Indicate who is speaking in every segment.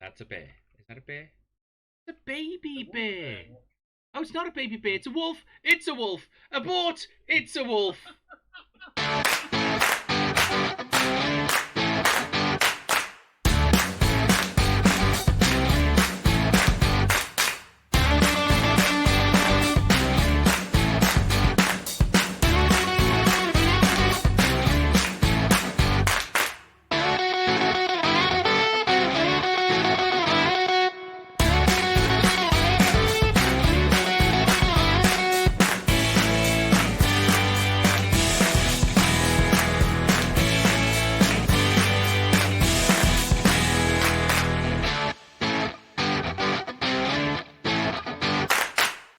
Speaker 1: That's a bear. Is that a bear? It's a baby bear. Oh, it's not a baby bear. It's a wolf. It's a wolf. Abort! It's a wolf.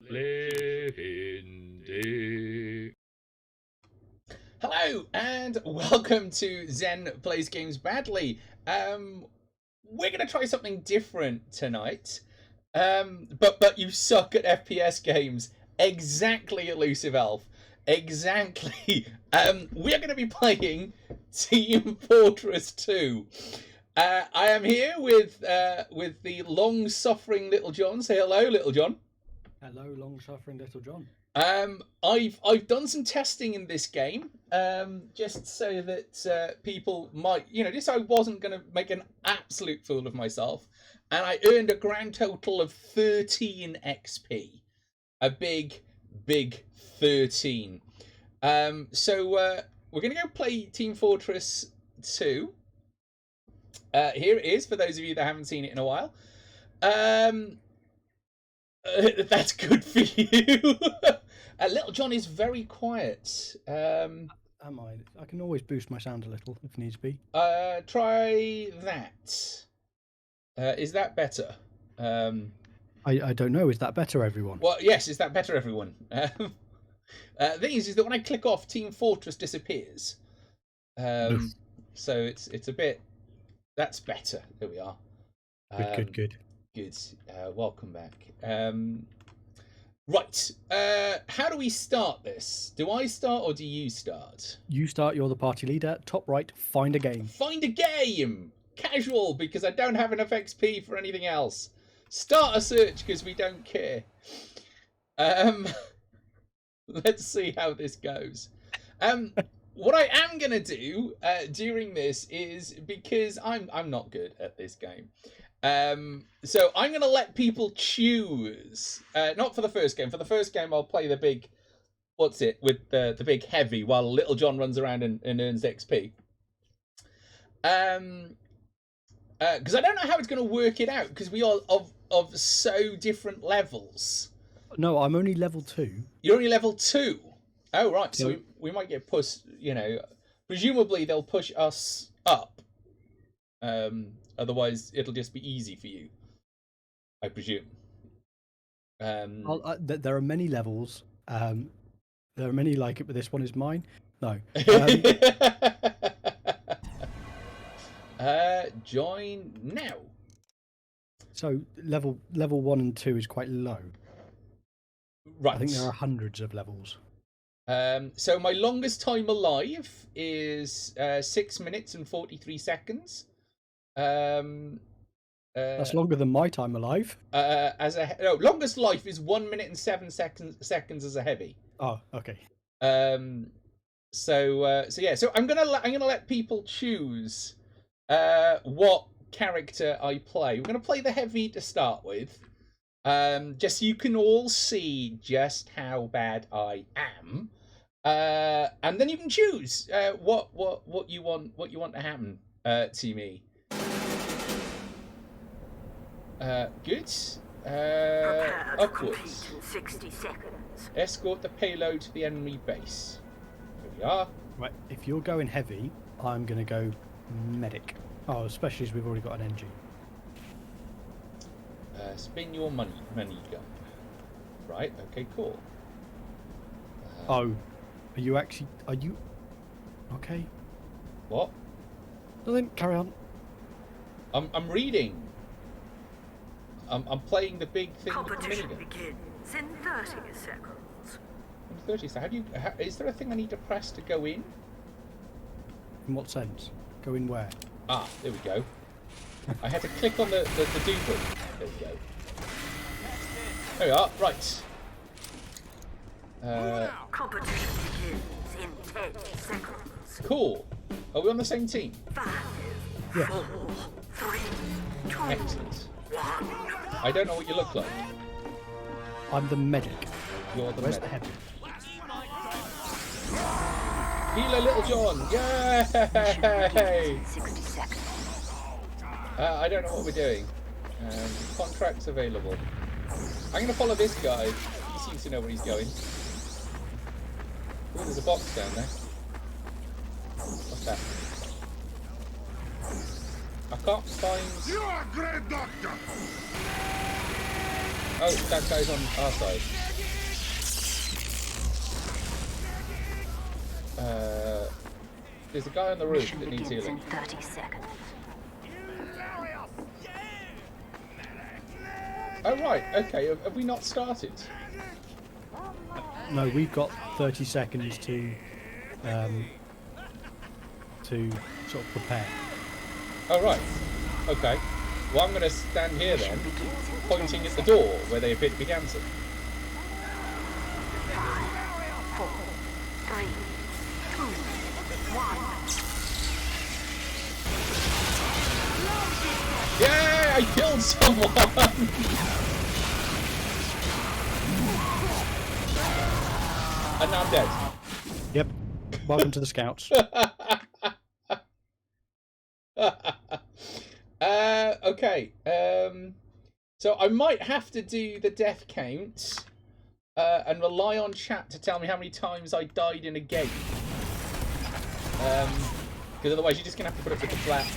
Speaker 1: Living day. Hello and welcome to Zen Plays Games Badly. We're gonna try something different tonight. But you suck at FPS games. Exactly, Elusive Elf. Exactly. We are going to be playing Team Fortress 2. I am here with the long-suffering Little John. Say hello, Little John.
Speaker 2: Hello, long-suffering Little John.
Speaker 1: I've done some testing in this game, just so that people might, just so I wasn't going to make an absolute fool of myself, and I earned a grand total of 13 XP, a big 13. So we're going to go play Team Fortress 2. Here it is for those of you that haven't seen it in a while. That's good for you. Little John is very quiet.
Speaker 2: Am I? I can always boost my sound a little if needs be.
Speaker 1: Try that. Is that better?
Speaker 2: I don't know. Is that better, everyone?
Speaker 1: Well, yes. Is that better, everyone? The thing is that when I click off, Team Fortress disappears. So it's a bit. That's better. There we are.
Speaker 2: Good.
Speaker 1: Good. Welcome back. Right. How do we start this? Do I start or do you start?
Speaker 2: You start. You're the party leader. Top right. Find a game.
Speaker 1: Find a game. Casual, because I don't have enough XP for anything else. Start a search because we don't care. Let's see how this goes. What I am gonna do during this is, because I'm not good at this game. So I'm going to let people choose. Not for the first game. For the first game, I'll play the big, with the big heavy, while Little John runs around and earns XP. Because I don't know how it's going to work it out, because we are of so different levels.
Speaker 2: No, I'm only level 2.
Speaker 1: You're only level 2. Oh, right. So we might get pushed, presumably they'll push us up. Otherwise, it'll just be easy for you, I presume.
Speaker 2: There are many levels. There are many like it, but this one is mine. No.
Speaker 1: Join now.
Speaker 2: So level 1 and 2 is quite low.
Speaker 1: Right.
Speaker 2: I think there are hundreds of levels.
Speaker 1: So my longest time alive is 6 minutes and 43 seconds.
Speaker 2: That's longer than my time alive.
Speaker 1: Longest life is 1 minute and 7 seconds as a heavy.
Speaker 2: Oh, okay.
Speaker 1: So I'm gonna let people choose what character I play. We're gonna play the heavy to start with, just so you can all see just how bad I am, and then you can choose what you want to happen to me. Good. Upwards.
Speaker 3: In 60 seconds.
Speaker 1: Escort the payload to the enemy base. Here we are.
Speaker 2: Right, if you're going heavy, I'm going to go medic. Oh, especially as we've already got an NG.
Speaker 1: Spin your money gun. Right, okay, cool.
Speaker 2: Are you okay?
Speaker 1: What?
Speaker 2: Well then, carry on.
Speaker 1: I'm reading. I'm playing the big thing with the
Speaker 3: Competition
Speaker 1: minigun.
Speaker 3: begins in 30 seconds.
Speaker 1: 30. So is there a thing I need to press to go in?
Speaker 2: In what sense? Go in where?
Speaker 1: Ah, there we go. I had to click on the doodle. There we go. There we are. Right.
Speaker 3: Competition begins in 10 seconds.
Speaker 1: Cool. Are we on the same team?
Speaker 3: 5,
Speaker 2: Yeah.
Speaker 3: 4, 3, 2,
Speaker 1: Excellent.
Speaker 3: 1.
Speaker 1: I don't know what you look like.
Speaker 2: I'm the medic.
Speaker 1: You're the
Speaker 2: Where's the
Speaker 1: medic.
Speaker 2: heavy?
Speaker 1: Healer Little John! Yay!
Speaker 3: 60 seconds.
Speaker 1: I don't know what we're doing. Contracts available. I'm going to follow this guy. He seems to know where he's going. Ooh, there's a box down there. What's that? I can't find...
Speaker 4: You are a great doctor!
Speaker 1: Oh, that guy's on our side. There's a guy on the roof
Speaker 3: Mission
Speaker 1: that needs
Speaker 3: begins
Speaker 1: healing.
Speaker 3: in 30 seconds.
Speaker 1: Oh, right. Okay. Have we not started?
Speaker 2: No, we've got 30 seconds to sort of prepare.
Speaker 1: Oh, right. Okay. Well, I'm going to stand here then,
Speaker 3: Mission begins in 10
Speaker 1: pointing at the door where they began to.
Speaker 3: 5, 4, 3, 2, 1.
Speaker 1: Yeah, I killed someone! And now I'm dead.
Speaker 2: Yep. Welcome to the Scouts.
Speaker 1: Okay. So I might have to do the death count and rely on chat to tell me how many times I died in a game. Because otherwise you're just going to have to put it with the flat.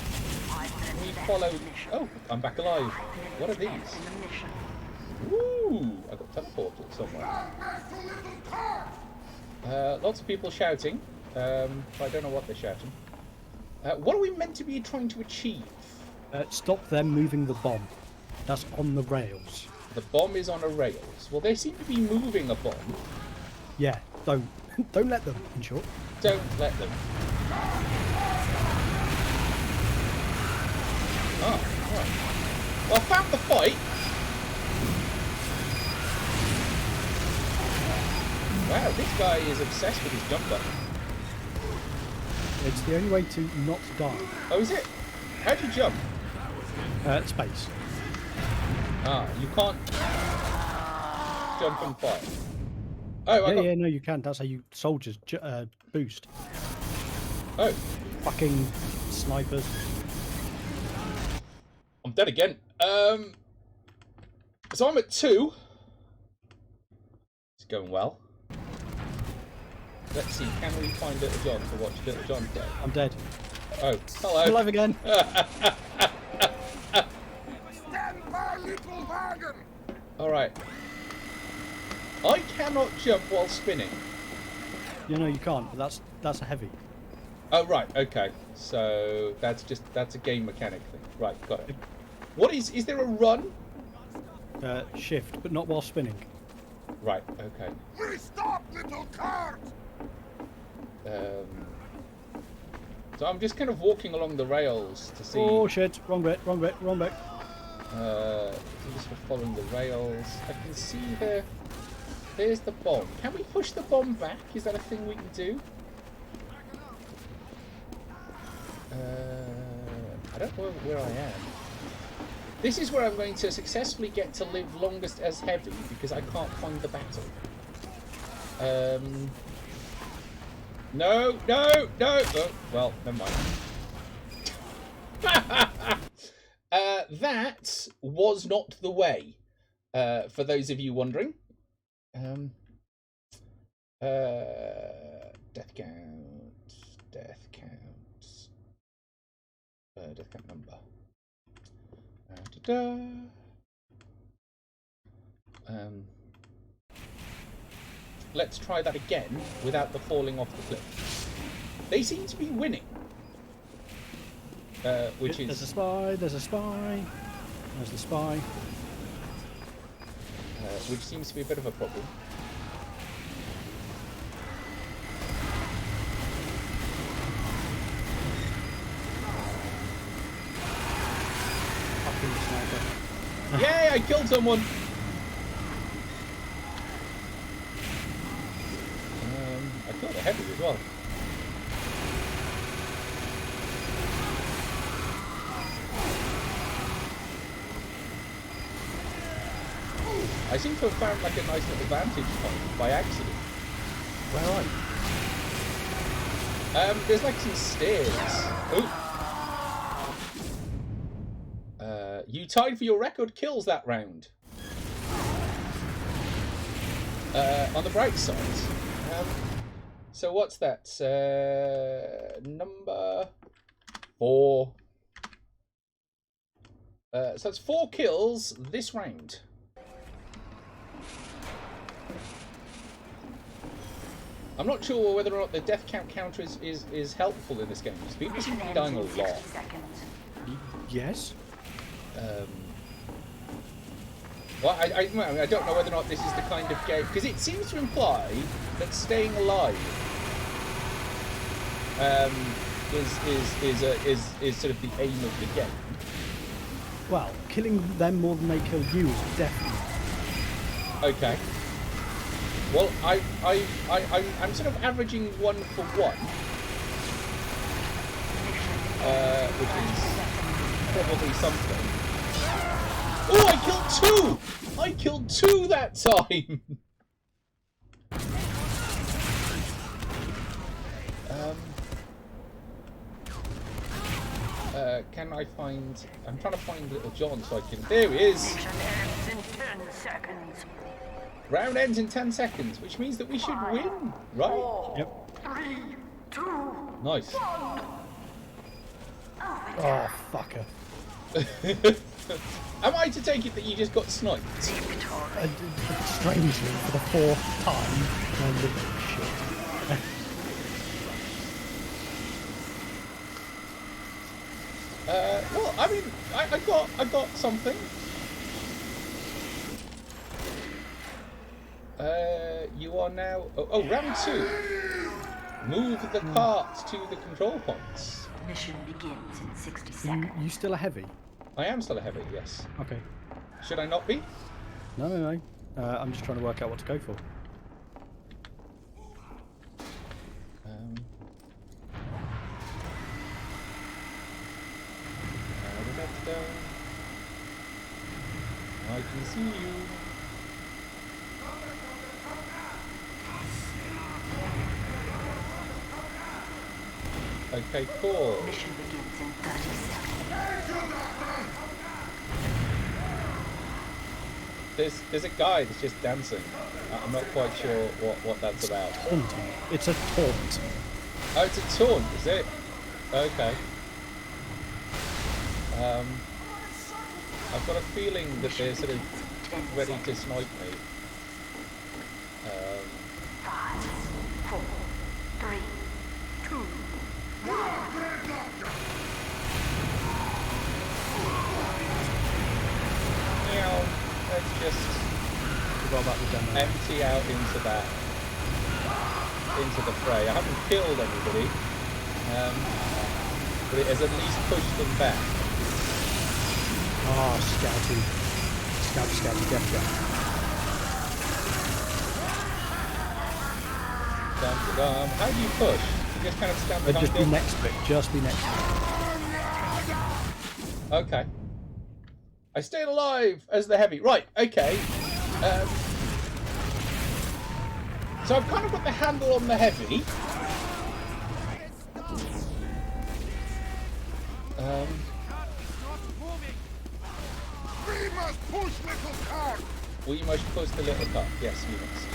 Speaker 1: We follow... Oh, I'm back alive. What are these? Woo! I got teleported somewhere. Lots of people shouting. I don't know what they're shouting. What are we meant to be trying to achieve?
Speaker 2: Stop them moving the bomb. That's on the rails.
Speaker 1: The bomb is on a rails. Well, they seem to be moving a bomb.
Speaker 2: Yeah, don't let them, in short.
Speaker 1: Don't let them. Oh, right. Well, I found the fight. Wow, this guy is obsessed with his jump button.
Speaker 2: It's the only way to not die.
Speaker 1: Oh, is it? How do you jump?
Speaker 2: Space.
Speaker 1: Ah, you can't jump and fire. Oh, I got...
Speaker 2: Yeah, no, you can. That's how you soldiers boost.
Speaker 1: Oh,
Speaker 2: Fucking snipers.
Speaker 1: I'm dead again. So I'm at 2. It's going well. Let's see, can we find Little John to watch Little John play?
Speaker 2: I'm dead.
Speaker 1: Oh, hello.
Speaker 2: I'm alive again.
Speaker 4: Stand by, little wagon!
Speaker 1: Alright. I cannot jump while spinning.
Speaker 2: You know you can't, but that's a heavy.
Speaker 1: Oh, right, okay. So that's a game mechanic thing. Right, got it. What is there a run?
Speaker 2: Shift, but not while spinning.
Speaker 1: Right, okay.
Speaker 4: We stop, little cart!
Speaker 1: So I'm just kind of walking along the rails to see.
Speaker 2: Oh shit! Wrong bit. Wrong bit. Wrong bit.
Speaker 1: Just following the rails. I can see there. There's the bomb. Can we push the bomb back? Is that a thing we can do? I don't know where I am. This is where I'm going to successfully get to live longest as heavy because I can't find the battle. No. Oh, well, never mind. That was not the way. For those of you wondering. Death count. Death count number. Let's try that again without the falling off the cliff. They seem to be winning. Which is...
Speaker 2: There's a spy. There's a spy. There's the spy.
Speaker 1: Which seems to be a bit of a problem. Yay, I killed someone! I killed a heavy as well. I seem to have found like a nice little vantage point by accident.
Speaker 2: Where are you?
Speaker 1: There's like some stairs. Oh. You tied for your record kills that round. On the bright side. So what's that? Number 4. So it's 4 kills this round. I'm not sure whether or not the death count counter is helpful in this game. Because people seem to be dying a lot.
Speaker 2: Yes.
Speaker 1: Well, I don't know whether or not this is the kind of game, because it seems to imply that staying alive is sort of the aim of the game.
Speaker 2: Well, killing them more than they kill you is definitely.
Speaker 1: Okay. Well, I'm sort of averaging 1 for 1, which is probably something. Oh, I killed 2! I killed 2 that time! Can I find... I'm trying to find Little John so I can... There he is!
Speaker 3: Mission ends in 10 seconds.
Speaker 1: Round ends in 10 seconds, which means that we should win, right?
Speaker 2: Yep.
Speaker 3: 3, 2,
Speaker 1: Nice.
Speaker 3: 1.
Speaker 2: Oh, fucker.
Speaker 1: Am I to take it that you just got sniped?
Speaker 2: Strangely, for the 4th time, I did shit.
Speaker 1: Well, I mean, I got something. You are now... Oh, round 2. Move the cart to the control points.
Speaker 3: Mission begins in 60 seconds.
Speaker 2: You still a heavy?
Speaker 1: I am still a heavy, yes.
Speaker 2: Okay.
Speaker 1: Should I not be?
Speaker 2: No. I'm just trying to work out what to go for.
Speaker 1: I can see you. Okay, cool.
Speaker 3: Mission begins in 30 seconds.
Speaker 1: There's a guy that's just dancing. I'm not quite sure what that's about.
Speaker 2: Taunting. It's a taunt.
Speaker 1: Oh, it's a taunt, is it? Okay. I've got a feeling that they're sort of ready to snipe me.
Speaker 3: 5, 4, 3, 2, 1.
Speaker 1: Meow. Let's just
Speaker 2: Forgot about the demo.
Speaker 1: empty out into the fray. I haven't killed anybody, but it has at least pushed them back.
Speaker 2: Ah, scouty, death gun.
Speaker 1: Dum-da-dum. How do you push? You just kind of stand behind
Speaker 2: Just be
Speaker 1: it?
Speaker 2: next to it. Just be next to it.
Speaker 1: Okay. I stayed alive as the heavy. Right, okay. So I've kind of got the handle on the heavy.
Speaker 4: We must push little cart!
Speaker 1: We must push the little cut. Yes, we must.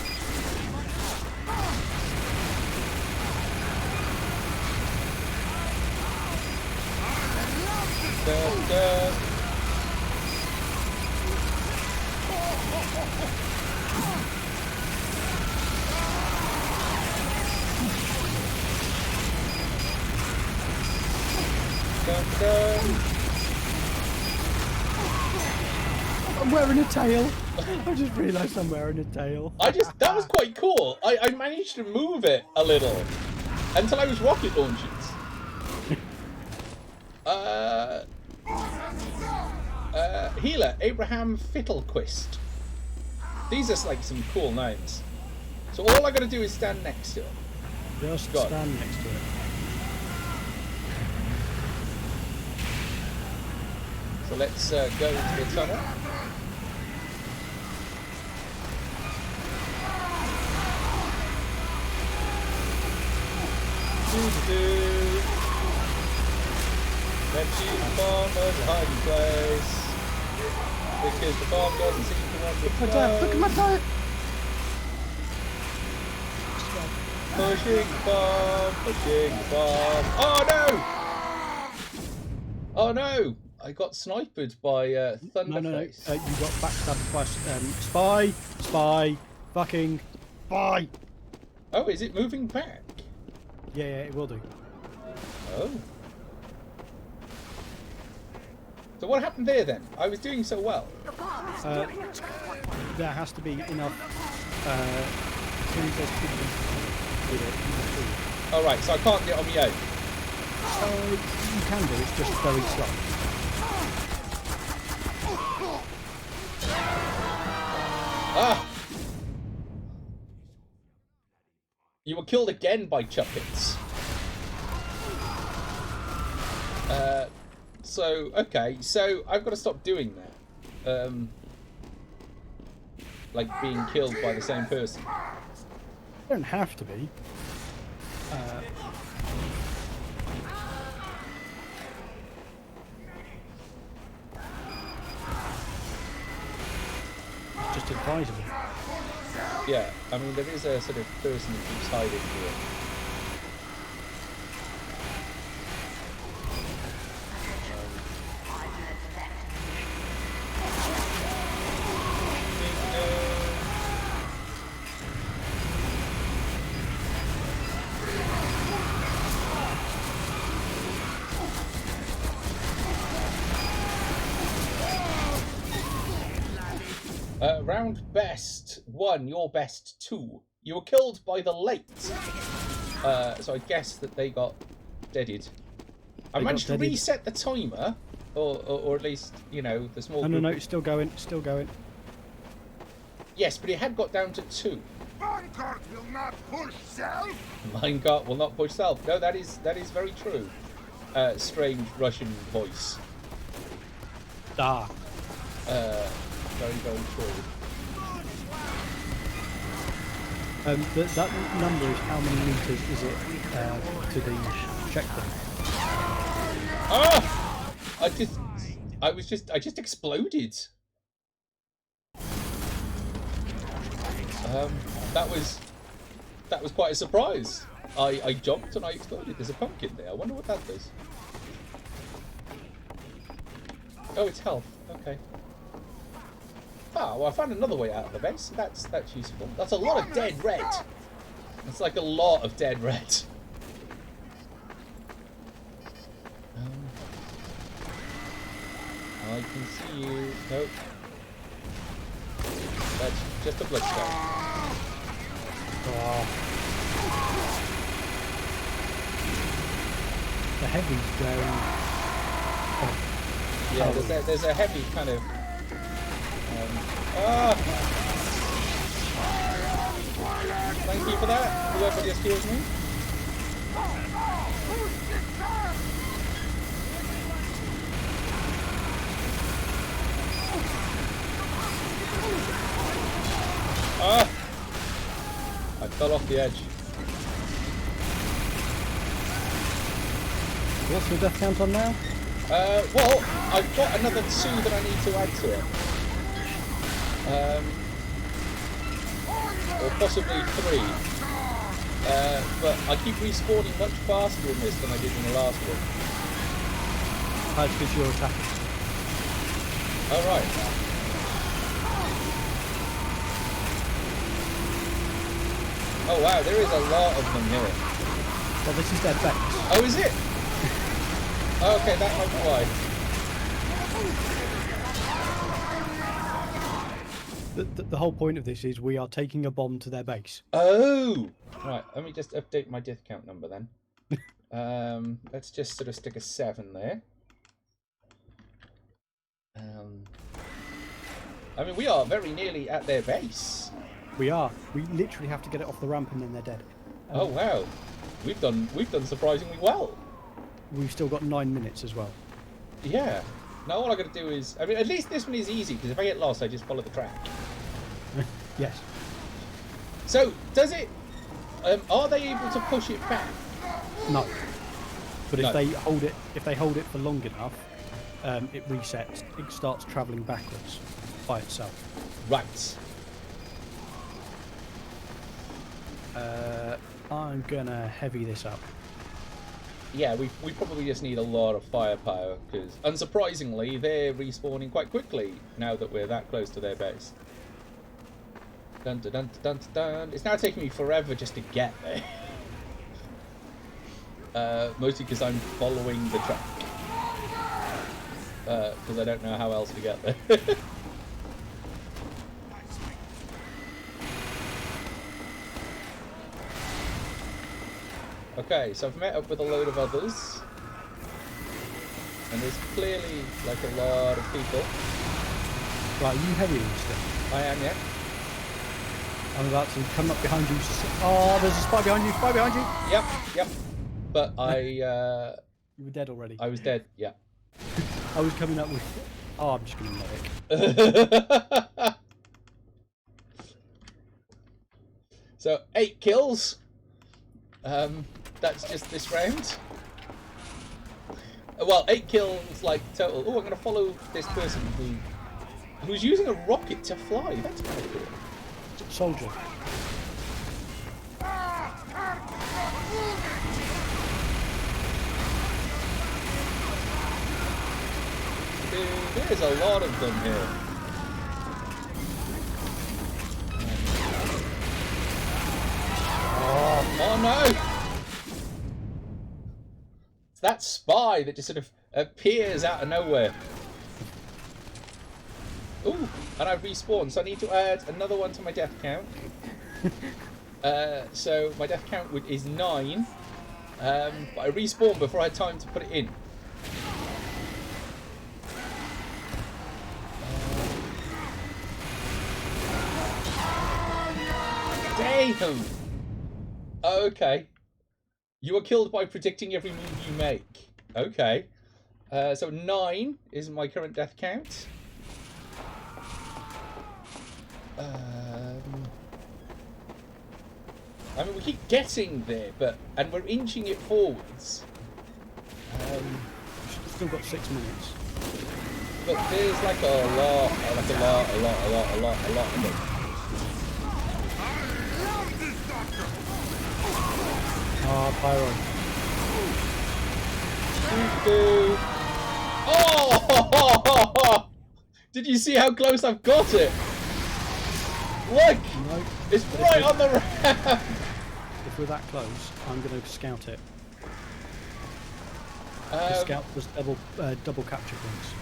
Speaker 2: I'm wearing a tail. I just realised I'm wearing a tail.
Speaker 1: That was quite cool. I managed to move it a little until I was rocket launching. Healer, Abraham Fittlequist. These are like some cool names. So all I got to do is stand next to it.
Speaker 2: Just
Speaker 1: God.
Speaker 2: stand next to it.
Speaker 1: So let's go into the tunnel. Doo-doo-doo. Let's use the bomb as a hiding place. Because the bomb doesn't seem to want to explode.
Speaker 2: Look at my diet!
Speaker 1: Pushing the bomb, pushing the bomb. Oh no! Oh no! I got sniped by Thunderface.
Speaker 2: No. You got backstabbed by spy, fucking spy.
Speaker 1: Oh, is it moving back?
Speaker 2: Yeah, it will do.
Speaker 1: Oh. So what happened there then? I was doing so well.
Speaker 3: The bomb is
Speaker 2: Uh,
Speaker 3: doing its work.
Speaker 2: There has to be enough. As soon as there's people with it, you can see.
Speaker 1: All right, so I can't get on my own.
Speaker 2: You can do. It's just very slow.
Speaker 1: Ah! You were killed again by Chuckets. So, okay, so I've got to stop doing that. Like being killed by the same person.
Speaker 2: You don't have to be. Just advisable.
Speaker 1: Yeah, I mean, there is a sort of person who keeps hiding here. Round best 1, your best 2. You were killed by the late. So I guess that they got deaded. I managed to
Speaker 2: deaded.
Speaker 1: reset the timer, or at least, you know, the small
Speaker 2: No,
Speaker 1: group.
Speaker 2: it's still going. Still going.
Speaker 1: Yes, but it had got down to 2.
Speaker 4: Minecart will not push self.
Speaker 1: Minecart will not push self. No, that is very true. Strange Russian voice.
Speaker 2: Ah.
Speaker 1: Very, very true.
Speaker 2: That number is how many meters is it to the checkpoint?
Speaker 1: Ah! I just exploded. That was quite a surprise. I jumped and I exploded. There's a pumpkin there. I wonder what that does. Oh, it's health. Okay. Ah, well, I found another way out of the base. That's useful. That's a lot of dead red. It's like a lot of dead red. I can see you. Nope. That's just a bloodstone.
Speaker 2: Oh. The heavy's going.
Speaker 1: Yeah, there's a heavy kind of. Thank you for that. Whoever just healed me. I fell off the edge.
Speaker 2: What's the death count on now?
Speaker 1: Well, I've got another 2 that I need to add to it. Or possibly 3. But I keep respawning much faster in this than I did in the last one.
Speaker 2: That's because you're attacking.
Speaker 1: Alright. Oh wow, there is a lot of them here.
Speaker 2: Well, this is their base.
Speaker 1: Oh, is it? Okay, that might be why.
Speaker 2: The whole point of this is we are taking a bomb to their base.
Speaker 1: Oh! Right, let me just update my death count number then. Let's just sort of stick a 7 there. I mean, we are very nearly at their base.
Speaker 2: We are. We literally have to get it off the ramp and then they're dead.
Speaker 1: Oh wow, we've done surprisingly well.
Speaker 2: We've still got 9 minutes as well.
Speaker 1: Yeah. Now all I got to do is, I mean, at least this one is easy because if I get lost, I just follow the track.
Speaker 2: Yes.
Speaker 1: So does it? Are they able to push it back?
Speaker 2: No. But
Speaker 1: No.
Speaker 2: if they hold it for long enough, it resets. It starts travelling backwards by itself.
Speaker 1: Right.
Speaker 2: I'm gonna heavy this up.
Speaker 1: Yeah, we probably just need a lot of firepower because, unsurprisingly, they're respawning quite quickly now that we're that close to their base. Dun dun dun dun dun dun. It's now taking me forever just to get there. Mostly because I'm following the track. Because I don't know how else to get there. Okay, so I've met up with a load of others. And there's clearly like a lot of people.
Speaker 2: Right, are you heavy this thing?
Speaker 1: I am, yeah.
Speaker 2: I'm about to come up behind you. Oh, there's a spy behind you! Spy behind you!
Speaker 1: Yep. But
Speaker 2: You were dead already.
Speaker 1: I was dead, yeah.
Speaker 2: I was coming up with. Oh, I'm just gonna medic.
Speaker 1: So 8 kills. That's just this round. Well, 8 kills like total. Oh, I'm gonna follow this person who's using a rocket to fly. That's kind of cool.
Speaker 2: Soldier.
Speaker 1: Dude, there's a lot of them here. Oh no! It's that spy that just sort of appears out of nowhere. Ooh, and I've respawned, so I need to add another one to my death count. So my death count is 9, but I respawned before I had time to put it in. Damn! Okay. You were killed by predicting every move you make. Okay. So 9 is my current death count. I mean, we keep getting there, and we're inching it forwards.
Speaker 2: We've still got 6 minutes.
Speaker 1: But there's like a lot of them.
Speaker 2: Ah, Pyro.
Speaker 1: Oh! Did you see how close I've got it? Look!
Speaker 2: No,
Speaker 1: It's
Speaker 2: but
Speaker 1: right on the ramp!
Speaker 2: if we're that close, I'm going to scout it.
Speaker 1: Um,
Speaker 2: Scout does double capture points.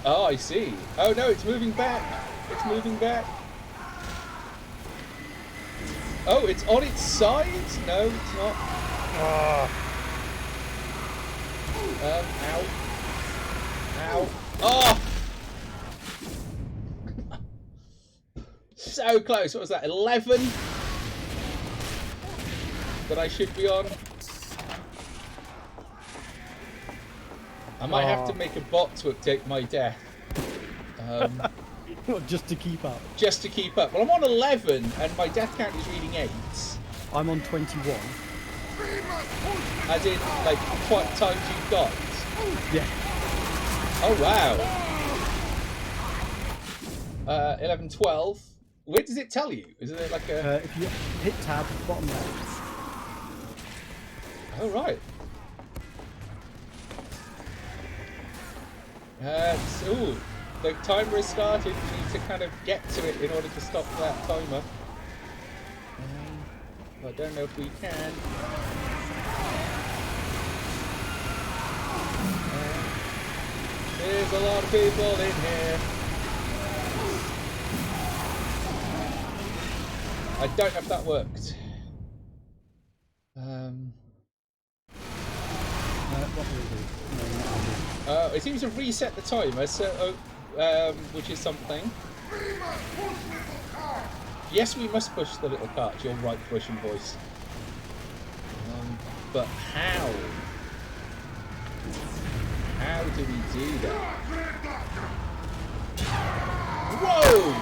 Speaker 1: Oh, I see. Oh no, it's moving back. It's moving back. Oh, it's on its side? No, it's not. Ow. Ow. Oh! So close. What was that? 11? That I should be on. I might have to make a bot to update my death.
Speaker 2: Just to keep up.
Speaker 1: Just to keep up. Well, I'm on 11 and my death count is reading 8.
Speaker 2: I'm on 21.
Speaker 1: As in, like, what times you've got.
Speaker 2: Yeah.
Speaker 1: Oh, wow. 11, 12. Where does it tell you? Is it like a...
Speaker 2: If you hit tab, bottom left.
Speaker 1: Oh, right. Ooh, the timer has started. We need to kind of get to it in order to stop that timer. I don't know if we can. There's a lot of people in here. I don't know if that worked.
Speaker 2: What will we do? No, not really.
Speaker 1: it seems to reset the timer, so which is something. Yes, we must push the little cart. You're right, Russian voice. But how? How do we do that? Whoa!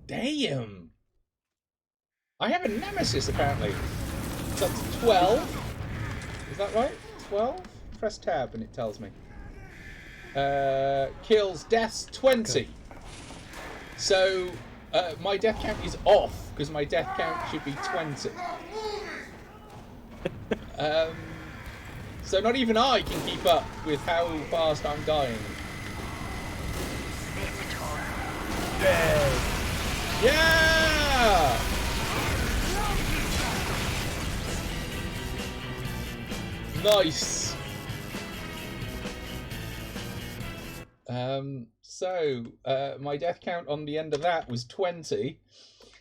Speaker 1: Damn! I have a nemesis apparently. So that's 12. Is that right? 12? Press tab and it tells me. Kills, deaths 20. Okay. So my death count is off because my death count should be 20. So not even I can keep up with how fast I'm dying. Yeah! Nice. So my death count on the end of that was 20.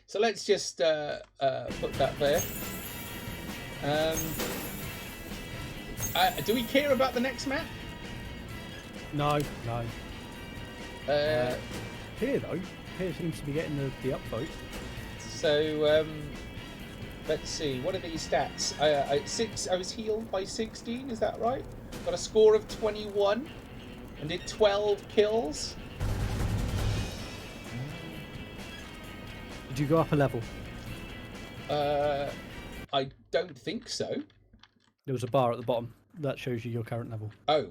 Speaker 1: So let's just put that there. Do we care about the next map?
Speaker 2: No.
Speaker 1: Here
Speaker 2: though, here seems to be getting the upvote.
Speaker 1: So let's see. What are these stats? I was healed by 16. Is that right? Got a score of 21 and did 12 kills.
Speaker 2: Did you go up a level?
Speaker 1: I don't think so.
Speaker 2: There was a bar at the bottom that shows you your current level.
Speaker 1: Oh.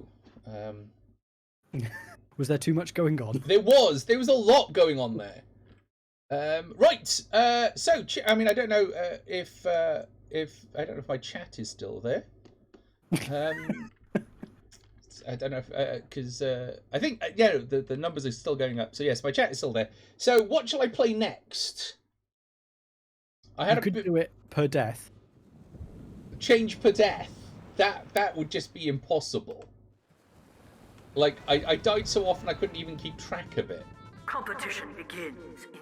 Speaker 2: Was there too much going on?
Speaker 1: There was a lot going on there. Right. So I mean, I don't know if I don't know if my chat is still there. I don't know if because I think the numbers are still going up. So yes, my chat is still there. So what shall I play next?
Speaker 2: You could do it per death.
Speaker 1: Change per death. That would just be impossible. Like I died so often I couldn't even keep track of it.
Speaker 3: Competition begins in 60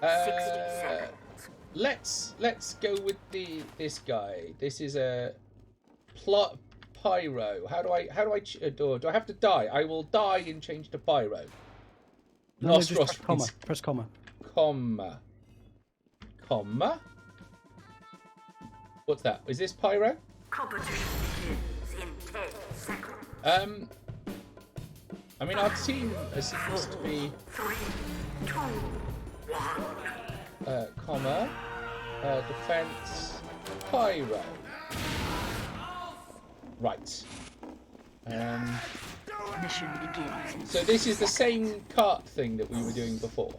Speaker 3: seconds.
Speaker 1: Let's go with this guy. This is a pyro. How do I do I have to die? I will die and change to pyro.
Speaker 2: No, just press comma. Press comma.
Speaker 1: Comma. What's that? Is this pyro?
Speaker 3: Competition begins in 10 seconds.
Speaker 1: I mean, our team seems to be
Speaker 3: 3, 2, 1.
Speaker 1: Comma. Defense. Pyro. Right.
Speaker 3: Mission begins.
Speaker 1: So this is the same cart thing that we were doing before.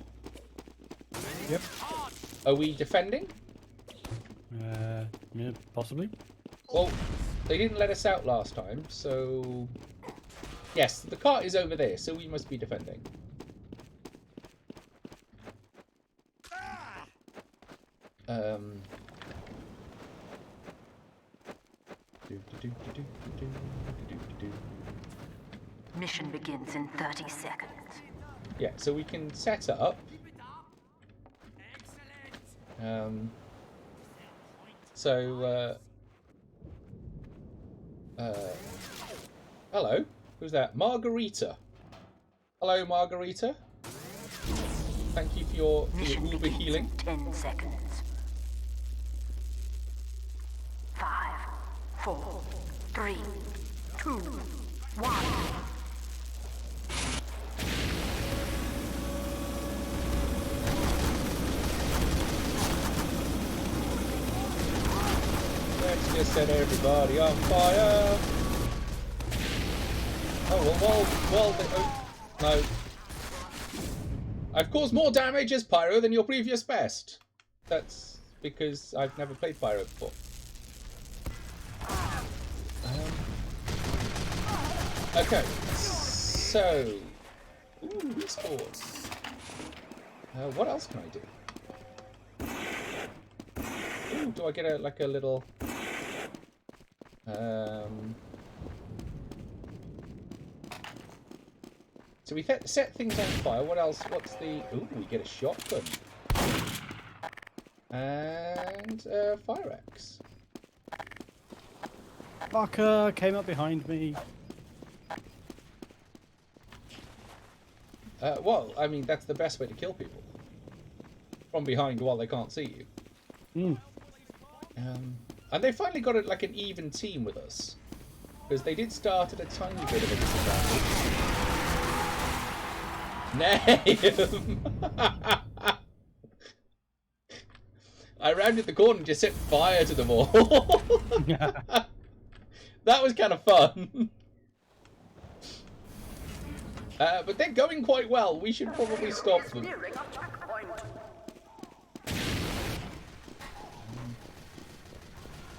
Speaker 2: Yep.
Speaker 1: Are we defending?
Speaker 2: Yeah, possibly.
Speaker 1: Well, they didn't let us out last time, so yes, the cart is over there, so we must be defending.
Speaker 3: Mission begins in 30 seconds.
Speaker 1: Yeah, so we can set up. Hello, who's that? Margarita. Hello, Margarita. Thank you for your Uber healing.
Speaker 3: 10 seconds. 5, 4, 3, 2, 1.
Speaker 1: Let's just set everybody on fire. Oh, well, no. I've caused more damage as Pyro than your previous best. That's because I've never played Pyro before. Okay, so... Ooh, respawn. What else can I do? Ooh, do I get a little... So we set things on fire. What else? What's the... Ooh, we get a shotgun. And fire axe.
Speaker 2: Fucker came up behind me.
Speaker 1: Well, I mean, that's the best way to kill people. From behind while they can't see you. And they finally got it like an even team with us. Because they did start at a tiny bit of a disadvantage. Name! I rounded the corner and just set fire to them all. That was kind of fun. But they're going quite well. We should probably stop them.
Speaker 3: Nearing a checkpoint.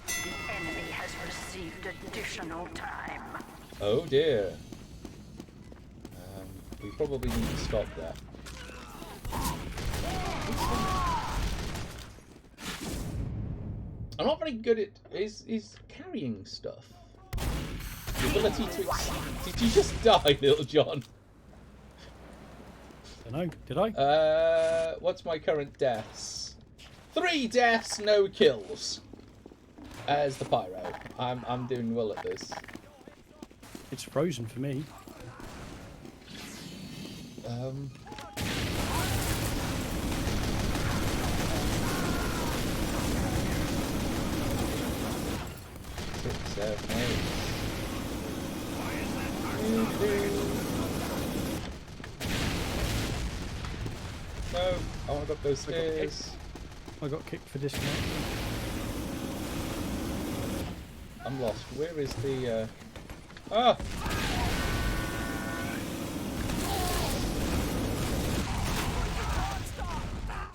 Speaker 3: The enemy has received additional time.
Speaker 1: Oh dear. We probably need to stop that. I'm not very good at is carrying stuff. The ability to. Did you just die, Little John?
Speaker 2: Dunno, did I?
Speaker 1: What's my current deaths? 3 deaths, no kills. As the pyro, I'm doing well at this.
Speaker 2: It's frozen for me.
Speaker 1: Six, 7, 8. No, I want to go up those stairs.
Speaker 2: I got kicked for disconnect.
Speaker 1: I'm lost. Where is the? Ah!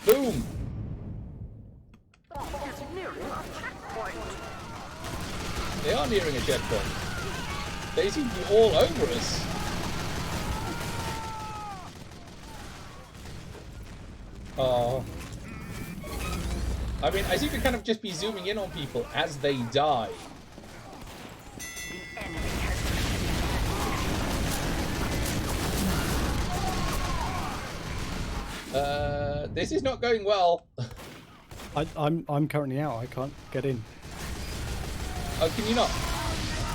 Speaker 1: Boom! They are nearing a checkpoint. They seem to be all over us. Oh. I mean, I seem to kind of just be zooming in on people as they die.
Speaker 3: The enemy has
Speaker 1: This is not going well.
Speaker 2: I'm currently out. I can't get in.
Speaker 1: Oh, can you not?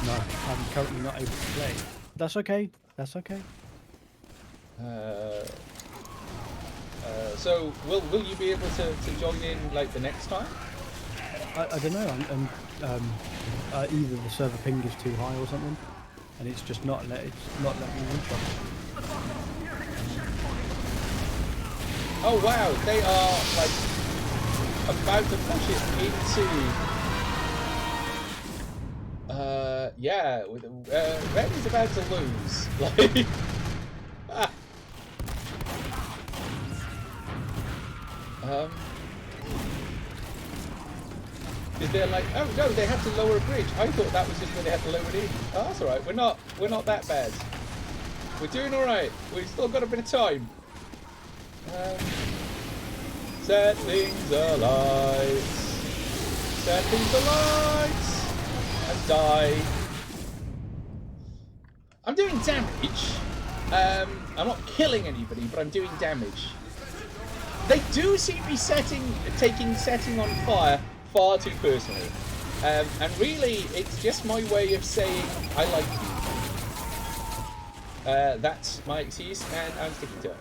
Speaker 2: No, I'm currently not able to play. That's okay. That's okay.
Speaker 1: So will you be able to join in like the next time?
Speaker 2: I don't know. Either the server ping is too high or something, and it's just not letting me one-shot.
Speaker 1: Oh wow, they are like about to push it into. Yeah, Red is about to lose. Like. Is there like, oh no, they have to lower a bridge. I thought that was just when they had to lower it in. Oh, that's alright, we're not that bad. We're doing alright. We've still got a bit of time. Set things alight. Set things alight. And die. I'm doing damage. I'm not killing anybody, but I'm doing damage. They do seem to be setting on fire far too personally. And really, it's just my way of saying I like you. That's my excuse, and I'm sticking to it.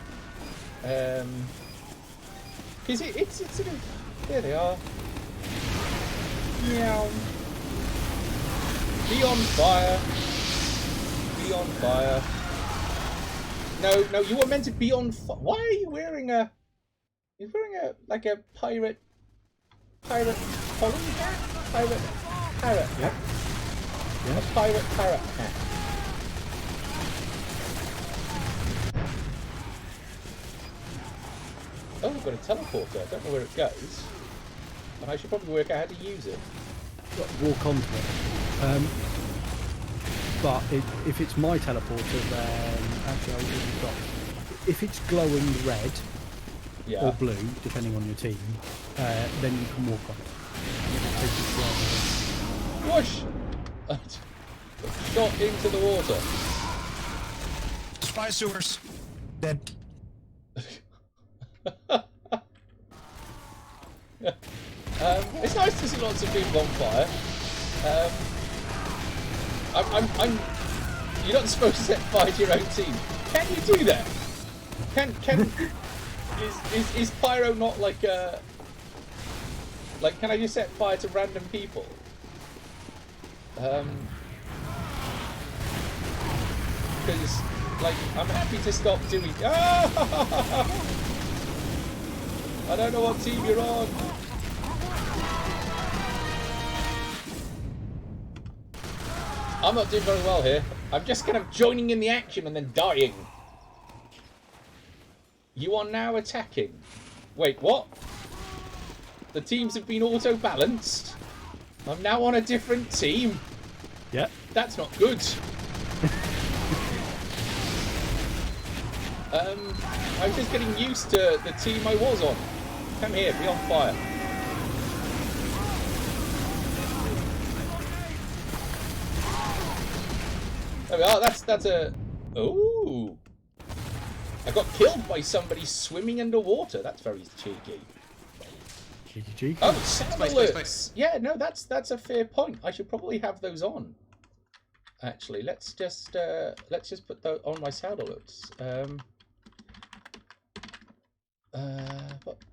Speaker 1: Because it's sort of... There they are. Meow. Be on fire. Be on fire. No, you were meant to be on fire. Why are you wearing a... You're wearing like a pirate collar hat? Pirate parrot hat.
Speaker 2: Yeah.
Speaker 1: A pirate parrot hat. Oh, we've got a teleporter. I don't know where it goes. And I should probably work out how to use it.
Speaker 2: Walk onto it. But if it's my teleporter, then actually I will stop. If it's glowing red or blue, depending on your team, then you can walk on it. And it will take you
Speaker 1: Whoosh! Shot into the water.
Speaker 5: Spy sewers. Dead.
Speaker 1: It's nice to see lots of people on fire. You're not supposed to set fire to your own team. Can you do that? Can is pyro not like a can I just set fire to random people? Because like I'm happy to stop doing. Ah! I don't know what team you're on. I'm not doing very well here. I'm just kind of joining in the action and then dying. You are now attacking. Wait, what? The teams have been auto-balanced. I'm now on a different team.
Speaker 2: Yeah.
Speaker 1: That's not good. I'm just getting used to the team I was on. Come here, be on fire. There we are. That's a. Ooh. I got killed by somebody swimming underwater. That's very cheeky.
Speaker 2: Cheeky.
Speaker 1: Oh, sound alerts. Yeah, no, that's a fair point. I should probably have those on. Actually, let's just put those on my sound alerts.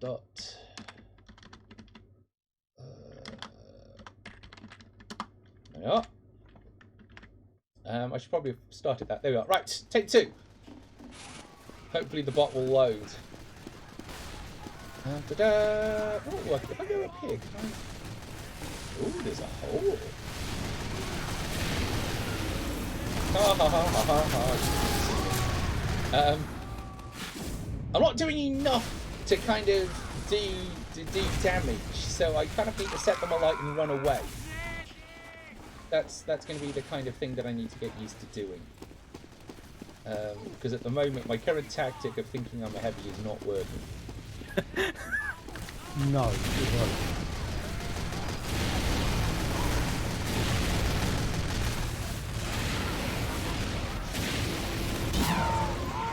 Speaker 1: Dot. There we are. I should probably have started that. There we are. Right, take 2. Hopefully the bot will load. Ta-da! Oh, if I go up here, can I... Oh, there's a hole. Ha ha ha ha ha. I'm not doing enough to kind of do damage, so I kind of need to set them alight and run away. That's going to be the kind of thing that I need to get used to doing. Because at the moment, my current tactic of thinking I'm a heavy is not working.
Speaker 2: No, it won't.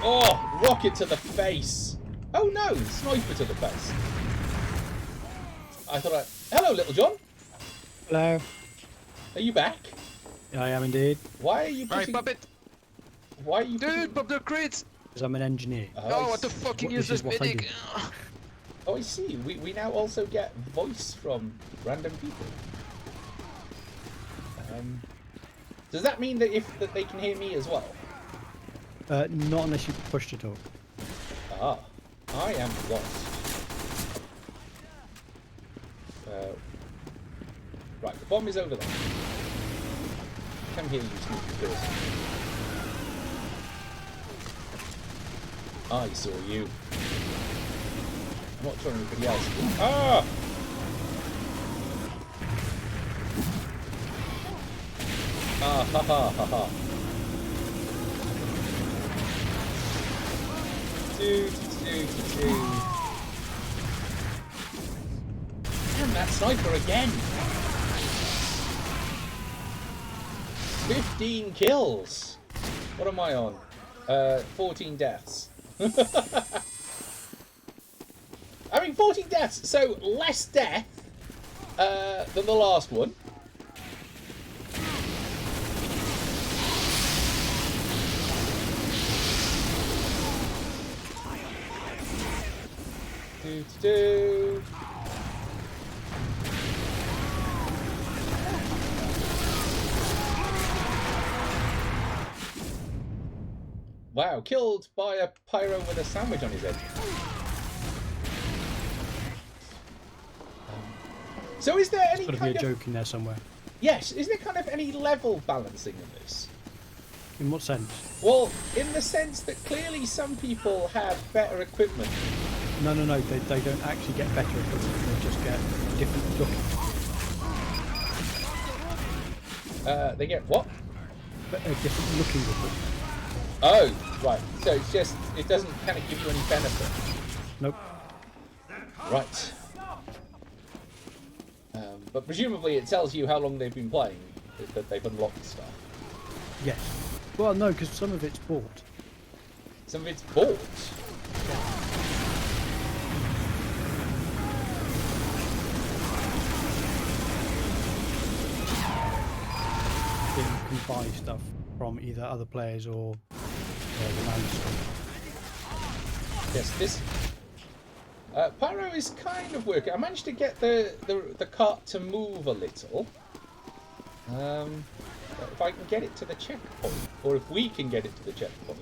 Speaker 1: Oh, rocket to the face! Oh no, sniper to the face. I thought Hello, Little John.
Speaker 2: Hello.
Speaker 1: Are you back?
Speaker 2: I am indeed.
Speaker 1: Why are you pushing...
Speaker 5: Right, Puppet!
Speaker 1: Why are you
Speaker 5: Dude, pop the crits!
Speaker 2: Because I'm an engineer.
Speaker 5: Oh, what the fucking
Speaker 2: This is
Speaker 5: useless
Speaker 2: what I
Speaker 5: medic!
Speaker 1: Oh, I see. We now also get voice from random people. Does that mean that that they can hear me as well?
Speaker 2: Not unless you push to talk.
Speaker 1: Ah, I am lost. Right, the bomb is over there. Come here, you sneaky person. I saw you. I'm not sure anybody else. Ah! Ah, ha ha ha ha. Damn, that sniper again! 15 kills! What am I on? 14 deaths. I mean, 14 deaths, so less death than the last one. Do. Wow, killed by a pyro with a sandwich on his head. So is there any
Speaker 2: There's got to
Speaker 1: kind
Speaker 2: be a
Speaker 1: of...
Speaker 2: joke in there somewhere.
Speaker 1: Yes, is there kind of any level balancing in this?
Speaker 2: In what sense?
Speaker 1: Well, in the sense that clearly some people have better equipment.
Speaker 2: No, they don't actually get better equipment, they just get different looking.
Speaker 1: They get what?
Speaker 2: Different looking equipment.
Speaker 1: Oh, right. So it's just, it doesn't kind of give you any benefit.
Speaker 2: Nope.
Speaker 1: Right. But presumably it tells you how long they've been playing, that they've unlocked stuff.
Speaker 2: Yes. Well, no, because some of it's bought.
Speaker 1: Some of it's bought.
Speaker 2: You can buy stuff from either other players or the management.
Speaker 1: Yes, this pyro is kind of working. I managed to get the cart to move a little. If I can get it to the checkpoint, or if we can get it to the checkpoint,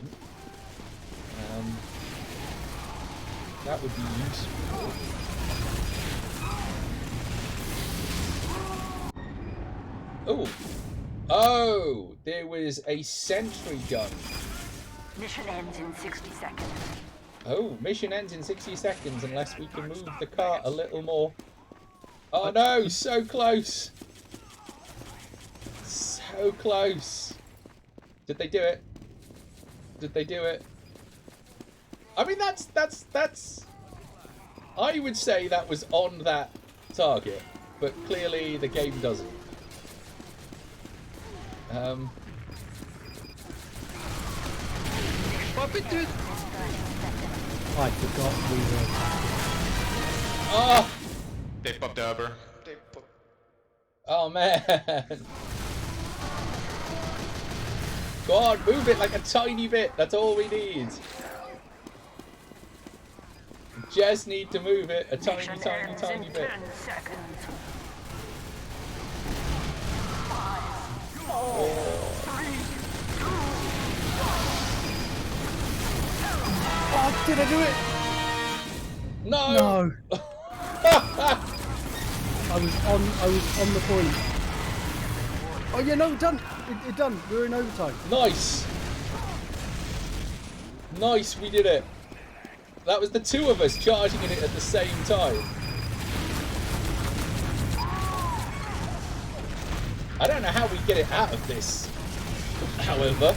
Speaker 1: that would be useful. Oh, there was a sentry gun.
Speaker 3: Mission ends in 60 seconds.
Speaker 1: Oh, mission ends in 60 seconds unless we can move the cart a little more. Oh no, so close. So close. Did they do it? Did they do it? I mean, that's... I would say that was on that target, but clearly the game doesn't.
Speaker 5: Puppy dude!
Speaker 2: I forgot we were attacking.
Speaker 1: Oh!
Speaker 6: They popped over.
Speaker 1: Oh man! Go on, move it like a tiny bit. That's all we need. Just need to move it a tiny bit.
Speaker 3: 10 seconds. 5, 4, 3, 2, 1.
Speaker 2: Oh, did I do it?
Speaker 1: No!
Speaker 2: No. I was on the point. Oh yeah, no, done. It done. We're in overtime.
Speaker 1: Nice! Nice, we did it. That was the two of us charging in it at the same time. I don't know how we get it out of this, however.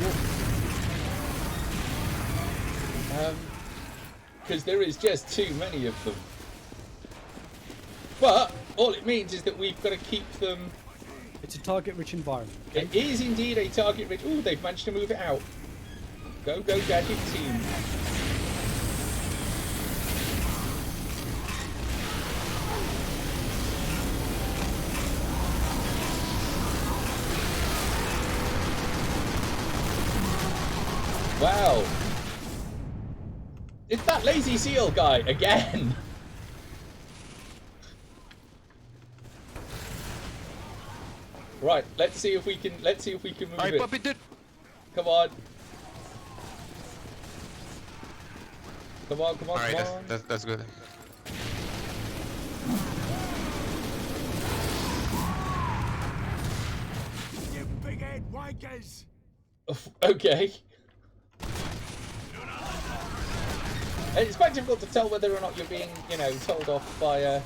Speaker 1: Because there is just too many of them. But all it means is that we've got to keep them...
Speaker 2: It's a target-rich environment. Okay?
Speaker 1: It is indeed a target-rich... Ooh, they've managed to move it out. Go, go, Gadget team. Wow. It's that lazy seal guy again. Right, let's see if we can move
Speaker 5: Alright,
Speaker 1: it.
Speaker 5: puppy dude!
Speaker 1: Come on. Come on, come on,
Speaker 6: Alright,
Speaker 1: come on.
Speaker 6: that's good.
Speaker 4: You big-head wankers!
Speaker 1: Okay. And it's quite difficult to tell whether or not you're being, you know, told off by a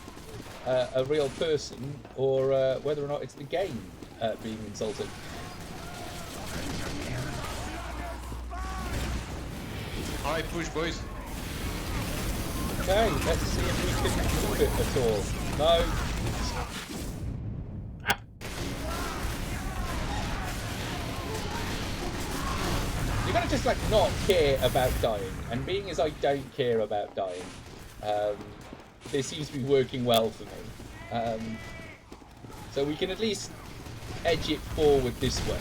Speaker 1: real person or whether or not it's the game being insulted.
Speaker 6: Alright, push, boys.
Speaker 1: Okay, let's see if we can move it at all. No. Ah. You're gonna just like not care about dying, and being as I don't care about dying, this seems to be working well for me. So we can at least edge it forward this way.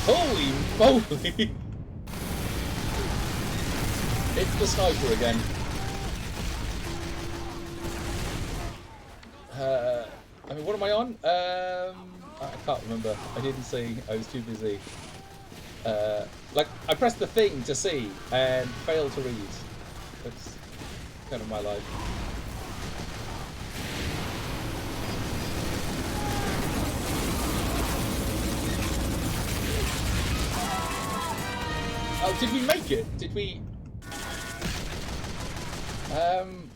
Speaker 1: Holy moly! It's the sniper again. I mean, what am I on? I can't remember. I didn't see. I was too busy. Like, I pressed the thing to see and failed to read. That's kind of my life. Oh, did we make it? Did we...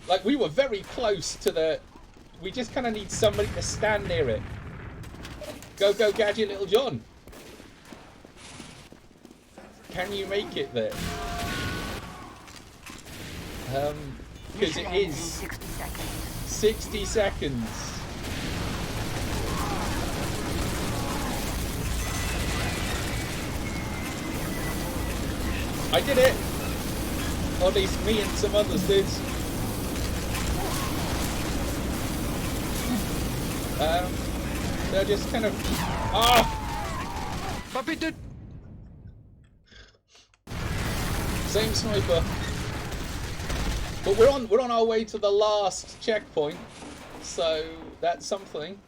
Speaker 1: like, we were very close to the... We just kind of need somebody to stand near it. Go, go, Gadget, Little John. Can you make it there? Because it is
Speaker 3: 60 seconds.
Speaker 1: 60 seconds. I did it! Or at least me and some others did. They're just kind of... Ah!
Speaker 5: Puppy dude!
Speaker 1: Same sniper. But we're on our way to the last checkpoint, so that's something.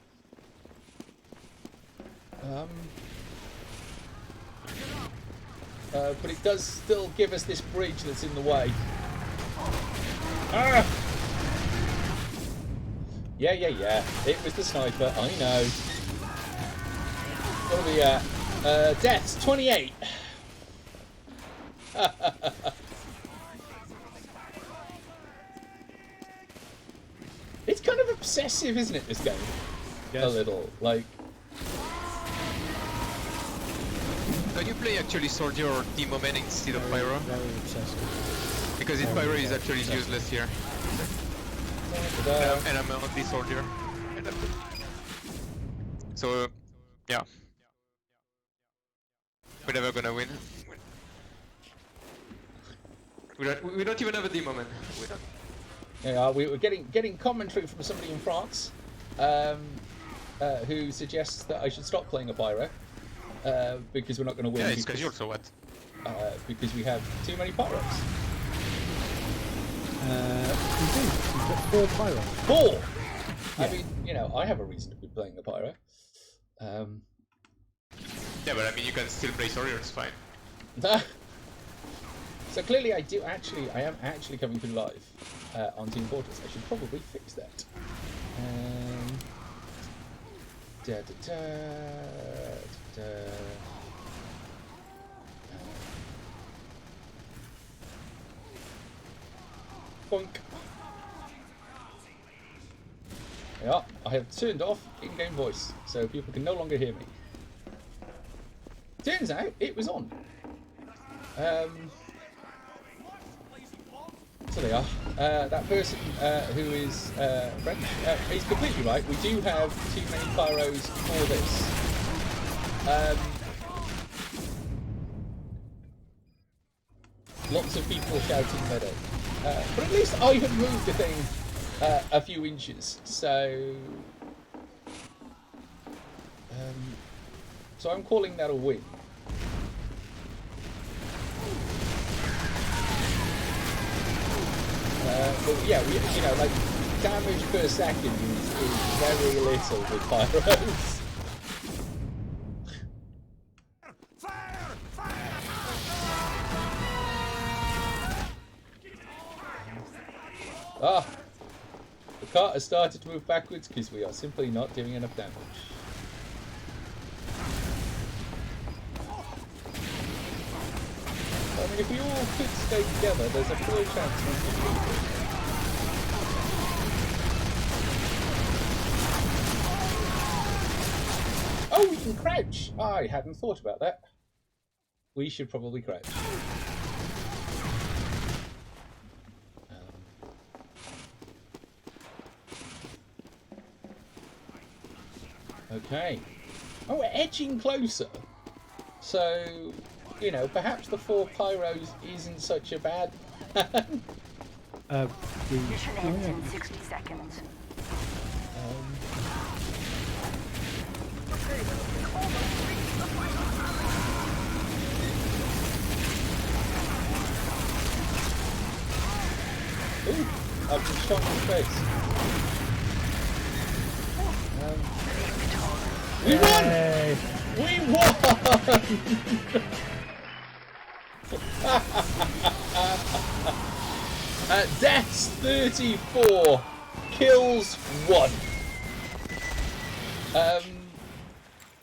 Speaker 1: But it does still give us this bridge that's in the way. Ah! Yeah. It was the sniper. I know. What are we at? Deaths 28. It's kind of obsessive, isn't it? This game.
Speaker 2: Yes.
Speaker 1: A little, like.
Speaker 5: Can you play actually soldier or Team Omen instead of Pyro?
Speaker 2: Very obsessive.
Speaker 5: Because in Pyro is actually useless here. And I'm only soldier. So, yeah. We're never gonna win. We don't even have a Team Omen.
Speaker 1: Yeah, we were getting commentary from somebody in France, who suggests that I should stop playing a Pyro. Because we're not going to win.
Speaker 5: Yeah, it's because you're so what?
Speaker 1: Because we have too many pyros.
Speaker 2: We do. We've got 4 pyros.
Speaker 1: 4!
Speaker 2: Yeah.
Speaker 1: I mean, you know, I have a reason to be playing a pyro.
Speaker 5: Yeah, but I mean, you can still play soldier, it's fine.
Speaker 1: So clearly I am actually coming through live on Team Fortress. I should probably fix that. Boink. Yeah, I have turned off in-game voice, so people can no longer hear me. Turns out it was on. So they are. That person who is French, he's completely right. We do have too many pyros for this. Lots of people shouting medic. But at least I have moved the thing a few inches, so I'm calling that a win. But yeah, you know, like damage per second is very little with pyros. Ah, the cart has started to move backwards because we are simply not doing enough damage. I mean, if we all could stay together, there's a full chance we can beat it. Oh, we can crouch! I hadn't thought about that. We should probably crouch. Okay. Oh, we're edging closer. So, you know, perhaps the 4 pyros isn't such a bad.
Speaker 3: Mission ends in 60 seconds.
Speaker 1: Ooh, I've been shot in the face. We won! We won! Deaths 34, kills 1.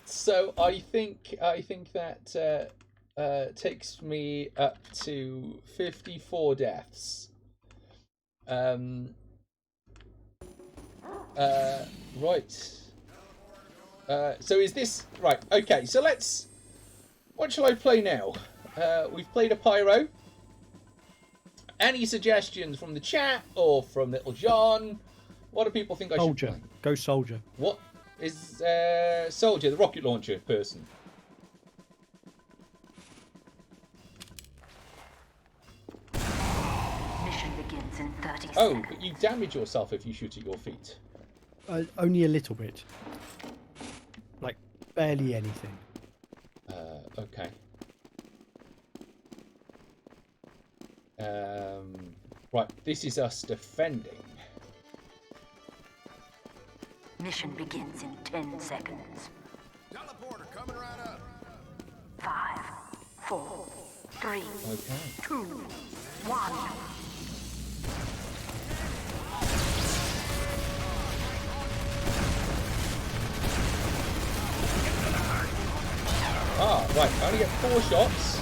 Speaker 1: So I think that takes me up to 54 deaths. Right. So is this right? Okay. So let's. What shall I play now? We've played a pyro. Any suggestions from the chat or from Little John? What do people think I should play?
Speaker 2: Go soldier.
Speaker 1: What is soldier? The rocket launcher person.
Speaker 3: Mission begins in 30 seconds.
Speaker 1: Oh, but you damage yourself if you shoot at your feet.
Speaker 2: Only a little bit. Like barely anything.
Speaker 1: Okay. Right, this is us defending.
Speaker 3: Mission begins in 10 seconds.
Speaker 4: Teleporter coming right up.
Speaker 3: 5, 4, 3,
Speaker 1: Okay.
Speaker 3: 2, 1.
Speaker 1: Ah, right, I only get 4 shots.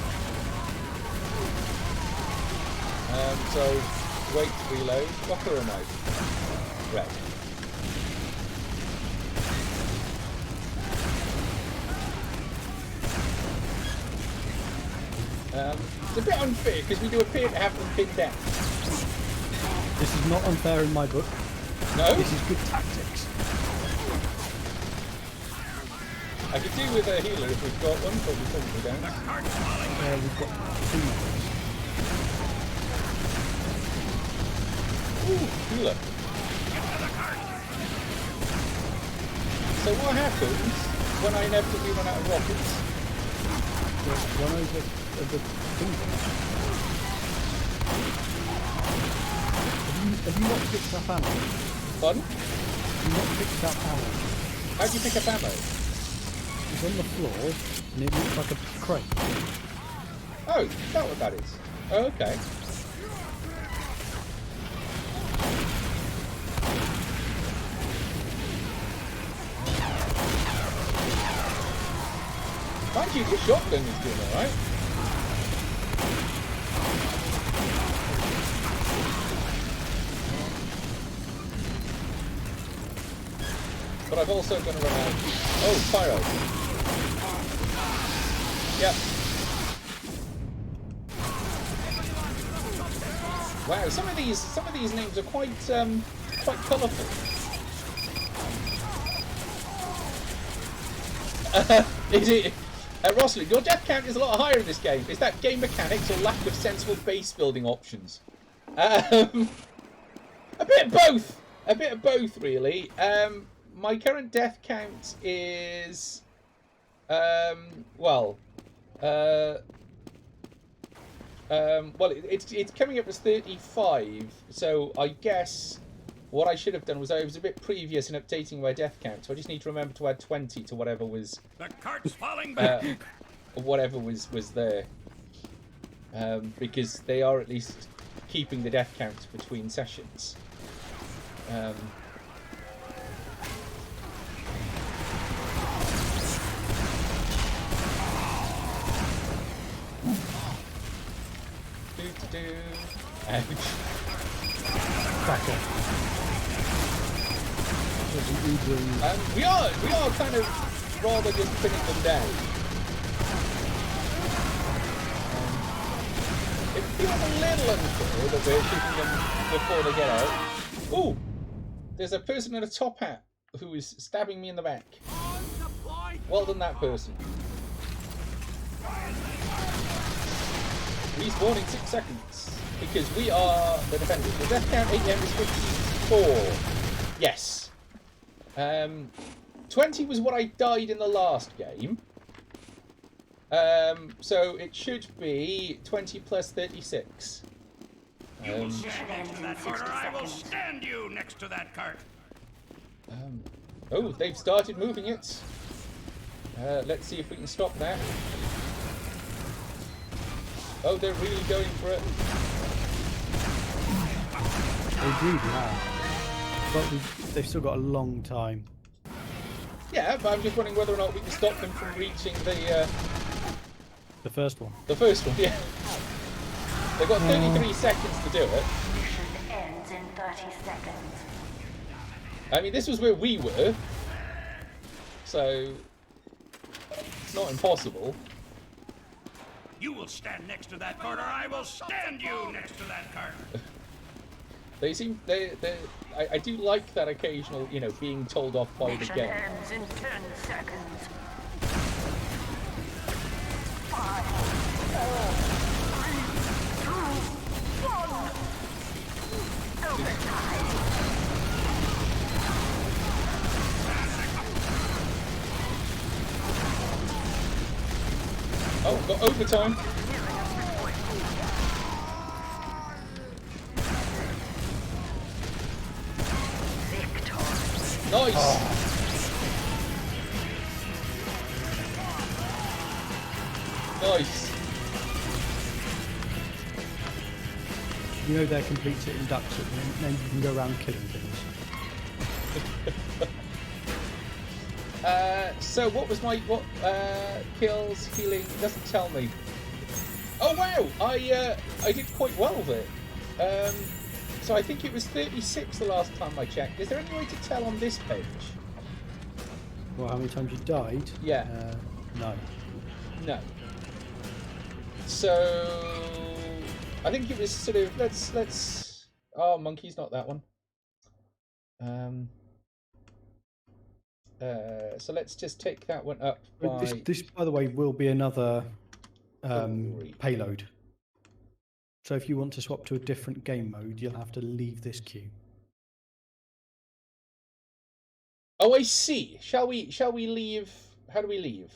Speaker 1: So, wait to reload. What colour am I? Red. It's a bit unfair because we do appear to have them pinned down.
Speaker 2: This is not unfair in my book.
Speaker 1: No?
Speaker 2: This is good tactics.
Speaker 1: I could do with a healer if we've got one, but we probably don't.
Speaker 2: We've got 2 members.
Speaker 1: Ooh, healer. So what happens when I inevitably run out of rockets?
Speaker 2: There's one over of the finger. Have you not picked up ammo?
Speaker 1: Fun?
Speaker 2: Have you not picked up ammo?
Speaker 1: How do you pick up ammo?
Speaker 2: It's on the floor and it looks like a crate.
Speaker 1: Oh, is that what that is? Oh, okay. Mind you, this shotgun is doing alright. But I've also going to run out. Oh, pyro. Yep. Wow, some of these names are quite colourful. Is it? Rosalind, your death count is a lot higher in this game. Is that game mechanics or lack of sensible base building options? A bit of both. A bit of both, really. My current death count is, well, it's coming up as 35. So I guess what I should have done was I was a bit previous in updating my death count. So I just need to remember to add 20 to whatever was.
Speaker 4: The cart's falling back.
Speaker 1: Whatever was there, because they are at least keeping the death count between sessions. Ouch.
Speaker 2: Cracker.
Speaker 1: We are kind of rather just pinning them down. It feels a little unfair that we're shooting them before they get out. Ooh! There's a person in a top hat who is stabbing me in the back. Well done, that person. Respawn in 6 seconds. Because we are the defenders. The death count 8M is 54. Yes. 20 was what I died in the last game. So it should be 20 plus 36.
Speaker 4: You will stand next to that cart, or I will stand you next to that cart.
Speaker 1: Oh, they've started moving it. Let's see if we can stop that. Oh, they're really going for it.
Speaker 2: They really have. But they've still got a long time.
Speaker 1: Yeah, but I'm just wondering whether or not we can stop them from reaching the
Speaker 2: first one.
Speaker 1: The first one, yeah. They've got 33 seconds to do it.
Speaker 3: Mission ends in 30 seconds.
Speaker 1: I mean, this was where we were. So, it's not impossible.
Speaker 4: You will stand next to that cart, or I will stand you next to that cart.
Speaker 1: They seem, I do like that occasional, you know, being told off by the
Speaker 3: Mission
Speaker 1: game.
Speaker 3: ends in 10 seconds. 5, 4, 3, 2, 1. Overtime.
Speaker 1: Oh, got overtime. Nice. Nice.
Speaker 2: You know they're complete sitting ducks, and then you can go around killing things.
Speaker 1: So what was my kills, healing? It doesn't tell me. Oh wow! I did quite well there. So I think it was 36 the last time I checked. Is there any way to tell on this page?
Speaker 2: Well, how many times you died?
Speaker 1: Yeah.
Speaker 2: No.
Speaker 1: No. So I think it was sort of let's. Oh, monkey's not that one. So let's just take that one up by...
Speaker 2: This, by the way, will be another payload. So if you want to swap to a different game mode, you'll have to leave this queue.
Speaker 1: Oh, I see. Shall we leave? How do we leave?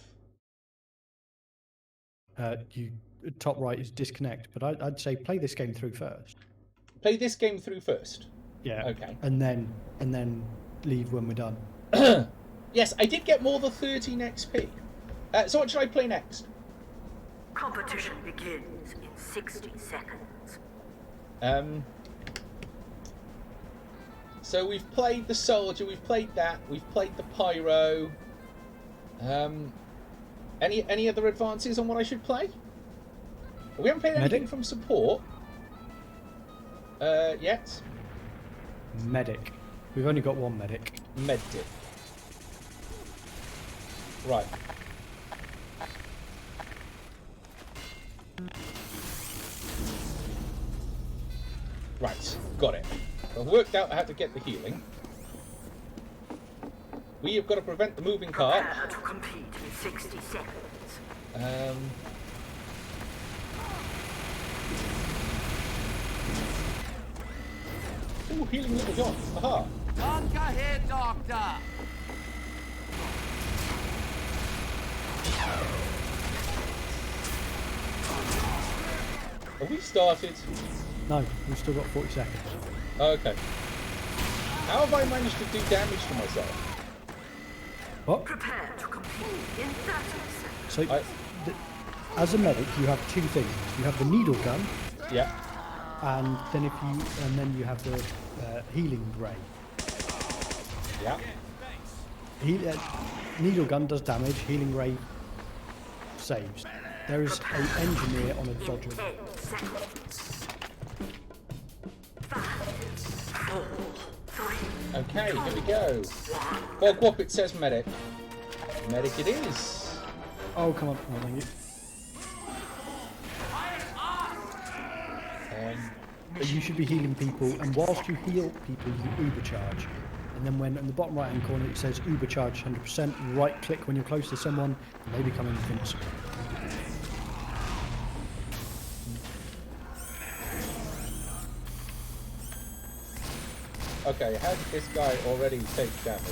Speaker 2: Top right is disconnect, but I'd say play this game through first.
Speaker 1: Play this game through first.
Speaker 2: Yeah.
Speaker 1: Okay.
Speaker 2: And then leave when we're done.
Speaker 1: Yes, I did get more than 13 XP. So what should I play next?
Speaker 3: Competition begins in 60 seconds.
Speaker 1: So we've played the soldier, we've played that, we've played the pyro. Any other advances on what I should play? We haven't played anything from support yet.
Speaker 2: Medic. We've only got one medic.
Speaker 1: Medic. Right. Right, got it. I've worked out how to get the healing. We have got to prevent the moving cart.
Speaker 3: Prepare to compete in 60 seconds.
Speaker 1: Ooh, healing little John. Aha.
Speaker 7: Tonka here, Doctor.
Speaker 1: Have we started?
Speaker 2: No, we've still got 40 seconds.
Speaker 1: Okay. How have I managed to do damage to myself?
Speaker 2: What?
Speaker 3: Prepare to compete in 30 seconds.
Speaker 2: So, as a medic, you have two things. You have the needle gun,
Speaker 1: Yeah.
Speaker 2: and then you have the healing ray.
Speaker 1: Yeah.
Speaker 2: Needle gun does damage. Healing ray saves. There is an engineer on a dodger.
Speaker 3: 10 seconds. 5, 4, 3.
Speaker 1: Okay, here we go. Well, Gwop, it says medic. Medic it is.
Speaker 2: Oh, come on. Oh, thank you. But you should be healing people, and whilst you heal people, you uber charge. And then when in the bottom right hand corner it says uber charge 100%, right click when you're close to someone, and they become invincible.
Speaker 1: Okay, how did this guy already take damage?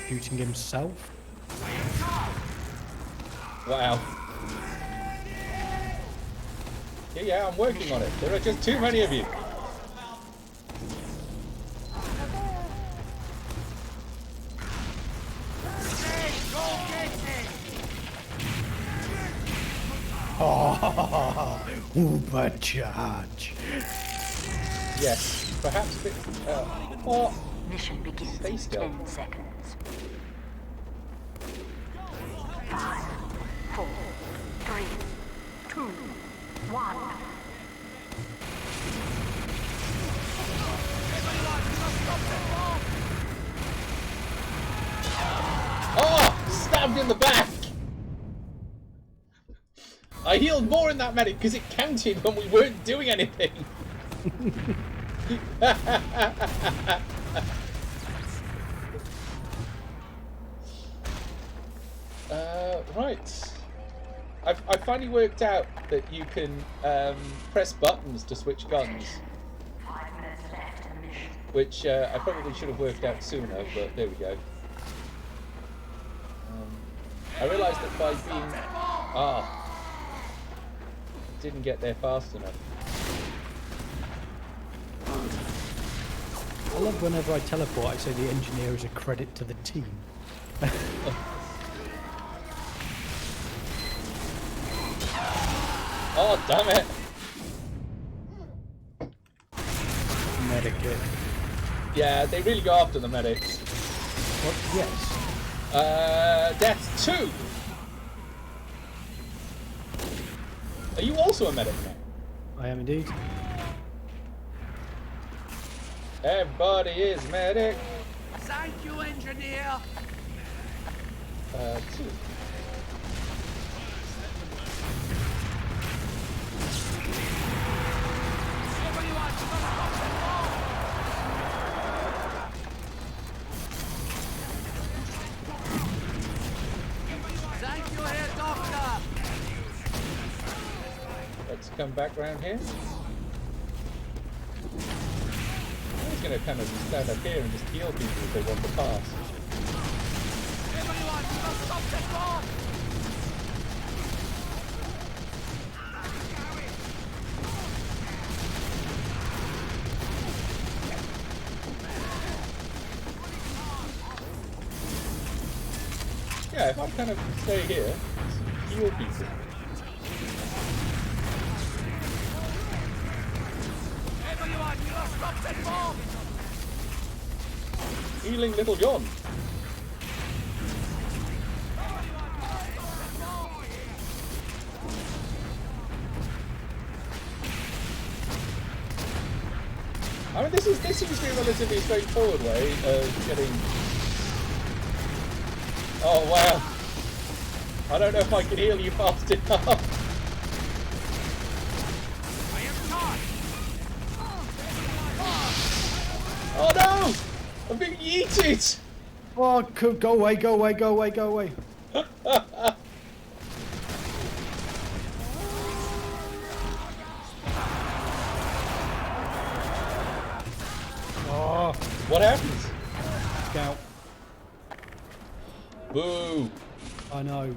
Speaker 2: Shooting himself.
Speaker 1: Wow. Yeah, I'm working on it. There are just too many of you.
Speaker 2: Oh, uber charge.
Speaker 1: Yes, perhaps a bit. What?
Speaker 3: Mission begins
Speaker 1: Stay
Speaker 3: in
Speaker 1: still.
Speaker 3: 10 seconds. 5, 4, 3, 2, 1.
Speaker 1: Oh! Stabbed in the back! I healed more in that medic because it counted when we weren't doing anything. Right. I finally worked out that you can press buttons to switch guns.
Speaker 3: 5 minutes left in the mission.
Speaker 1: Which I probably should have worked out sooner, but there we go. I realised that by being... didn't get there fast enough.
Speaker 2: I love whenever I teleport, I say the engineer is a credit to the team.
Speaker 1: Oh, damn it!
Speaker 2: Medikit.
Speaker 1: Yeah, they really go after the medics.
Speaker 2: What? Yes.
Speaker 1: Death 2! Are you also a medic now?
Speaker 2: I am indeed.
Speaker 1: Everybody is medic.
Speaker 7: Thank you, engineer.
Speaker 1: 2.
Speaker 7: Everyone, stop the ball. Thank you, Herr Doctor.
Speaker 1: Let's come back round here. I'm just going to kind of just stand up here and just heal people if they want to pass.
Speaker 7: Everyone, stop the ball.
Speaker 1: Yeah, if I kind of stay here, just heal people.
Speaker 7: Everyone, stop the ball.
Speaker 1: Healing Little John. I mean, this seems to be a relatively straightforward way of getting. Oh wow! I don't know if I can heal you fast enough.
Speaker 7: I am caught.
Speaker 1: Oh no! I'm being yeeted!
Speaker 2: Oh, go away, go away, go away, go away. Oh,
Speaker 1: What happens?
Speaker 2: scout.
Speaker 1: Boo!
Speaker 2: I know.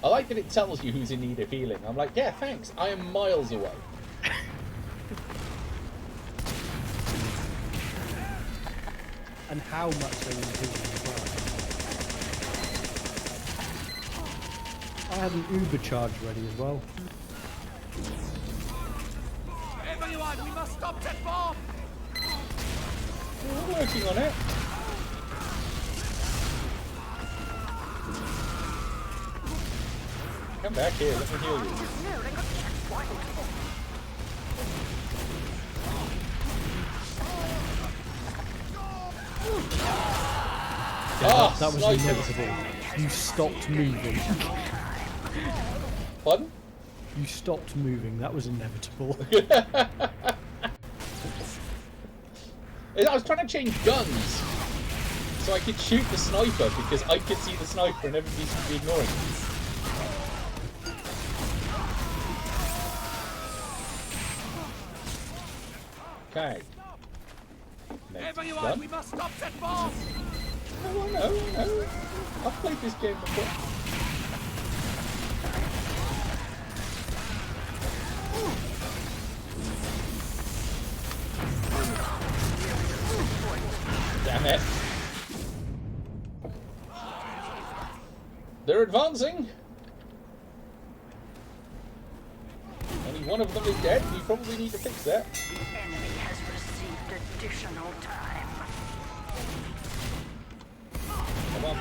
Speaker 1: I like that it tells you who's in need of healing. I'm like, yeah, thanks. I am miles away.
Speaker 2: And how much they want to do as well. I had an Uber charge ready as well.
Speaker 7: Everyone, we must stop that bomb.
Speaker 1: We're working on it. Come back here, let me heal you.
Speaker 2: Yeah, that was
Speaker 1: sniper.
Speaker 2: inevitable. You stopped moving.
Speaker 1: Pardon?
Speaker 2: You stopped moving. That was inevitable.
Speaker 1: I was trying to change guns so I could shoot the sniper because I could see the sniper and everybody seemed to be ignoring me. Okay. Next
Speaker 7: Everyone,
Speaker 1: gun.
Speaker 7: we must stop that bomb.
Speaker 1: No. I've played this game before. Damn it. They're advancing. Only one of them is dead. We probably need to fix that.
Speaker 3: The enemy has received additional time.
Speaker 1: Come on.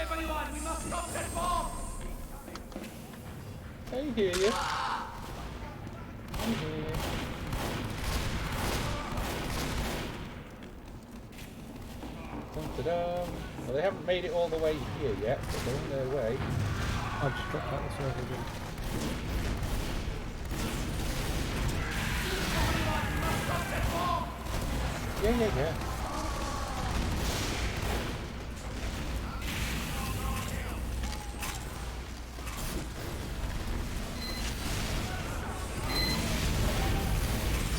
Speaker 7: Everyone, we must stop that bomb.
Speaker 1: I hear you. I hear you. Dum-da-dum. Well, they haven't made it all the way here yet, but they're on their way.
Speaker 2: I'll just drop back the server again.
Speaker 1: Yeah.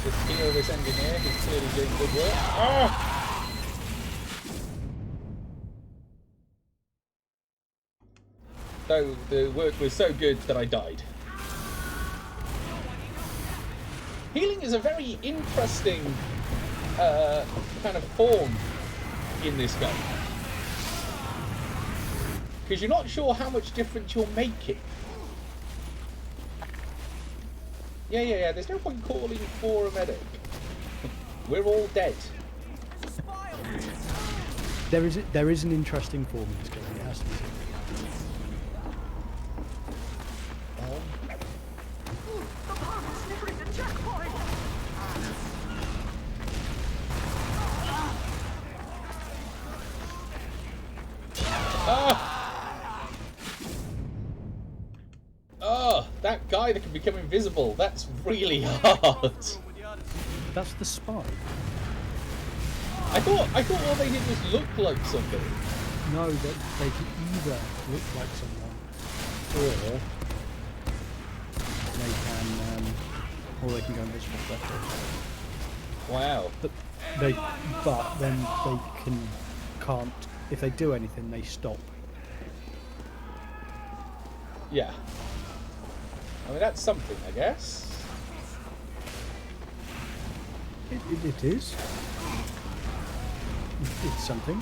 Speaker 1: Just heal this engineer, he's clearly doing good work. Ah! Though the work was so good that I died. Healing is a very interesting kind of form in this game. Because you're not sure how much difference you're making. Yeah, there's no point calling for a medic. We're all dead.
Speaker 2: There is an interesting form in this game, it has to be said.
Speaker 1: Oh, that guy that can become invisible. That's really hard.
Speaker 2: That's the spy.
Speaker 1: I thought all they did was look like somebody.
Speaker 2: No, they can either look like someone, or they can go invisible.
Speaker 1: Wow.
Speaker 2: But then they can't. If they do anything, they stop.
Speaker 1: Yeah. I mean, that's something, I guess.
Speaker 2: It is. It's something.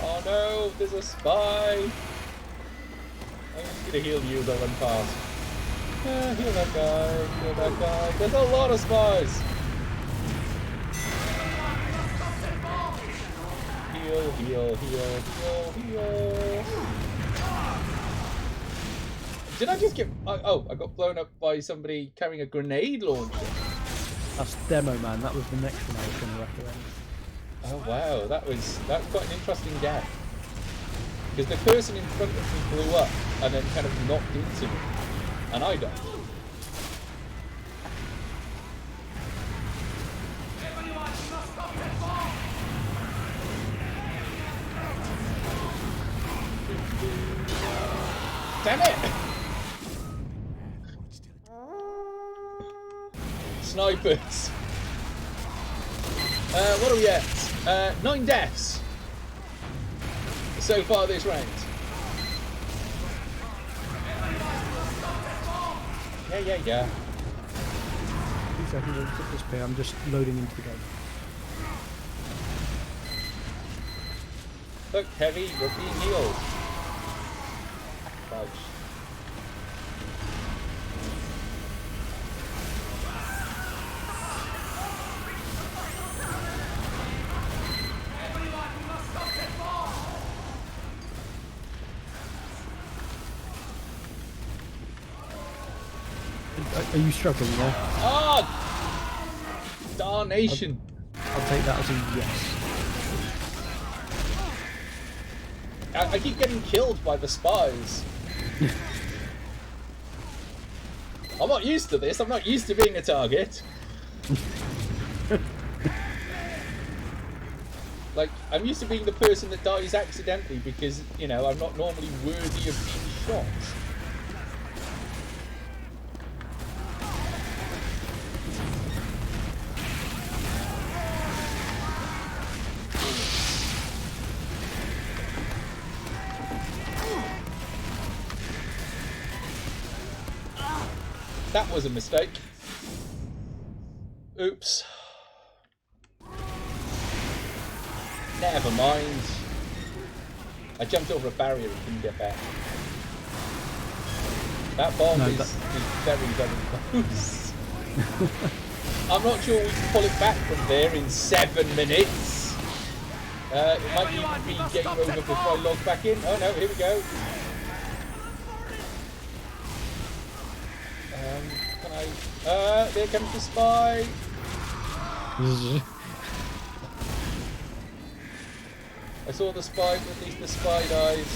Speaker 1: Oh no, there's a spy. I'm just gonna heal you, they'll run past. Heal that guy, heal that guy. There's a lot of spies. Heal, heal, heal, heal, heal. Did I just get... Oh, I got blown up by somebody carrying a grenade launcher.
Speaker 2: That's Demo Man. That was the next one I was going to recommend.
Speaker 1: Oh wow, that's quite an interesting death. Because the person in front of me blew up and then kind of knocked into me. And I died. Damn it! Snipers. What are we at? 9 deaths so far this round. Yeah.
Speaker 2: 2 seconds, I'll put this pair. I'm just loading into the game.
Speaker 1: Look, Heavy, you're being healed. Fudge.
Speaker 2: Are you struggling there?
Speaker 1: Ah! Darnation!
Speaker 2: I'll take that as a yes.
Speaker 1: I keep getting killed by the spies. I'm not used to this. I'm not used to being a target. Like, I'm used to being the person that dies accidentally because, you know, I'm not normally worthy of being shot. That was a mistake. Oops. Never mind. I jumped over a barrier and couldn't get back. That bomb is very, very close. I'm not sure we can pull it back from there in 7 minutes. It might even be game over before I log back in. Oh no, here we go. Can I... there comes the spy. I saw the spy, but at least the spy dies.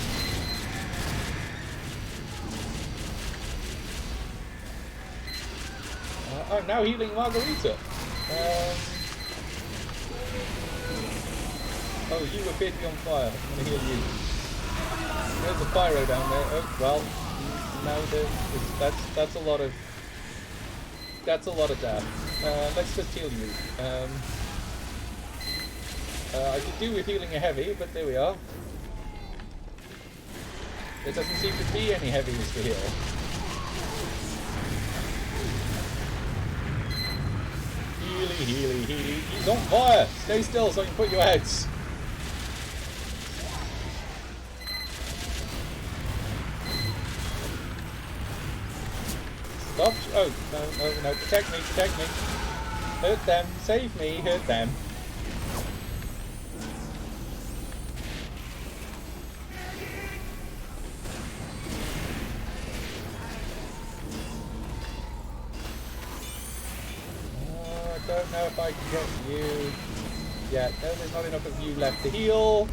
Speaker 1: I'm now healing Margarita. Oh, you appear to be on fire. I'm going to heal you. There's a pyro down there. Oh, well, now that's a lot of... That's a lot of death. Let's just heal you. I could do with healing a heavy, but there we are. There doesn't seem to be any heavies to heal. Healy. He's on fire! Stay still so I can put your heads. Stop. Oh, no. Protect me. Hurt them. Save me. Hurt them. I don't know if I can get you. Yeah, no, there's not enough of you left to heal.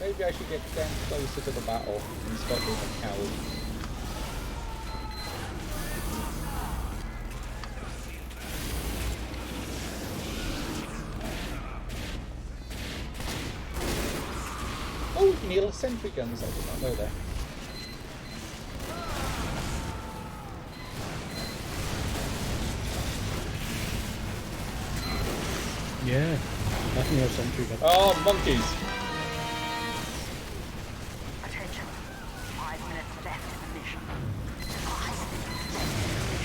Speaker 1: Maybe I should get down closer to the battle and stop being a coward. Oh, you can heal sentry guns. I did not know that.
Speaker 2: Yeah, definitely have sentry gun.
Speaker 1: Oh, monkeys!
Speaker 3: Attention. 5 minutes left in the mission.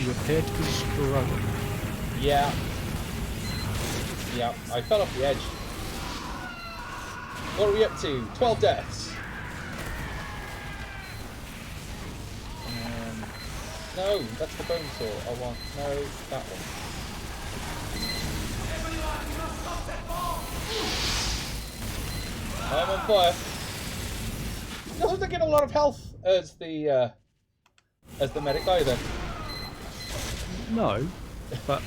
Speaker 2: You appear to be struggling.
Speaker 1: Yeah. I fell off the edge. What are we up to? 12 deaths. No, that's the bone saw. I want that one. I'm on fire. He doesn't get a lot of health as the medic either.
Speaker 2: No, but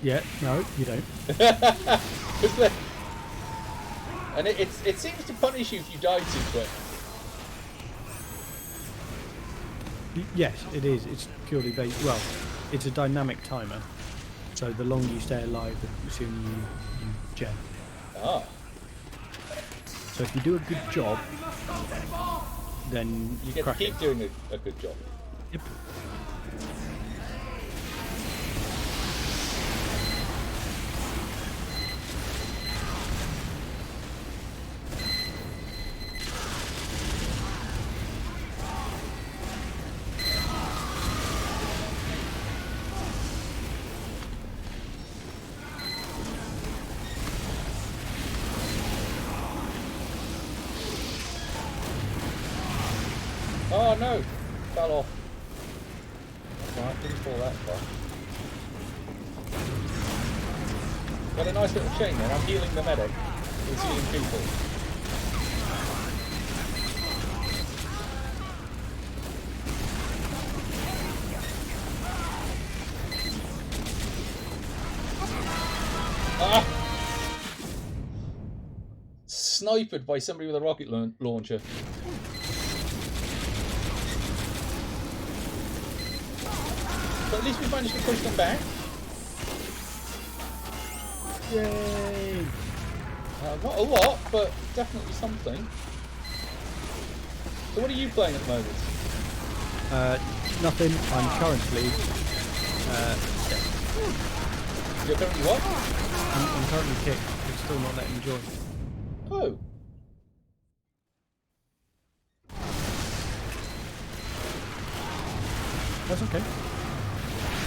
Speaker 2: yeah, no, you don't.
Speaker 1: And it seems to punish you if you die too quick.
Speaker 2: Yes, it is. It's purely based. Well, it's a dynamic timer, so the longer you stay alive, the sooner you gen.
Speaker 1: Ah.
Speaker 2: So if you do a good job, then
Speaker 1: You get to keep doing a good job.
Speaker 2: Yep.
Speaker 1: Oh no! Fell off. That's right, didn't fall that far. Got a nice little chain there. I'm healing the medic. He's healing people. Ah! Sniped by somebody with a rocket launcher. But at least we managed to push them back.
Speaker 2: Yay!
Speaker 1: Not a lot, but definitely something. So what are you playing at the moment?
Speaker 2: Nothing. I'm currently.
Speaker 1: You're currently what?
Speaker 2: I'm currently kicked. It's still not letting me join.
Speaker 1: Oh.
Speaker 2: That's okay.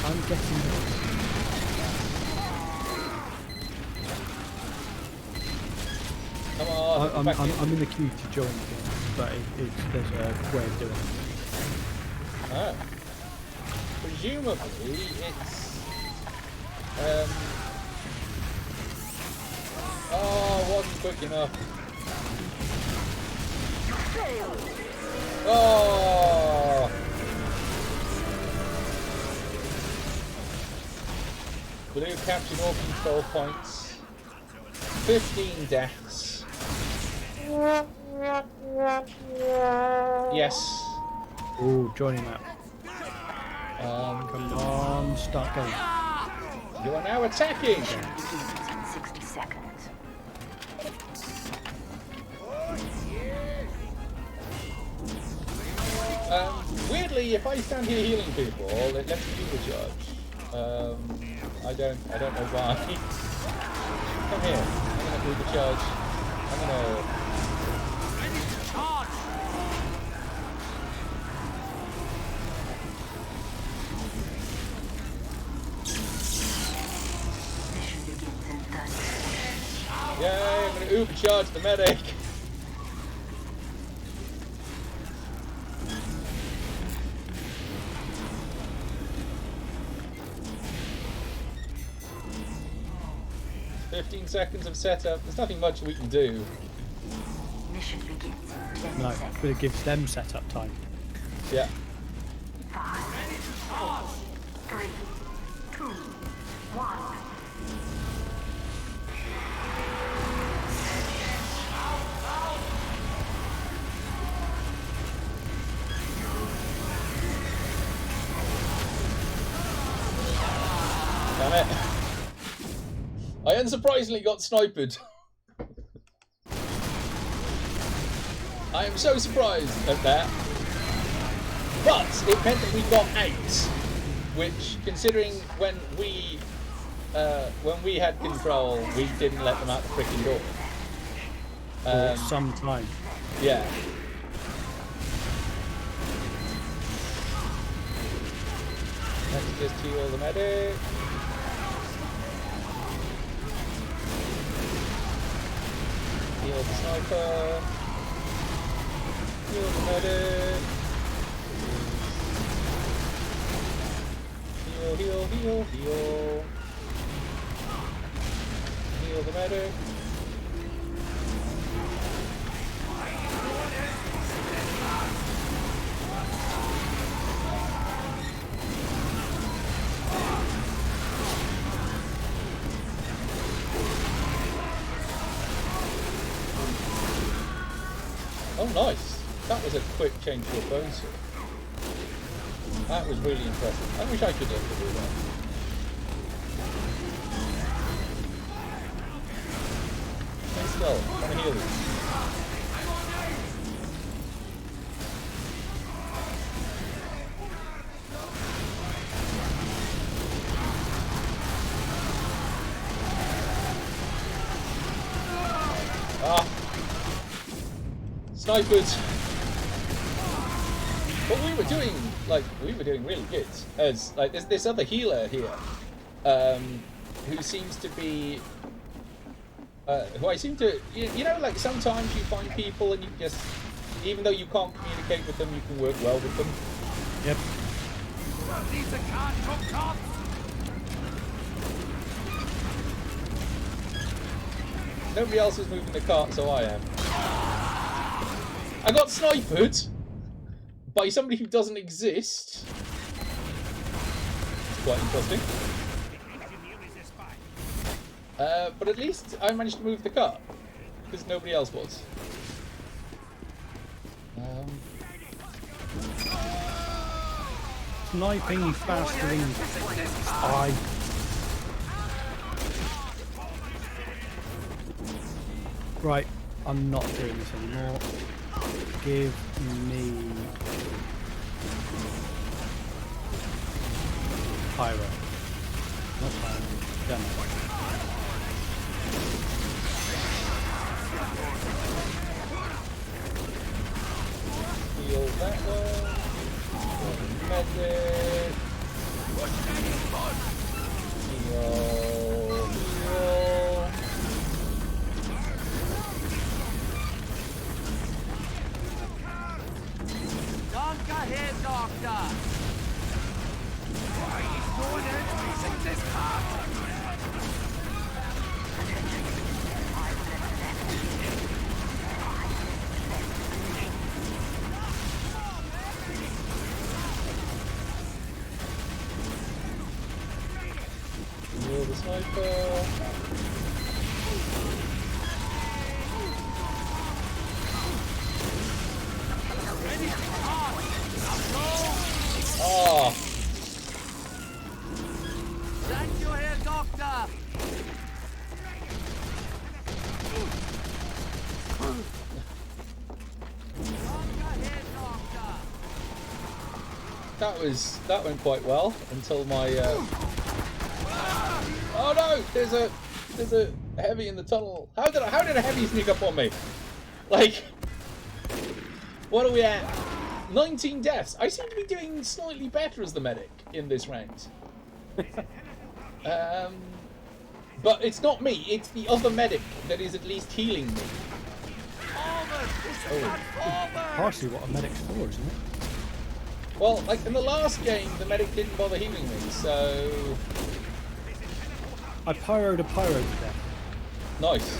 Speaker 2: I'm getting it.
Speaker 1: Come on.
Speaker 2: I'm in the queue to join again, but there's a way of doing it.
Speaker 1: Oh. Presumably it's wasn't quick enough. Oh. Blue captured all control points. 15 deaths. Yes.
Speaker 2: Ooh, joining that.
Speaker 1: Come
Speaker 2: Come on, start going.
Speaker 1: You are now attacking.
Speaker 3: Mission begins in 60 seconds.
Speaker 1: Weirdly, if I stand here healing people, it lets me do the charge. I don't know why. Come here. I'm gonna do the charge. I'm gonna.
Speaker 7: Ready to charge!
Speaker 3: Mission begins in 30 seconds.
Speaker 1: Yay! I'm gonna uber charge the medic. "15 seconds of setup. There's nothing much we can do."
Speaker 3: Mission begins in 10
Speaker 2: No,
Speaker 3: seconds.
Speaker 2: but it gives them setup time.
Speaker 1: Yeah.
Speaker 3: 5, 4, 3, 2, 1.
Speaker 1: Damn it. I unsurprisingly got sniped. I am so surprised at that. But it meant that we got 8, which, considering when we had control, we didn't let them out the freaking door.
Speaker 2: For some time.
Speaker 1: Yeah. Let's just heal the medic. Heal the sniper. Heal the medic. Heal, heal, heal, heal. Heal the medic. Oh, nice. That was a quick change to a bone sword. That was really impressive. I wish I could do that. Stay still. I'm trying to heal you. Ah. Snipers. But we were doing really good. As there's this other healer here, who seems to be, who I seem to, you know, like sometimes you find people and you just, even though you can't communicate with them, you can work well with them.
Speaker 2: Yep.
Speaker 7: These are can't cook cops!
Speaker 1: Nobody else is moving the cart, so I am. I got sniped by somebody who doesn't exist. It's quite interesting. But at least I managed to move the cart, because nobody else was.
Speaker 2: Sniping faster than I. Right, I'm not doing this anymore. Give me pyro. Not pyro. Demo.
Speaker 1: Heal that one. Medic. Heal. Heal.
Speaker 7: Don't go here, Doctor! Why is no one else using this card?
Speaker 1: Heal the sniper. Oh.
Speaker 7: Thank you here, Doctor!
Speaker 1: that went quite well until my. Oh no! There's a heavy in the tunnel. How did a heavy sneak up on me? Like, what are we at? 19 deaths. I seem to be doing slightly better as the medic in this round. But it's not me. It's the other medic that is at least healing me.
Speaker 2: Partially what a medic's for, isn't it?
Speaker 1: Well, like in the last game, the medic didn't bother healing me, so...
Speaker 2: I pyroed a pyro to death.
Speaker 1: Nice.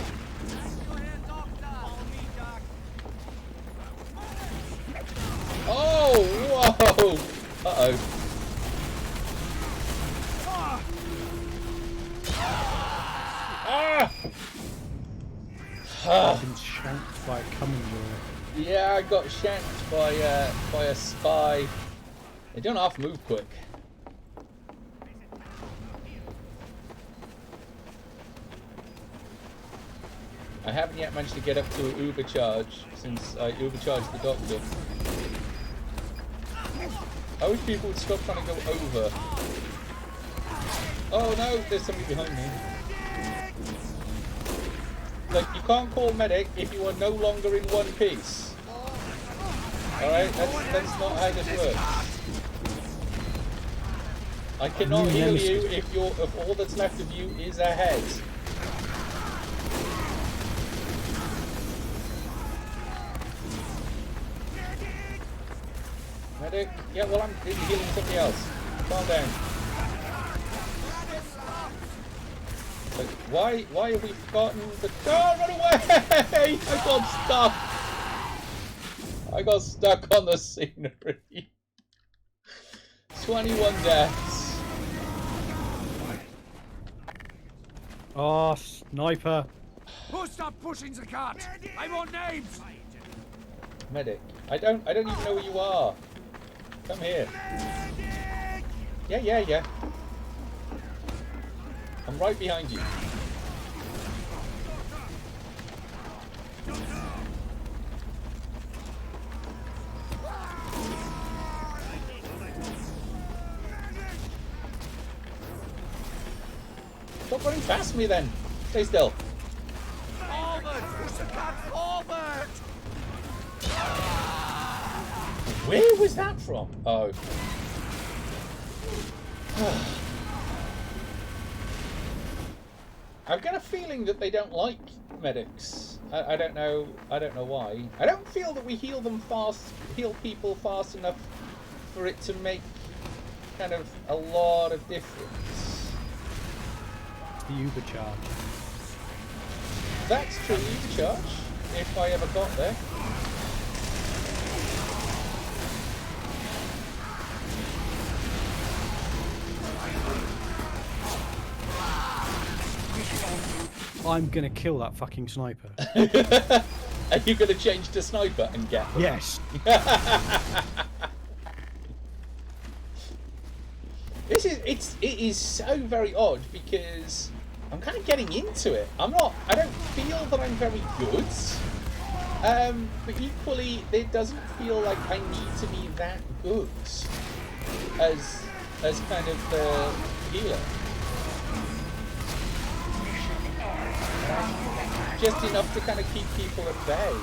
Speaker 1: Oh, whoa! Uh-oh. Ah!
Speaker 2: I've been shanked by a Commandeer.
Speaker 1: Yeah, I got shanked by a spy. They don't half move quick. I haven't yet managed to get up to an Uber charge since I Uber charged the doctor. I wish people would stop trying to go over. Oh no, there's somebody behind me. Like, you can't call medic if you are no longer in one piece. Alright, that's not how this works. I cannot heal you if all that's left of you is a head. Medic? Yeah, well, I'm busy healing somebody else. Calm down. Like, why have we forgotten the... Oh, run away! I got stuck on the scenery. 21 deaths.
Speaker 2: Oh, sniper.
Speaker 7: Who stop pushing the cart? I want names.
Speaker 1: Medic. I don't even know where you are. Come here. Yeah. I'm right behind you. Stop running past me then. Stay still.
Speaker 7: Forward! Push the cart forward!
Speaker 1: Where was that from? Oh. I've got a feeling that they don't like medics. I don't know why. I don't feel that we heal people fast enough for it to make kind of a lot of difference.
Speaker 2: The Uber charge.
Speaker 1: That's true, Uber charge, if I ever got there.
Speaker 2: I'm gonna kill that fucking sniper.
Speaker 1: Are you gonna change to sniper and get them?
Speaker 2: Yes.
Speaker 1: It is so very odd because I'm kind of getting into it. I don't feel that I'm very good. But equally it doesn't feel like I need to be that good as kind of the healer. Just enough to kind of keep people at bay.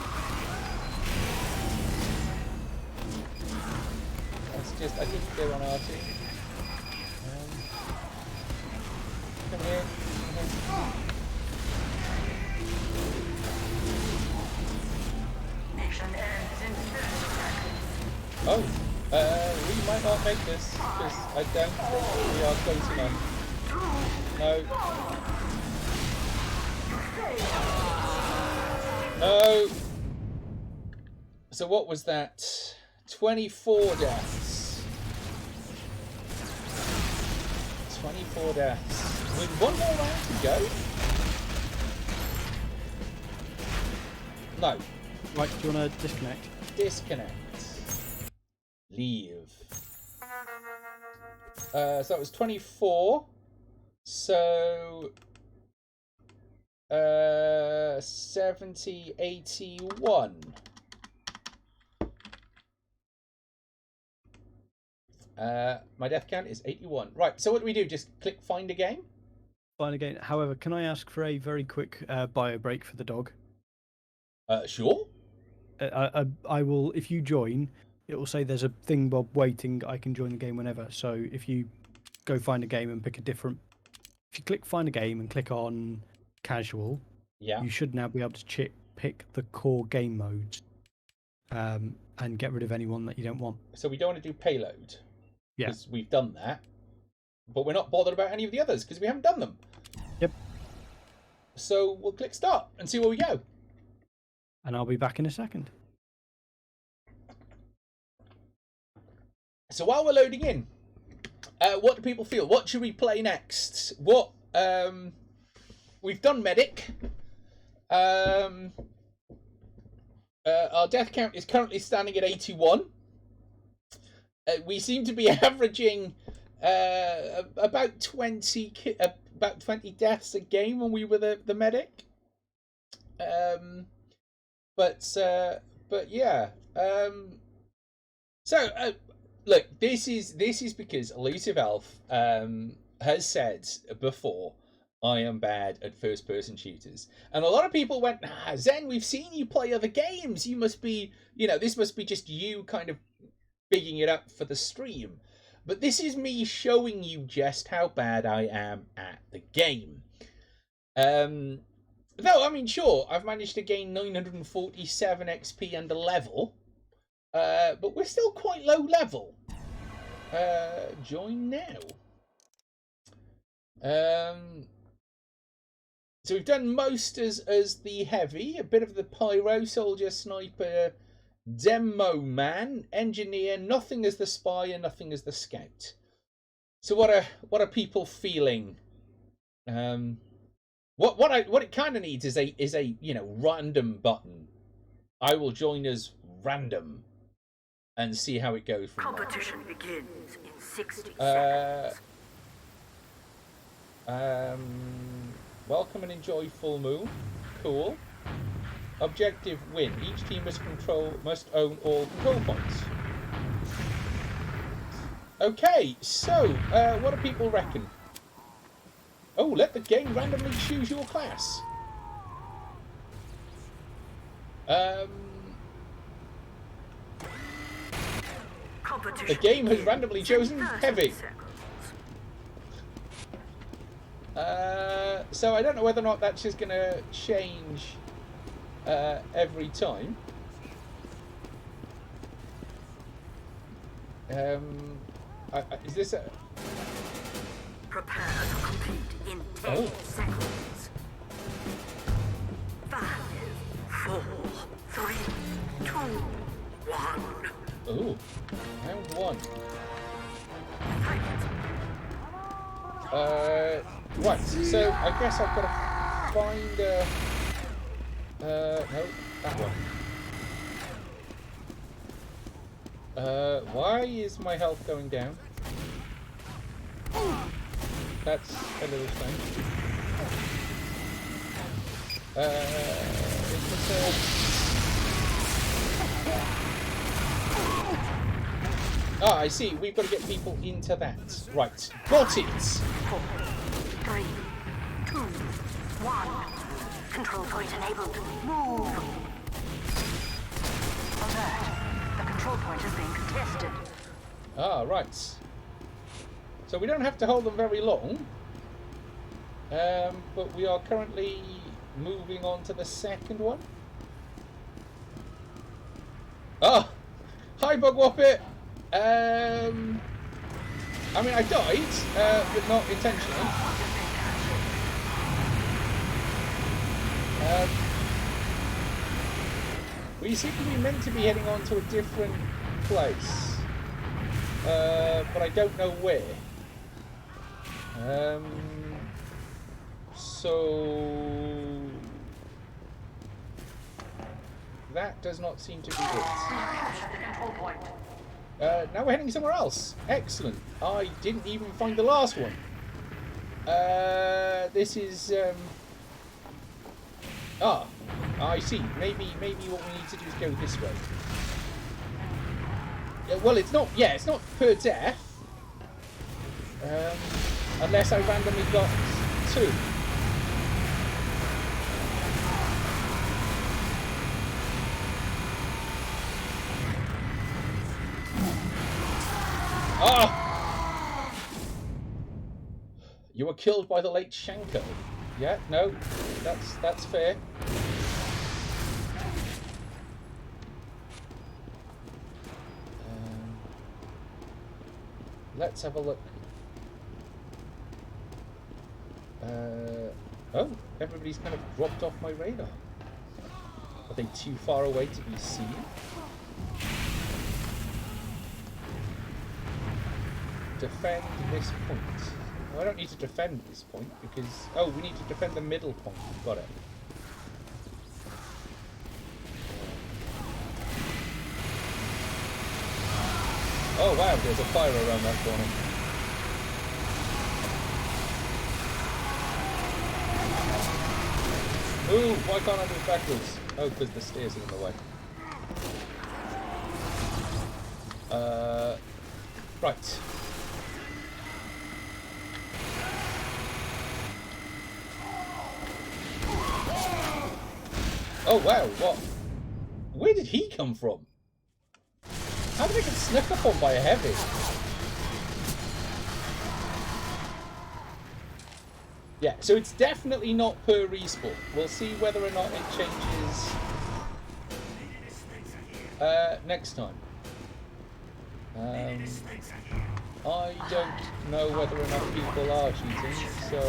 Speaker 1: I think they're on our team. Come here. Oh, we might not make this because I don't think we are close enough. No. No. So what was that? 24 deaths. 24 deaths. With one more round to go? No.
Speaker 2: Right, do you want to disconnect?
Speaker 1: Disconnect. Leave. So that was 24. So 70, 81. My death count is 81. Right, so what do we do? Just click find a game?
Speaker 2: Find a game. However, can I ask for a very quick bio break for the dog?
Speaker 1: Sure.
Speaker 2: I will, if you join, it will say there's a thing Bob waiting. I can join the game whenever. So if you go find a game and pick a different... If you click find a game and click on casual, you should now be able to pick the core game modes and get rid of anyone that you don't want.
Speaker 1: So we don't want to do payload.
Speaker 2: Yeah.
Speaker 1: Because we've done that. But we're not bothered about any of the others because we haven't done them.
Speaker 2: Yep.
Speaker 1: So we'll click start and see where we go.
Speaker 2: And I'll be back in a second.
Speaker 1: So while we're loading in, what do people feel? What should we play next? What we've done medic. Our death count is currently standing at 81. We seem to be averaging about 20 deaths a game when we were the medic. But yeah. Look, this is because Elusive Elf has said before, I am bad at first-person shooters, and a lot of people went, Zen, we've seen you play other games. You must be, this must be just you kind of bigging it up for the stream. But this is me showing you just how bad I am at the game. Though, I mean, sure, I've managed to gain 947 XP and a level. But we're still quite low level. Join now. So we've done most as the heavy, a bit of the pyro, soldier, sniper, demo man, engineer, nothing as the spy and nothing as the scout. So what are people feeling? What it kind of needs is a random button. I will join as random and see how it goes from
Speaker 3: Competition begins in 60 seconds.
Speaker 1: Welcome and enjoy full moon. Cool. Objective win. Each team must own all control points. Okay, so what do people reckon? Oh, let the game randomly choose your class. The game has randomly chosen heavy. So I don't know whether or not that's just going to change every time. Is this a...
Speaker 3: Prepare to compete in 10 seconds. 5, 4, 3, 2, 1.
Speaker 1: Ooh, round 1. Right, so I guess I've got to find no, that one. Why is my health going down? That's a little strange. Is this Ah, I see. We've got to get people into that. Right. Got it! 4,
Speaker 3: 3, 2, 1. Control point enabled. Move! Alert. The control point is being contested.
Speaker 1: Ah, right. So we don't have to hold them very long. But we are currently moving on to the second one. Ah! Hi, Bugwhoppet! I mean, I died, but not intentionally. We seem to be meant to be heading on to a different place. But I don't know where. So... that does not seem to be it. Now we're heading somewhere else. Excellent. I didn't even find the last one. This is... Ah, I see. Maybe what we need to do is go this way. Well, it's not... yeah, it's not per death. Unless I randomly got 2. Ah! You were killed by the late Shanko. Yeah, no, that's fair. Let's have a look. Oh, everybody's kind of dropped off my radar. Are they too far away to be seen? Defend this point. Well, I don't need to defend this point because... Oh, we need to defend the middle point. Got it. Oh wow, there's a fire around that corner. Ooh, why can't I move backwards? Oh, because the stairs are in the way. Right. Oh wow, what? Where did he come from? How did I get snuck up on by a heavy? Yeah, so it's definitely not per respawn. We'll see whether or not it changes next time. I don't know whether or not people are cheating, so...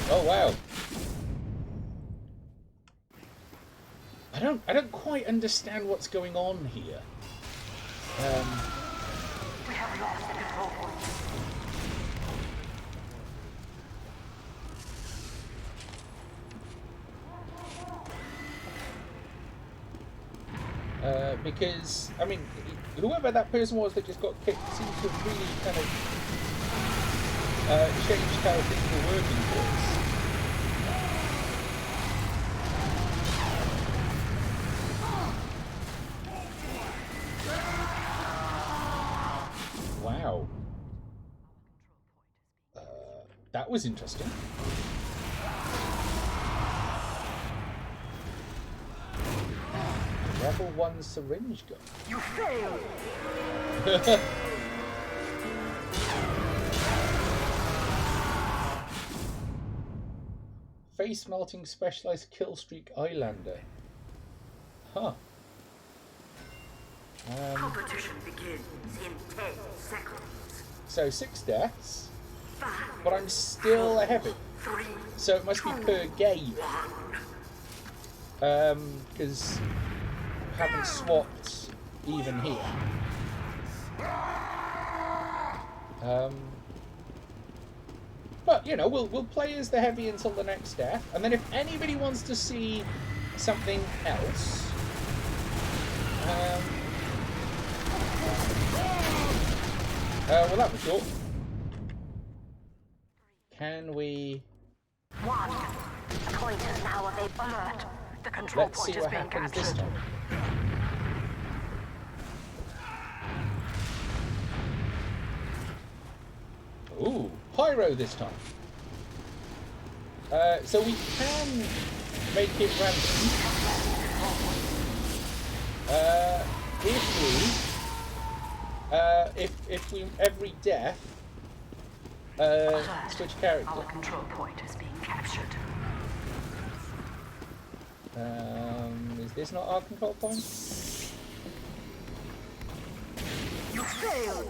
Speaker 1: Oh wow! I don't quite understand what's going on here.
Speaker 3: We have lost the control point.
Speaker 1: Because I mean, whoever that person was that just got kicked seems to have really kind of changed how things were working for us. Wow. That was interesting. Level 1 syringe gun.
Speaker 3: You failed!
Speaker 1: Face melting specialized kill streak Eyelander. Huh.
Speaker 3: Competition begins in 10 seconds.
Speaker 1: So 6 deaths, but I'm still a heavy.
Speaker 3: 3,
Speaker 1: So it must be per game. Because I haven't swapped even here. But you know, we'll play as the heavy until the next death, and then if anybody wants to see something else, well, that was short. Can we?
Speaker 3: 1. Point is now alert. The control
Speaker 1: Let's see
Speaker 3: point is
Speaker 1: what
Speaker 3: being
Speaker 1: happens
Speaker 3: captured.
Speaker 1: this time. Ooh, pyro this time. So we can make it random. If we every death switch character.
Speaker 3: Our control point is being captured.
Speaker 1: Is this not our control point?
Speaker 3: You failed!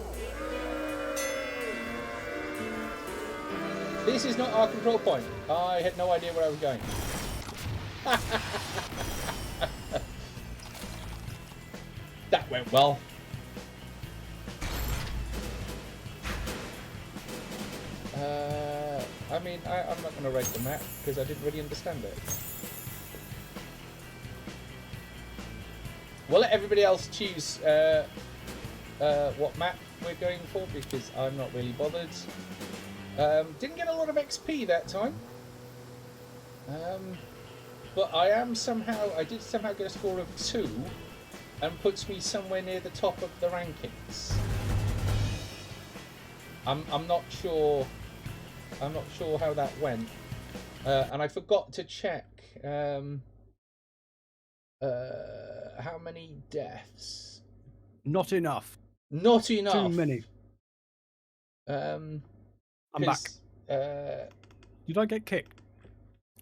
Speaker 1: This is not our control point. I had no idea where I was going. That went well. I mean, I'm not going to rate the map because I didn't really understand it. We'll let everybody else choose what map we're going for because I'm not really bothered. Didn't get a lot of XP that time. But I did somehow get a score of 2 and puts me somewhere near the top of the rankings. I'm not sure how that went. And I forgot to check how many deaths.
Speaker 2: Not enough.
Speaker 1: Not enough.
Speaker 2: Too many.
Speaker 1: I'm
Speaker 2: back. Did I get kicked?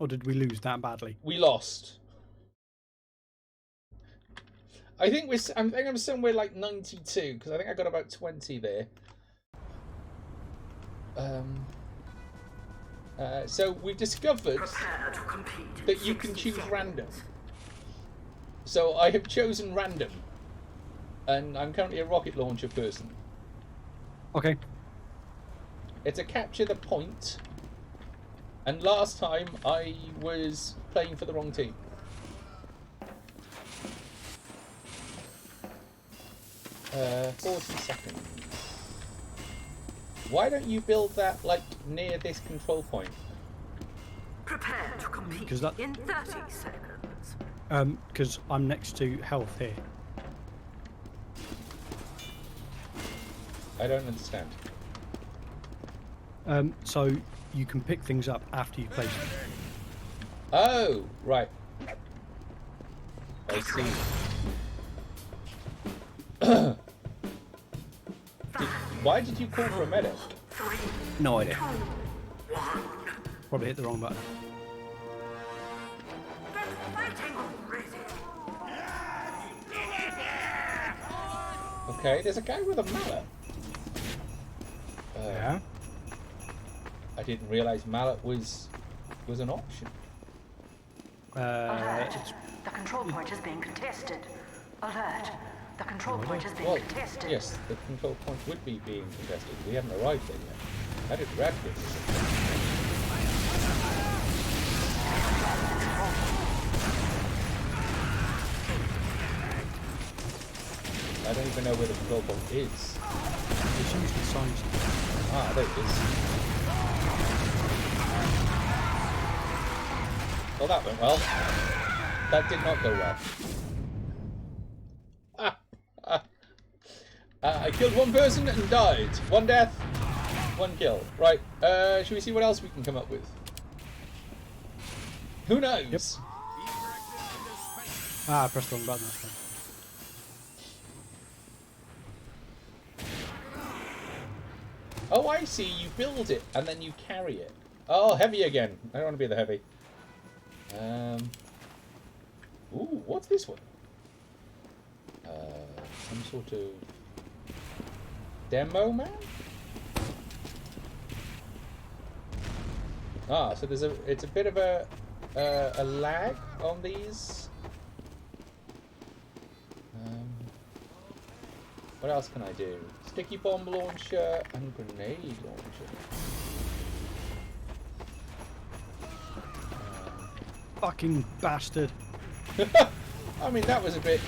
Speaker 2: Or did we lose that badly?
Speaker 1: We lost. I think I'm somewhere like 92 because I think I got about 20 there. So we've discovered that you can choose random. So I have chosen random, and I'm currently a rocket launcher person.
Speaker 2: Okay.
Speaker 1: It's a capture the point, and last time I was playing for the wrong team. Uh, 40 seconds. Why don't you build that like near this control point?
Speaker 3: Prepare to compete in 30 seconds.
Speaker 2: Because I'm next to health here.
Speaker 1: I don't understand.
Speaker 2: So you can pick things up after you place them.
Speaker 1: Oh, right. I see. Why did you call for a medic?
Speaker 2: No idea. Probably hit the wrong button.
Speaker 1: Okay, there's a guy with a mallet.
Speaker 2: Yeah.
Speaker 1: I didn't realise mallet was an option.
Speaker 3: Alert. The control point is being contested. Alert. The control point is being contested.
Speaker 1: Yes, the control point would be being contested. We haven't arrived there yet. How did Rad get this? I don't even know where the control point is.
Speaker 2: It's usually signs.
Speaker 1: Ah, there it is. Well, that went well. That did not go well. I killed one person and died. 1 death, 1 kill. Right, should we see what else we can come up with? Who knows?
Speaker 2: Yep. I pressed the wrong button. That's fine.
Speaker 1: Oh, I see. You build it and then you carry it. Oh, heavy again. I don't want to be the heavy. Ooh, what's this one? Some sort of demo man? Ah, so it's a bit of a lag on these. What else can I do? Sticky bomb launcher and grenade launcher.
Speaker 2: Fucking bastard.
Speaker 1: I mean, that was a bit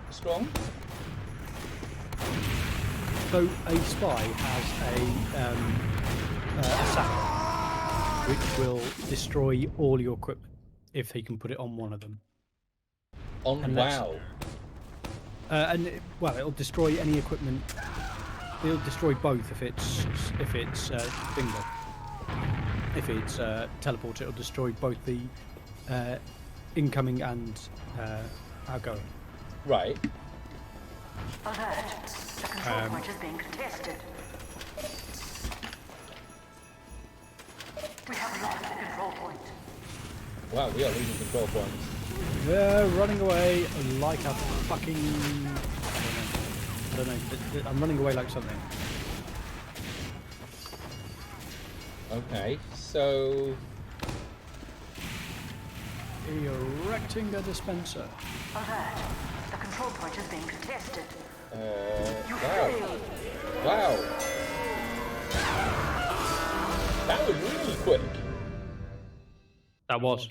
Speaker 1: strong.
Speaker 2: So a spy has a satellite which will destroy all your equipment if he can put it on one of them.
Speaker 1: Wow.
Speaker 2: It'll destroy any equipment. It'll destroy both if it's bingo. If it's teleport, it'll destroy both the incoming and outgoing.
Speaker 1: Right.
Speaker 3: Alert. The control point is being contested. We have lost the control point.
Speaker 1: Wow, we are losing control points.
Speaker 2: They're running away like a fucking... I don't know. I'm running away like something.
Speaker 1: Okay, so...
Speaker 2: Erecting a dispenser.
Speaker 3: Alert. The control point is being contested.
Speaker 1: Wow. Wow. That was really quick.
Speaker 2: That was.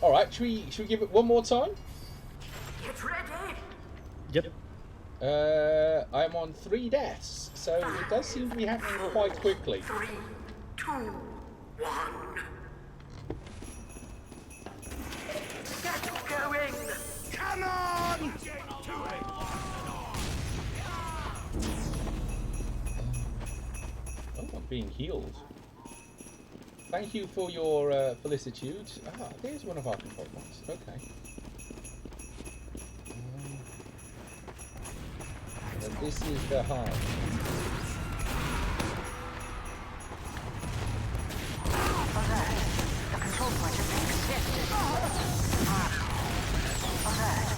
Speaker 1: Alright, should we give it one more time?
Speaker 3: Get ready.
Speaker 2: Yep.
Speaker 1: I'm on 3 deaths, so it does seem to be happening quite quickly.
Speaker 3: 3, 2, 1. Get going.
Speaker 7: Come on!
Speaker 1: Oh, I'm being healed. Thank you for your felicitude. Ah, there's one of our control points. Okay. And this is the hive.
Speaker 3: Alert. The control point is being contested. Alert.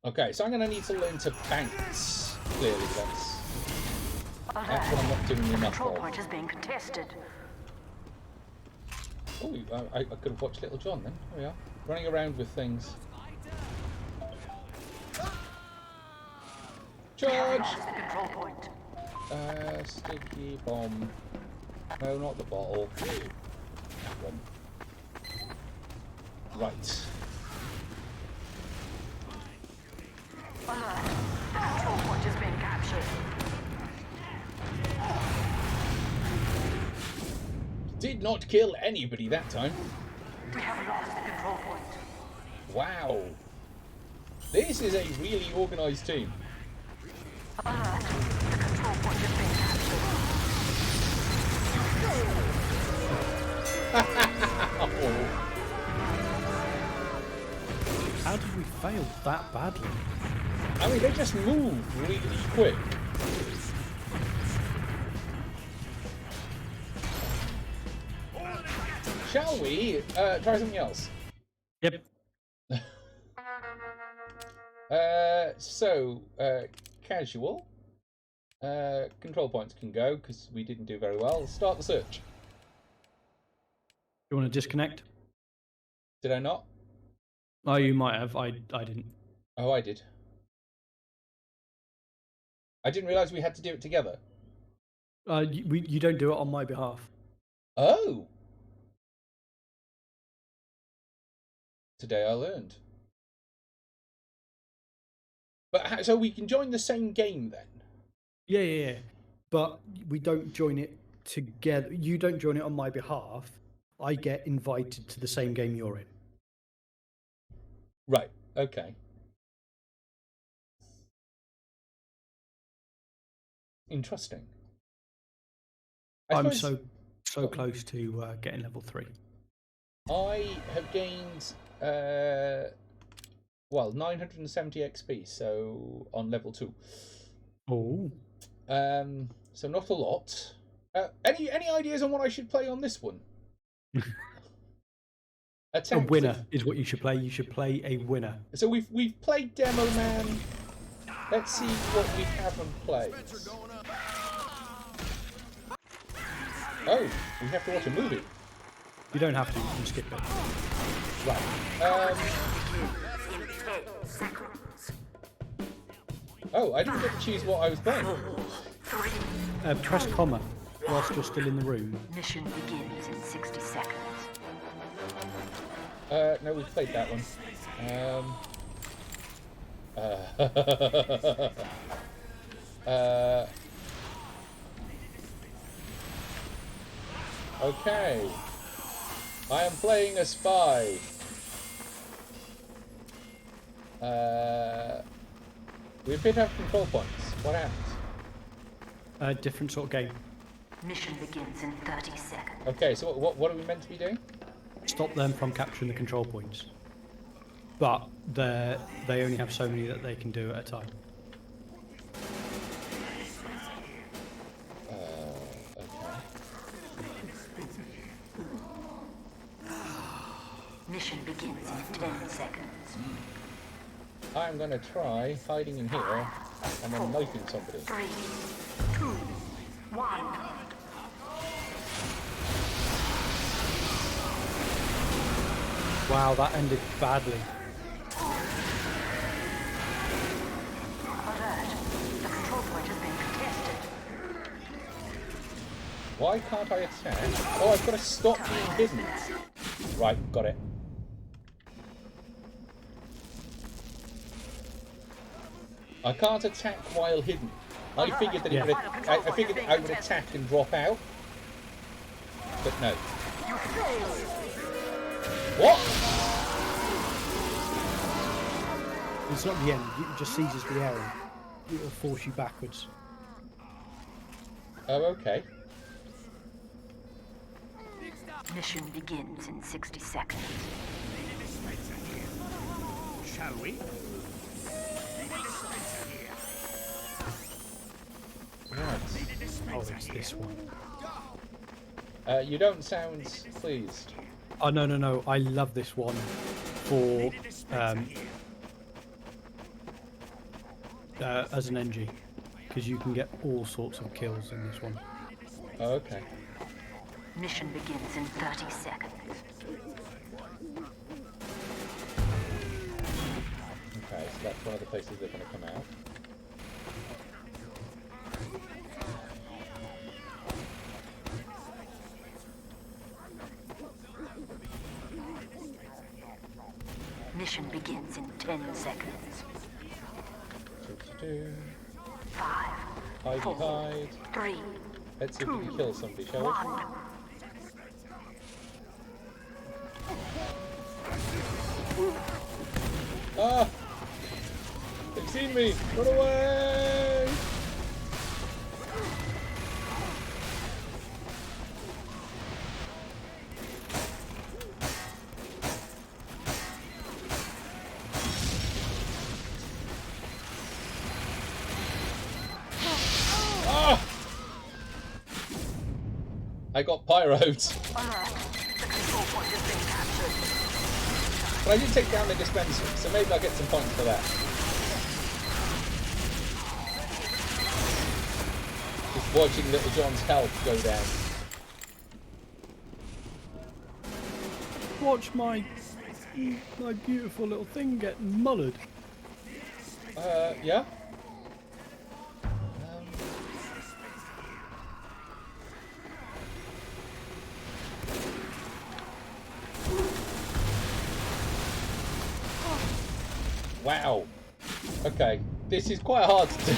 Speaker 1: Okay, so I'm going to need to learn to bounce. Clearly, that's what I'm not doing
Speaker 3: The
Speaker 1: enough
Speaker 3: control
Speaker 1: of.
Speaker 3: point is being contested.
Speaker 1: Oh, I could have watched Little John then. There we are. Running around with things. Charge!
Speaker 3: Lost the control point.
Speaker 1: Sticky bomb. No, not the bottle. That one. Right.
Speaker 3: Alert. The control point is being captured.
Speaker 1: Did not kill anybody that time.
Speaker 3: We have lost the control point.
Speaker 1: Wow. This is a really organised team.
Speaker 3: Alert. The control point is being captured.
Speaker 2: How did we fail that badly?
Speaker 1: I mean, they just move really quick. Shall we try something else?
Speaker 2: Yep.
Speaker 1: Casual. Control points can go because we didn't do very well. Start the search.
Speaker 2: You want to disconnect?
Speaker 1: Did I not?
Speaker 2: Oh, you might have. I didn't.
Speaker 1: Oh, I did. I didn't realise we had to do it together.
Speaker 2: You don't do it on my behalf.
Speaker 1: Oh! Today I learned. But so we can join the same game then?
Speaker 2: Yeah. But we don't join it together. You don't join it on my behalf. I get invited to the same game you're in.
Speaker 1: Right, okay. Interesting.
Speaker 2: I'm so close to getting level 3.
Speaker 1: I have gained 970 XP, so on level 2.
Speaker 2: Oh.
Speaker 1: So not a lot. Any ideas on what I should play on this one?
Speaker 2: A winner is what you should play. You should play a winner.
Speaker 1: So we've played Demo Man. Let's see what we haven't played. Oh, we have to watch a movie.
Speaker 2: You don't have to. You can skip it.
Speaker 1: Right. Oh, I didn't get to choose what I was playing.
Speaker 2: Press comma whilst you're still in the room.
Speaker 3: Mission begins in 60 seconds.
Speaker 1: No, we've played that one. Okay. I am playing a spy. We appear to have control points. What happens?
Speaker 2: Different sort of game.
Speaker 3: Mission begins in 30 seconds.
Speaker 1: Okay, so what are we meant to be doing?
Speaker 2: Stop them from capturing the control points. But they only have so many that they can do at a time.
Speaker 3: Mission begins in 10 seconds.
Speaker 1: I'm gonna try hiding in here and then knifing somebody.
Speaker 3: 3, 2, 1.
Speaker 2: Wow, that ended badly.
Speaker 3: Alert. The control point is being contested.
Speaker 1: Why can't I attack? Oh, I've got to stop being hidden. Right, got it. I can't attack while hidden. I figured that it would. I figured that I would attack and drop out, but no. What?
Speaker 2: It's not the end. It just seizes the area. It'll force you backwards.
Speaker 1: Oh, okay.
Speaker 3: Mission begins in 60 seconds.
Speaker 7: Shall we?
Speaker 1: Right.
Speaker 2: Oh, it's this one.
Speaker 1: You don't sound pleased.
Speaker 2: Oh, no. I love this one for as an NG, because you can get all sorts of kills in this one.
Speaker 1: Oh, okay.
Speaker 3: Mission begins in 30 seconds.
Speaker 1: Okay, so that's one of the places they're going to come out.
Speaker 3: Mission begins in 10 seconds. 5,
Speaker 1: Hidey hide.
Speaker 3: 3,
Speaker 1: Let's see if we can kill somebody, shall we?
Speaker 3: 1.
Speaker 1: Ah! They've seen me! Run away! Ah! I got pyroed.
Speaker 3: Alert. The control point has been captured.
Speaker 1: But I did take down the dispenser, so maybe I'll get some points for that. Just watching Little John's health go down.
Speaker 2: Watch my beautiful little thing get mullered.
Speaker 1: Yeah? Wow. Okay, this is quite hard to do.
Speaker 2: Are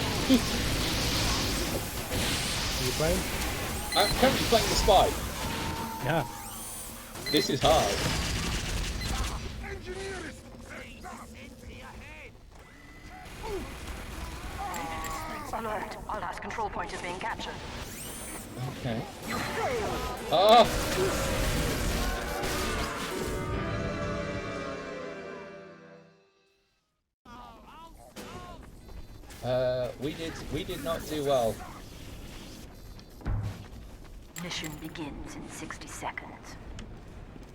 Speaker 2: you playing?
Speaker 1: I'm currently playing the spy.
Speaker 2: Yeah.
Speaker 1: This is hard.
Speaker 3: Alert. Our last control point is being captured.
Speaker 1: Okay. Ah! We did not do well.
Speaker 3: Mission begins in 60 seconds.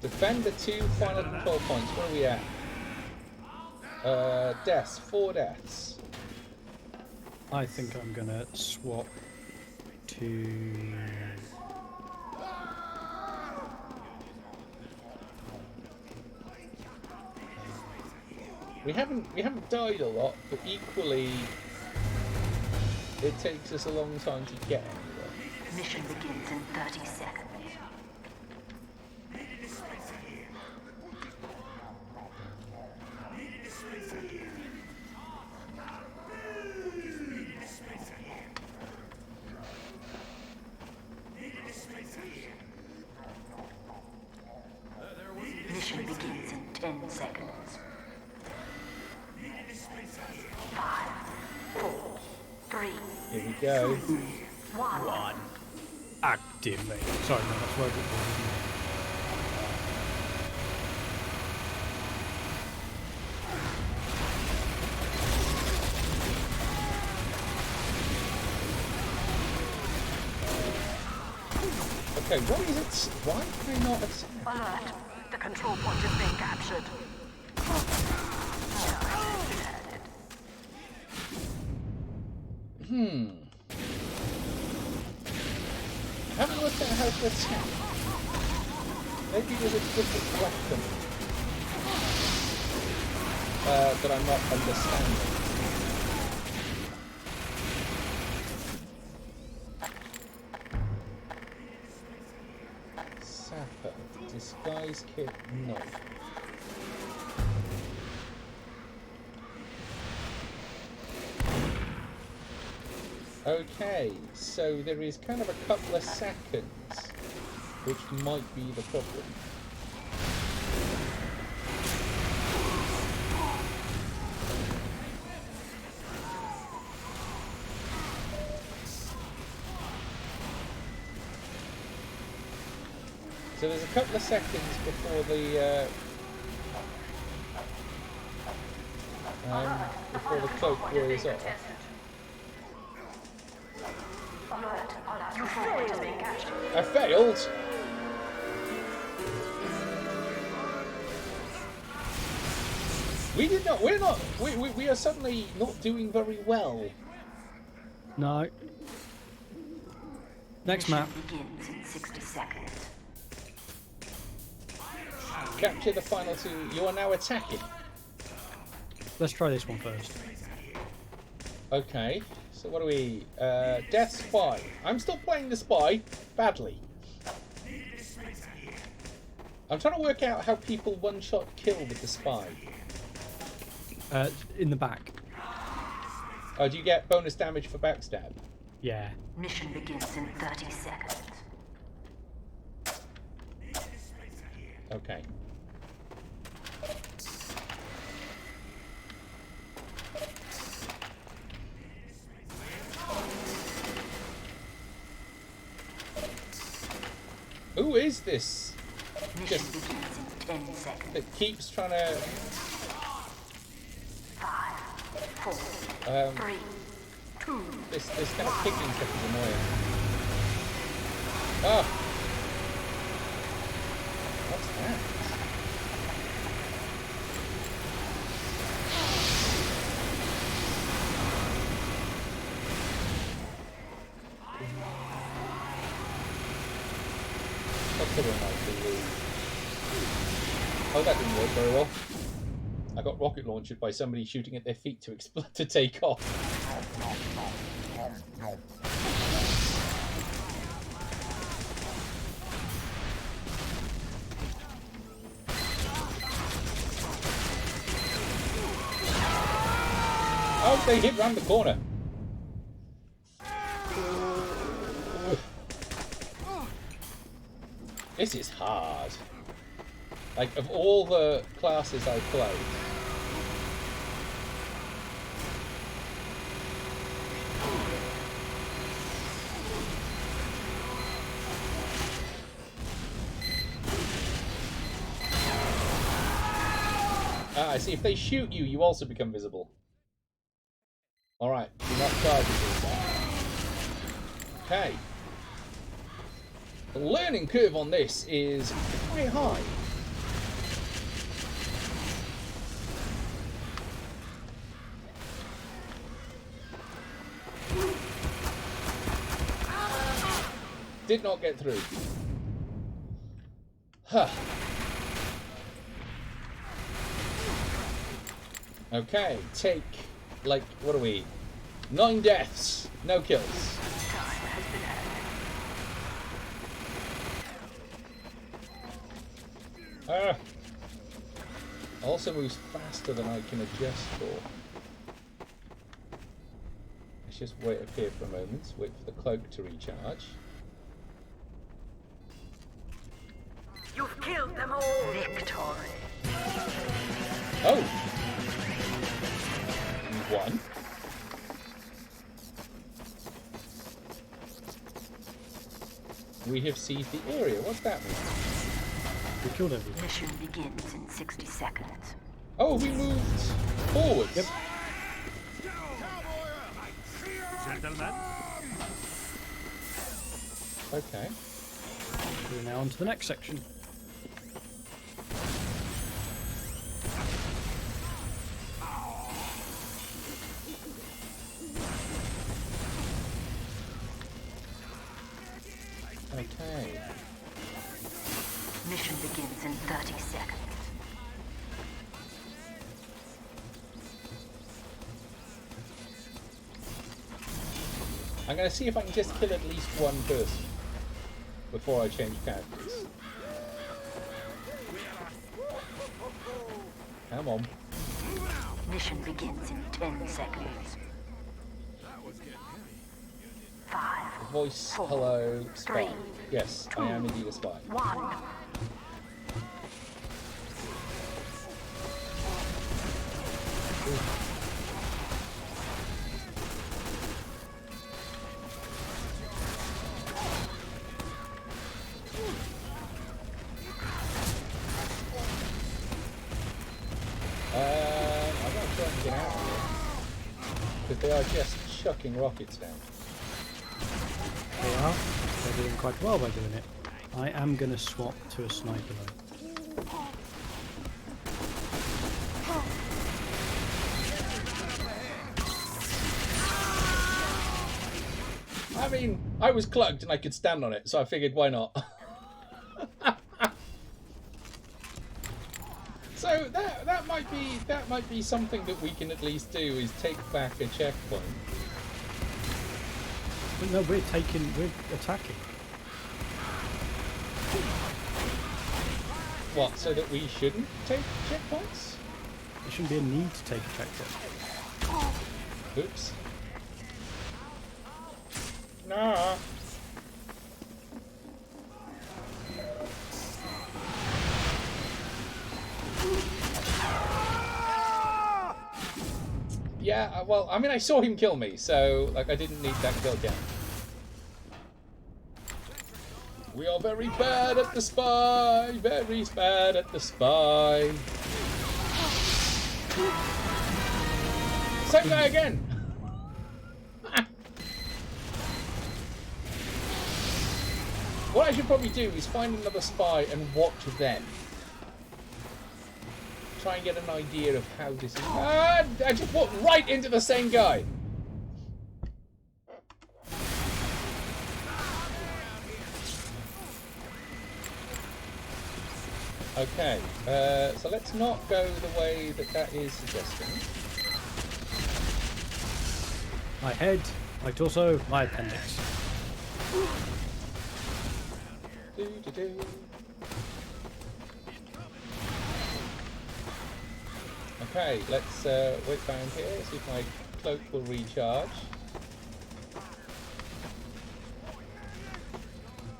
Speaker 1: Defend the 2 final control points. Where are we at? Deaths. 4 deaths.
Speaker 2: I think I'm gonna swap to.
Speaker 1: We haven't died a lot, but equally it takes us a long time to get anywhere.
Speaker 3: Mission begins in 30 seconds. Mission begins in 10 seconds. 5, 4, 3,
Speaker 1: Here we go.
Speaker 3: 1.
Speaker 2: Activate. Sorry, no, that's Robot Boy, isn't it?
Speaker 1: Okay, what is it? Why can I not attack?
Speaker 3: Alert. The control point is being captured.
Speaker 1: I haven't worked out how to attack. Maybe there's a different weapon that I'm not understanding. Sapper. Disguise kit. No. Okay, so there is kind of a couple of seconds, which might be the problem. So there's a couple of seconds before the cloak wears off.
Speaker 3: Alert. You failed.
Speaker 1: I failed. We did not. We're not. We are suddenly not doing very well.
Speaker 2: No. Next map.
Speaker 3: Begins in 60 seconds.
Speaker 1: Capture the final two. You are now attacking.
Speaker 2: Let's try this one first.
Speaker 1: Okay. So what do we? Death Spy. I'm still playing the spy badly. I'm trying to work out how people one-shot kill with the spy.
Speaker 2: In the back.
Speaker 1: Oh, do you get bonus damage for backstab?
Speaker 2: Yeah.
Speaker 3: Mission begins in 30 seconds.
Speaker 1: Okay. Who is this?
Speaker 3: Mission begins in 10 seconds.
Speaker 1: That keeps trying to
Speaker 3: 5, 4, 3, 2.
Speaker 1: this kind of kicking stuff is annoying. Ah. What's that? Oh, that didn't work very well. I got rocket launched by somebody shooting at their feet to take off. Oh, they hit round the corner. This is hard. Like, of all the classes I played, I see. If they shoot you, you also become visible. Alright, do not charge yourself. Okay. The learning curve on this is quite high. Did not get through. Huh. Okay, take, like, what are we? 9 deaths, no kills. Also moves faster than I can adjust for. Let's just wait up here for a moment, wait for the cloak to recharge.
Speaker 3: You've killed them all. Victory.
Speaker 1: Oh! You won. We have seized the area. What's that mean?
Speaker 2: We killed everyone.
Speaker 3: Mission begins in 60 seconds.
Speaker 1: Oh, we moved forwards.
Speaker 2: Yep.
Speaker 7: Gentlemen.
Speaker 1: Okay.
Speaker 2: We're now on to the next section.
Speaker 1: Okay.
Speaker 3: Mission begins in 30 seconds.
Speaker 1: I'm going to see if I can just kill at least one person before I change characters. Come on.
Speaker 3: Mission begins in 10 seconds.
Speaker 1: Voice,
Speaker 3: 4,
Speaker 1: hello, spy.
Speaker 3: 3,
Speaker 1: Yes, I am indeed a spy.
Speaker 3: 1.
Speaker 1: I'm not trying to get out of here. Because they are just chucking rockets down.
Speaker 2: They are. They're doing quite well by doing it. I am going to swap to a sniper though.
Speaker 1: I mean, I was cloaked and I could stand on it, so I figured why not. So that might be something that we can at least do, is take back a checkpoint.
Speaker 2: But no, we're attacking.
Speaker 1: What, so that we shouldn't take checkpoints?
Speaker 2: There shouldn't be a need to take a checkpoint.
Speaker 1: Oops. No. Yeah, well, I mean, I saw him kill me, so, like, I didn't need that kill cam. We are very bad at the spy, very bad at the spy. Same guy again! What I should probably do is find another spy and watch them. Try and get an idea of how this is. Ah, I just walked right into the same guy. Okay, so let's not go the way that is suggesting.
Speaker 2: My head, my torso, my appendix.
Speaker 1: Do-do-do. Okay, let's wait down here, see if my cloak will recharge.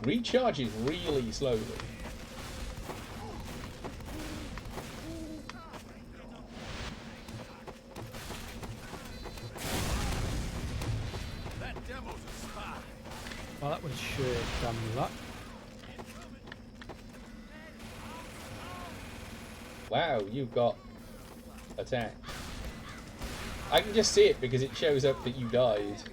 Speaker 1: Recharges really slowly.
Speaker 4: That devil's a spy.
Speaker 2: Well, that was sheer damn luck.
Speaker 1: Wow, you've got attack. I can just see it because it shows up that you died.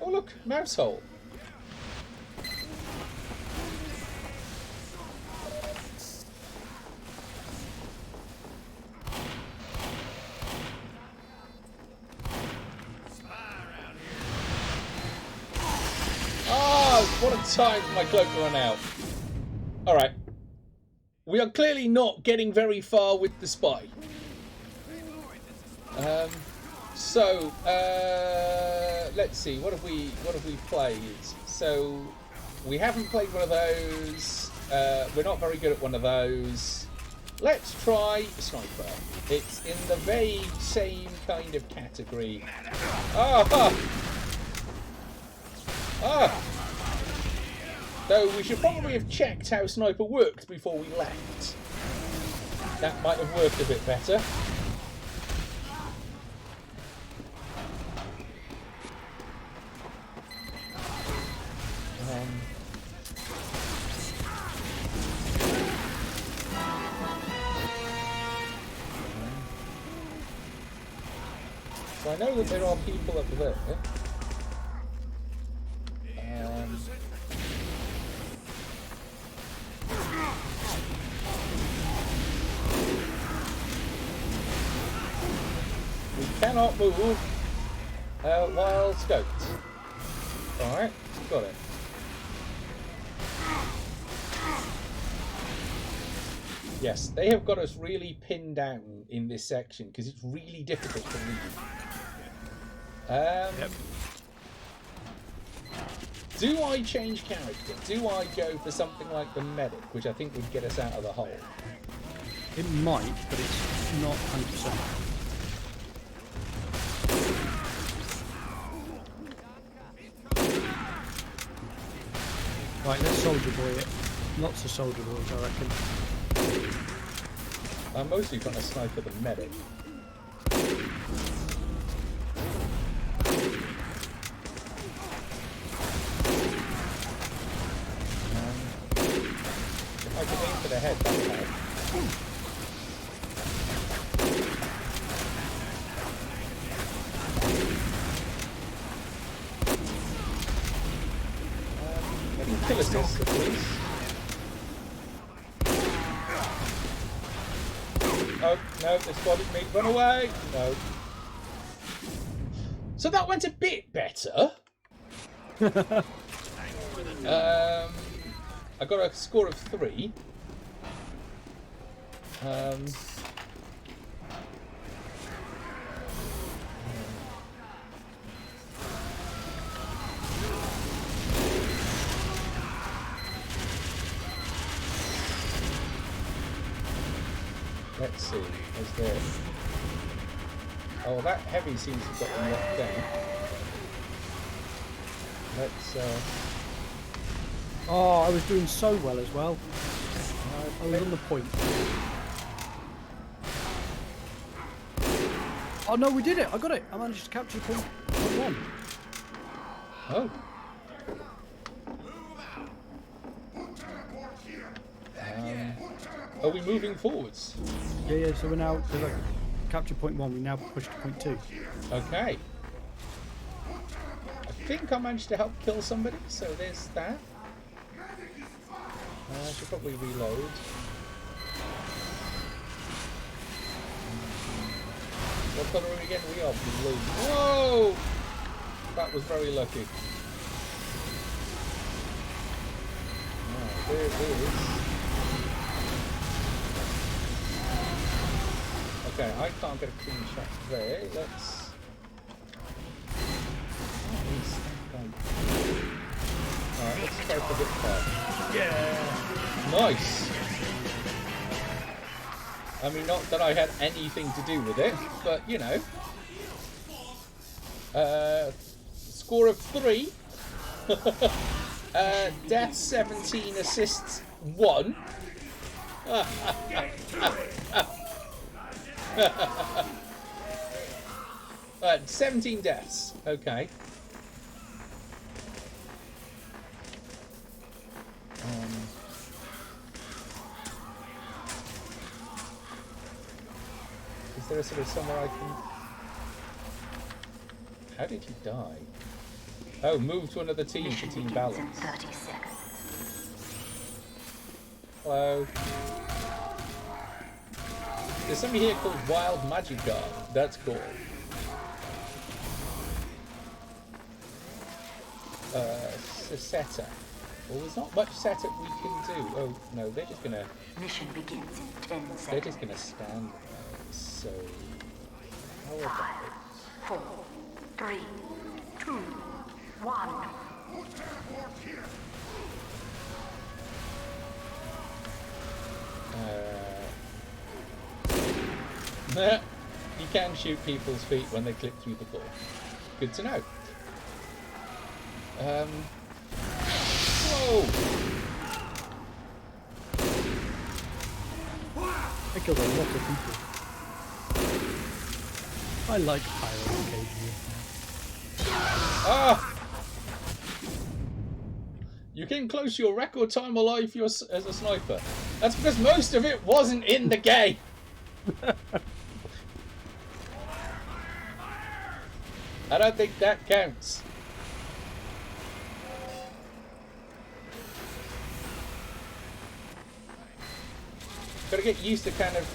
Speaker 1: Oh look, mouse hole. Ah, what a time for my cloak to run out. Alright. We are clearly not getting very far with the spy. Let's see, what have we played? So we haven't played one of those. We're not very good at one of those. Let's try Sniper. It's in the very same kind of category. Though we should probably have checked how Sniper worked before we left. That might have worked a bit better. So I know that there are people up there. We cannot move while scoped. Alright, got it. Yes, they have got us really pinned down in this section because it's really difficult to read.
Speaker 2: Yep.
Speaker 1: Do I change character? Do I go for something like the medic, which I think would get us out of the hole?
Speaker 2: It might, but it's not 100%. Right, let's soldier boy it. Lots of soldier boys, I reckon.
Speaker 1: I'm mostly trying to sniper the medic. If I could aim for the head, that would help. Kill assist, please. Oh, no, they spotted me. Run away! No. So that went a bit better. I got a score of 3. Let's see, is there... Oh, that heavy seems to have got them locked down. Let's,
Speaker 2: Oh, I was doing so well as well. I was on the point. Oh no, we did it! I got it! I managed to capture point 1.
Speaker 1: Oh. Are we moving forwards?
Speaker 2: Yeah, so we're now, because I captured point 1, we now push to point 2.
Speaker 1: Okay. I think I managed to help kill somebody, so there's that. I should probably reload. What colour are we again? We are blue. Whoa! That was very lucky. Oh, there it is. Okay, I can't get a clean shot there. Let's... Alright, let's try for this part. Yeah! Nice! I mean, not that I had anything to do with it, but, you know. Score of 3. Death 17, assists 1. 17 deaths. Okay. Is there a sort of somewhere I can... How did you die? Oh, move to another team for team balance.
Speaker 3: 30 seconds.
Speaker 1: Hello. There's somebody here called Wild Magic Guard. That's cool. Setup. Well, there's not much setup we can do. Oh, no, they're just gonna...
Speaker 3: Mission begins in 10 seconds.
Speaker 1: They're just gonna stand there. So... How about it?
Speaker 3: 4, 3, 2, 1.
Speaker 1: You can shoot people's feet when they clip through the floor. Good to know. Whoa!
Speaker 2: I killed a lot of people. I like pyro occasionally.
Speaker 1: Ah! You came close to your record time alive as a sniper. That's because most of it wasn't in the game. I don't think that counts. Gotta get used to kind of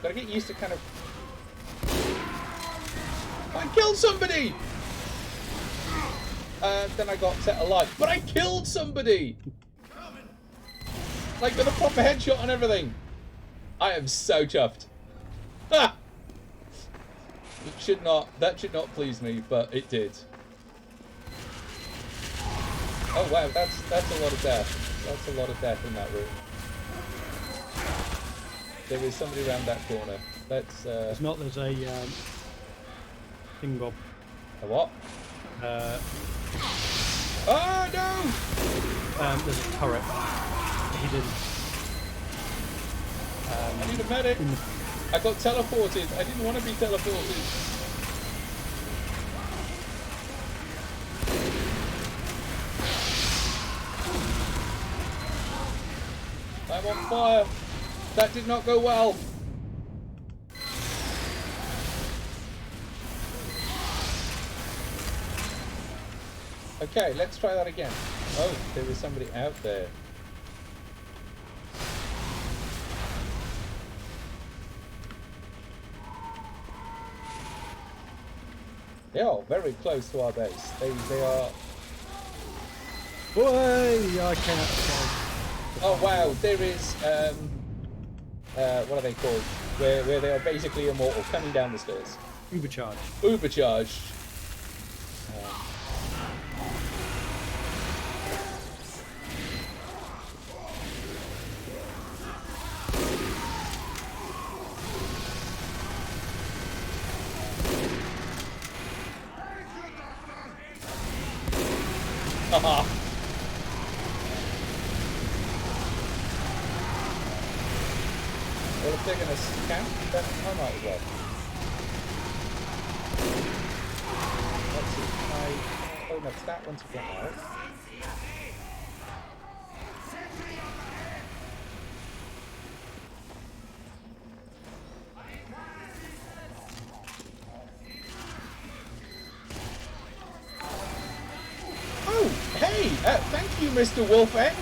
Speaker 1: gotta get used to kind of... I killed somebody! Then I got set alight. But I killed somebody! Like with a proper headshot and everything. I am so chuffed. Ah! That should not please me, but it did. Oh wow, that's a lot of death. That's a lot of death in that room. There is somebody around that corner. Let's
Speaker 2: It's not, there's a thing bob.
Speaker 1: A what? Oh no!
Speaker 2: There's a turret hidden.
Speaker 1: I need a medic. I got teleported. I didn't want to be teleported. I'm on fire. That did not go well. Okay, let's try that again. Oh, there is somebody out there. They are very close to our base. They are...
Speaker 2: Boy, I cannot tell.
Speaker 1: Oh wow, there is what are they called? Where they are basically immortal, coming down the stairs.
Speaker 2: Ubercharge.
Speaker 1: Ubercharged. Haha. Well, if they're going to camp, then I might as well. Let's see. Oh no, it's that one to get out. Oh, hey! Thank you, Mr. WolfX.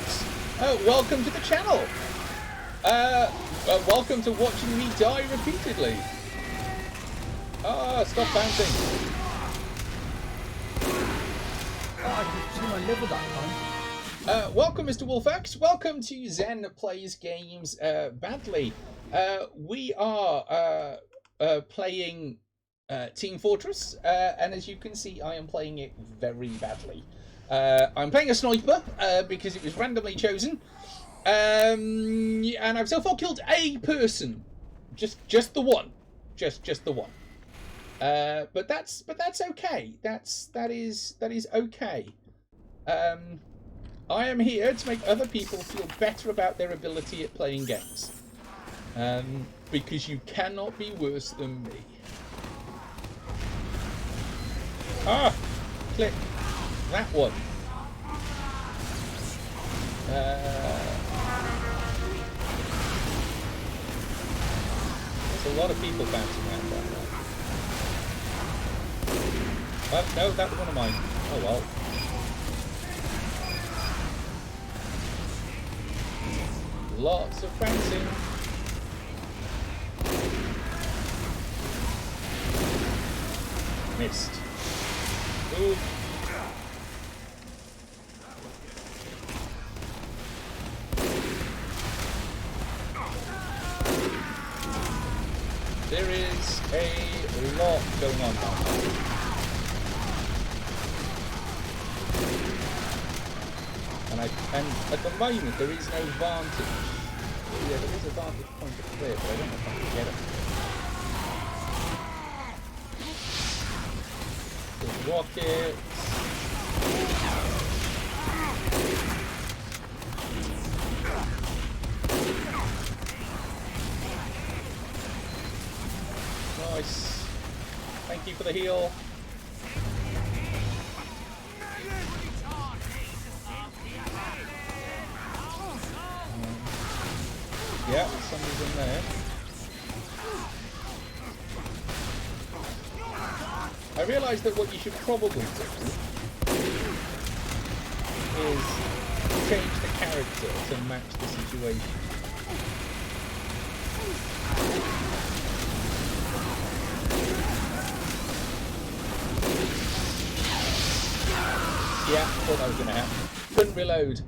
Speaker 1: Welcome to the channel. Welcome to watching me die repeatedly. Ah, stop bouncing.
Speaker 2: Oh, I can see my liver that time.
Speaker 1: Welcome, Mr. WolfX. Welcome to Zen Plays Games Badly. We are playing Team Fortress, and as you can see, I am playing it very badly. I'm playing a sniper because it was randomly chosen. And I've so far killed a person, just the one, just the one. But that's okay. That is okay. I am here to make other people feel better about their ability at playing games. Because you cannot be worse than me. Ah, click that one. There's a lot of people bouncing around right now. Oh, no, that was one of mine. Oh well. Lots of bouncing. Missed. Ooh. There is a lot going on now. And at the moment there is no vantage. Yeah, there is a vantage point up there, but I don't know if I can get it. There's rockets. Nice. Thank you for the heal. Yeah, somebody's in there. I realised that what you should probably do is change the character to match the situation. Yeah, thought that was going to happen. Couldn't reload.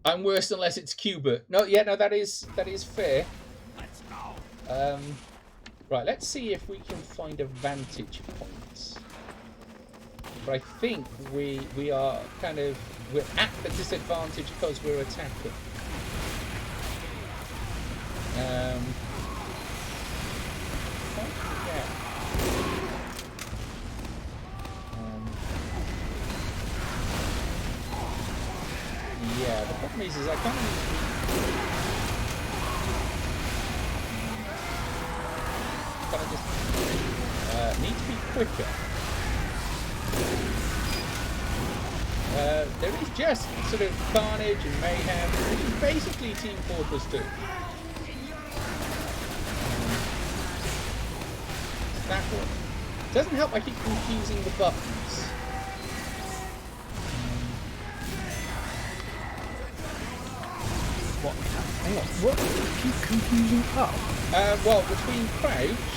Speaker 1: I'm worse unless it's Qbert. No, yeah, no, that is fair.
Speaker 7: Let's go.
Speaker 1: Right, let's see if we can find a vantage point. But I think we are we're at the disadvantage because we're attacking. problem is I can't. Kind of just need to be quicker. There is just sort of carnage and mayhem, which is basically Team Fortress 2. That one. Doesn't help I keep confusing the buttons.
Speaker 2: What? Hang on. What? Keep confusing up?
Speaker 1: Well, between crouch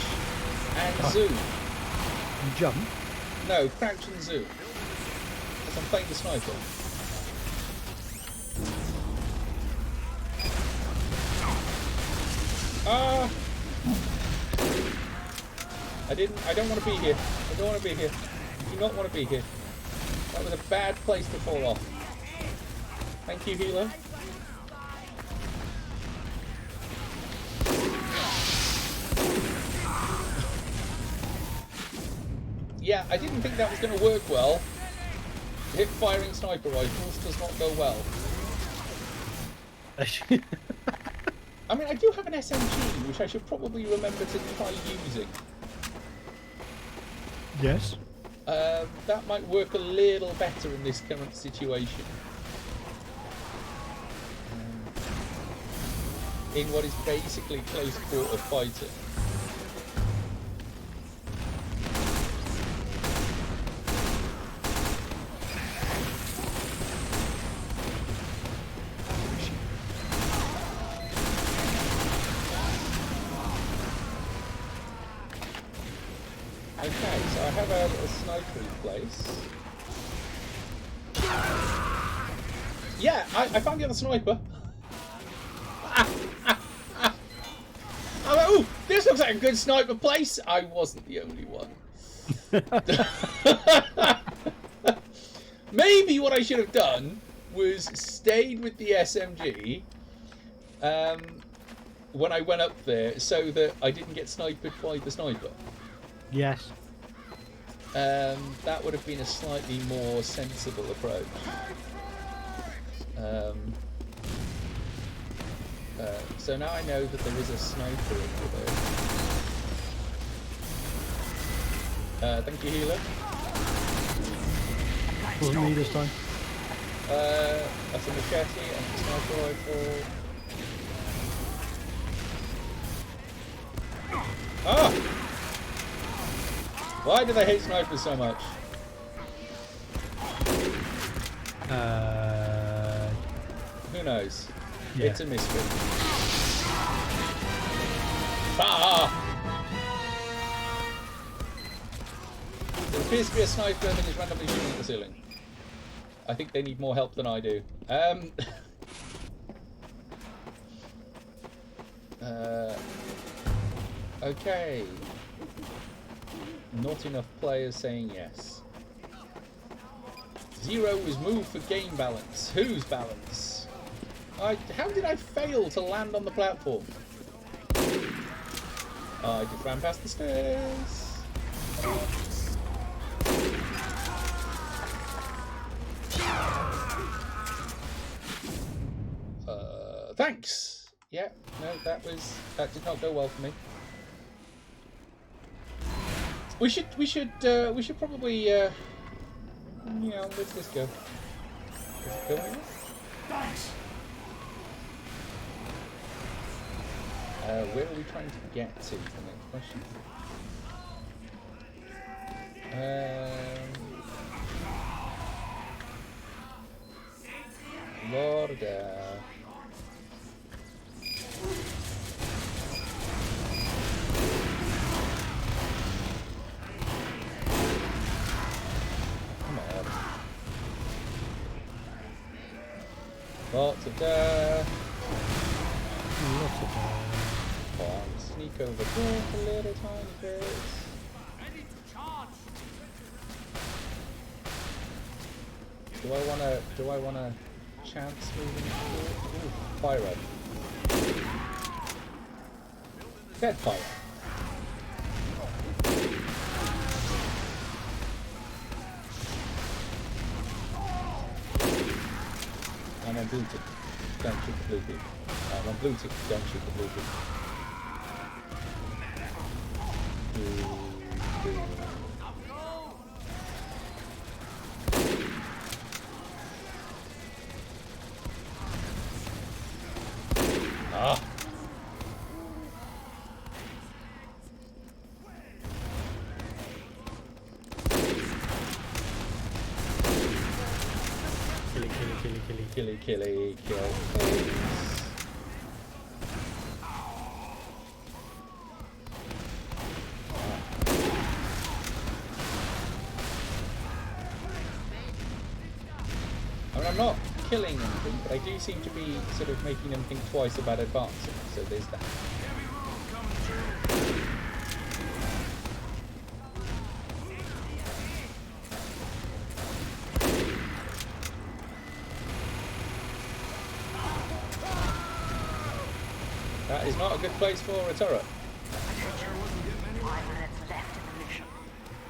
Speaker 1: and zoom.
Speaker 2: And jump?
Speaker 1: No, crouch and zoom. Because I'm playing the sniper. I don't want to be here. I don't want to be here. I do not want to be here. That was a bad place to fall off. Thank you, healer. Yeah, I didn't think that was going to work well. Hip firing sniper rifles does not go well. I mean, I do have an SMG, which I should probably remember to try using.
Speaker 2: Yes.
Speaker 1: That might work a little better in this current situation. In what is basically close quarter fighting. Okay, so I have a little sniper in place. Yeah, I found the other sniper. I'm like, ooh, this looks like a good sniper place. I wasn't the only one. Maybe what I should have done was stayed with the SMG when I went up there so that I didn't get sniped by the sniper.
Speaker 2: Yes.
Speaker 1: That would have been a slightly more sensible approach. So now I know that there is a sniper over there. Thank you, healer.
Speaker 2: Wasn't me this time.
Speaker 1: That's a machete and a sniper rifle. Ah! Why do they hate snipers so much? Who knows?
Speaker 2: Yeah.
Speaker 1: It's a mystery. Ah! There appears to be a sniper that is randomly shooting at the ceiling. I think they need more help than I do. Okay. Not enough players saying yes. 0 is moved for game balance. Whose balance? How did I fail to land on the platform? I just ran past the stairs. Thanks. Yeah, no, that did not go well for me. We should probably yeah, where's this go? Does it go anywhere?
Speaker 4: Thanks.
Speaker 1: Where are we trying to get to? The next question. Lorda. Come on. Lots of death.
Speaker 2: Lots of
Speaker 1: Come on, sneak over there a little tiny bit.
Speaker 7: Ready to charge.
Speaker 1: Do I wanna chance moving forward? Ooh, pyro. Dead pyro. And I'm booted. don't shoot the blue people. On blue team, don't shoot the blue people. Ah. Killy, kill. I mean, I'm not killing anything, but I do seem to be sort of making them think twice about advancing, so there's that. That is not a good place for a turret.
Speaker 3: 5 minutes left in the mission.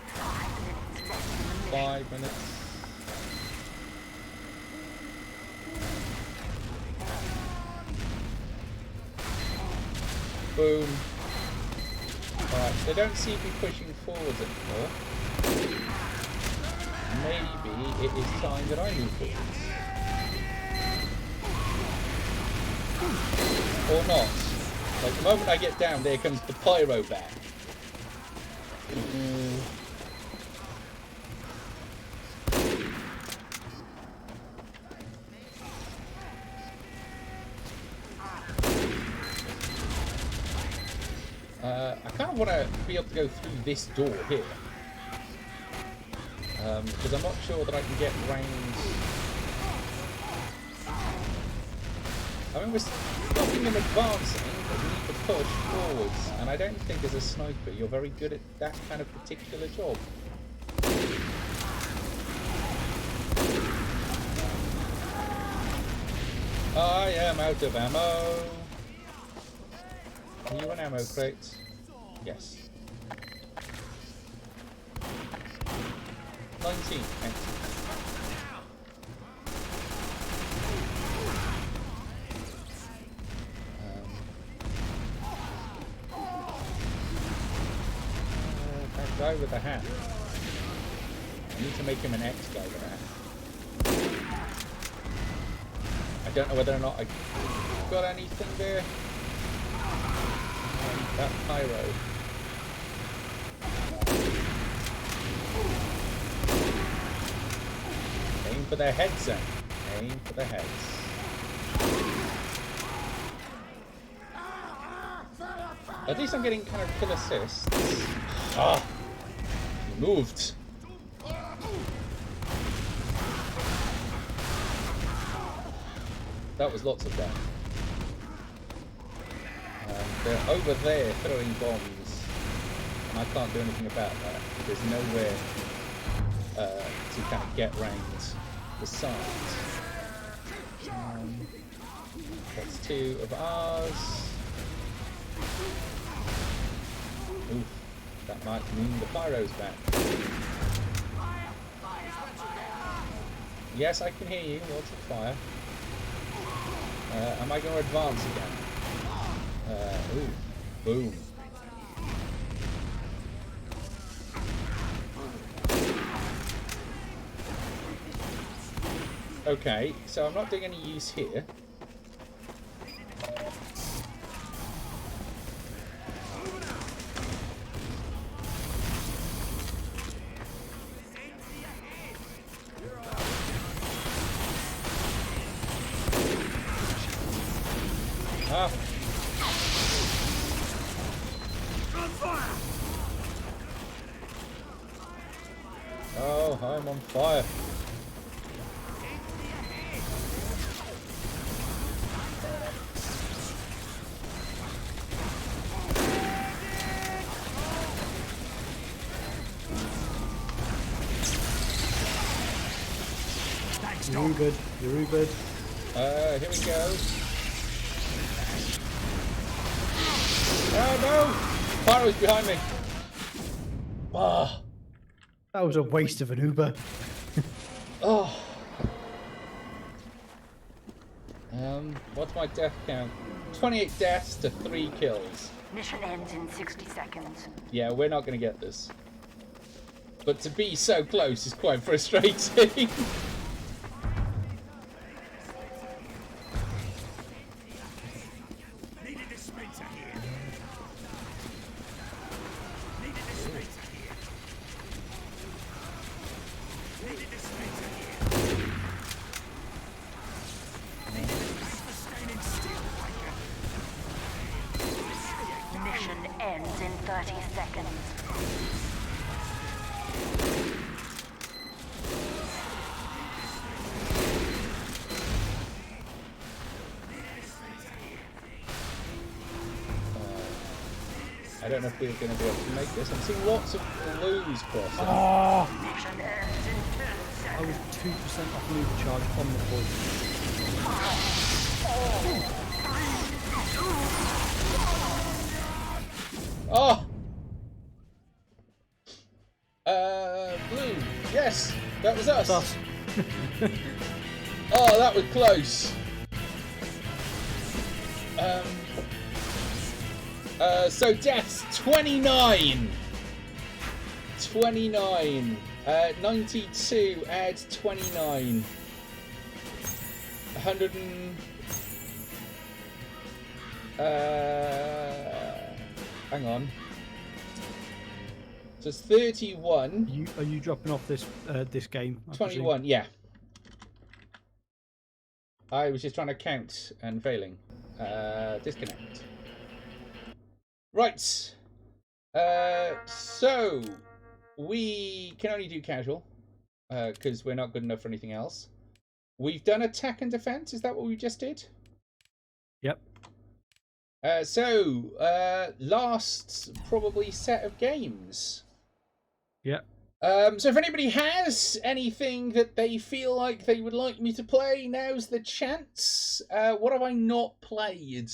Speaker 3: 5 minutes left in the mission.
Speaker 1: 5 minutes. Boom. Alright, they don't seem to be pushing forwards anymore. Maybe it is time that I move forwards. Or not. Like, the moment I get down, there comes the pyro back. I kind of want to be able to go through this door here. Because I'm not sure that I can get range. I mean, we're stopping them advancing, but we need to push forwards. And I don't think as a sniper you're very good at that kind of particular job. I am out of ammo. Are you an ammo crate? Yes. 19, thanks. That guy with the hat. I need to make him an X guy with a hat. I don't know whether or not I got anything there. That pyro. Aim for their heads then. Aim for their heads. At least I'm getting kind of kill assists. Ah! He moved. That was lots of damage. They're over there throwing bombs, and I can't do anything about that. There's nowhere to kind of get round the sides. That's 2 of ours. Oof, that might mean the pyro's back. Yes, I can hear you. Lots of fire. Am I going to advance again? Ooh, boom. Okay, so I'm not doing any use here. Ah. Oh, I'm on fire.
Speaker 2: You're good. You're good.
Speaker 1: Here we go. Oh no! Pyro's behind me. Ah.
Speaker 2: That was a waste of an Uber.
Speaker 1: Oh. What's my death count? 28 deaths to 3 kills.
Speaker 3: Mission ends in 60 seconds.
Speaker 1: Yeah, we're not going to get this. But to be so close is quite frustrating.
Speaker 3: Mission ends in 30 seconds.
Speaker 1: I don't know if we're going to be able to make this. I'm seeing lots of blues crossing.
Speaker 2: Oh!
Speaker 3: Mission ends in 10 seconds.
Speaker 2: I was 2% off move charge on the poison.
Speaker 1: Oh! Blue. Yes, that was us.
Speaker 2: Us.
Speaker 1: Oh, that was close. So deaths 29. 29. 92 adds 29. 100 and... hang on. So it's 31.
Speaker 2: Are you dropping off this this game?
Speaker 1: 21, yeah. I was just trying to count and failing. Disconnect. Right. So we can only do casual because we're not good enough for anything else. We've done attack and defense. Is that what we just did?
Speaker 2: Yep.
Speaker 1: Last probably set of games.
Speaker 2: Yep.
Speaker 1: So if anybody has anything that they feel like they would like me to play, now's the chance. What have I not played?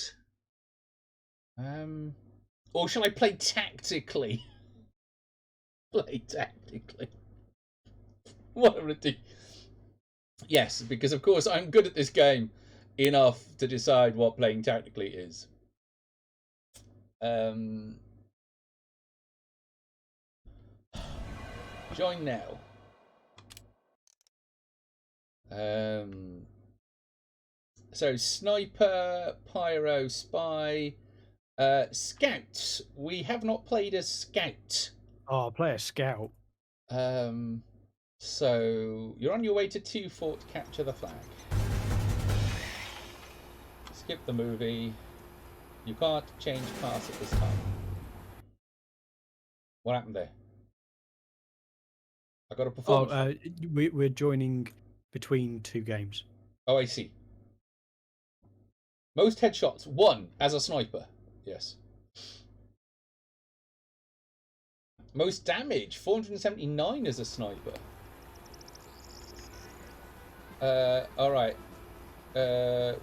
Speaker 1: Or shall I play tactically? Play tactically. What a ridiculous... Yes, because of course I'm good at this game enough to decide what playing tactically is. Join now. So sniper, pyro, spy, scout. We have not played as scout.
Speaker 2: Oh, I'll play a scout.
Speaker 1: So you're on your way to 2 Fort to capture the flag. Skip the movie. You can't change pass at this time. What happened there? I got a performance.
Speaker 2: Oh, we're joining between 2 games.
Speaker 1: Oh, I see. Most headshots, 1 as a sniper. Yes. Most damage, 479 as a sniper. All right.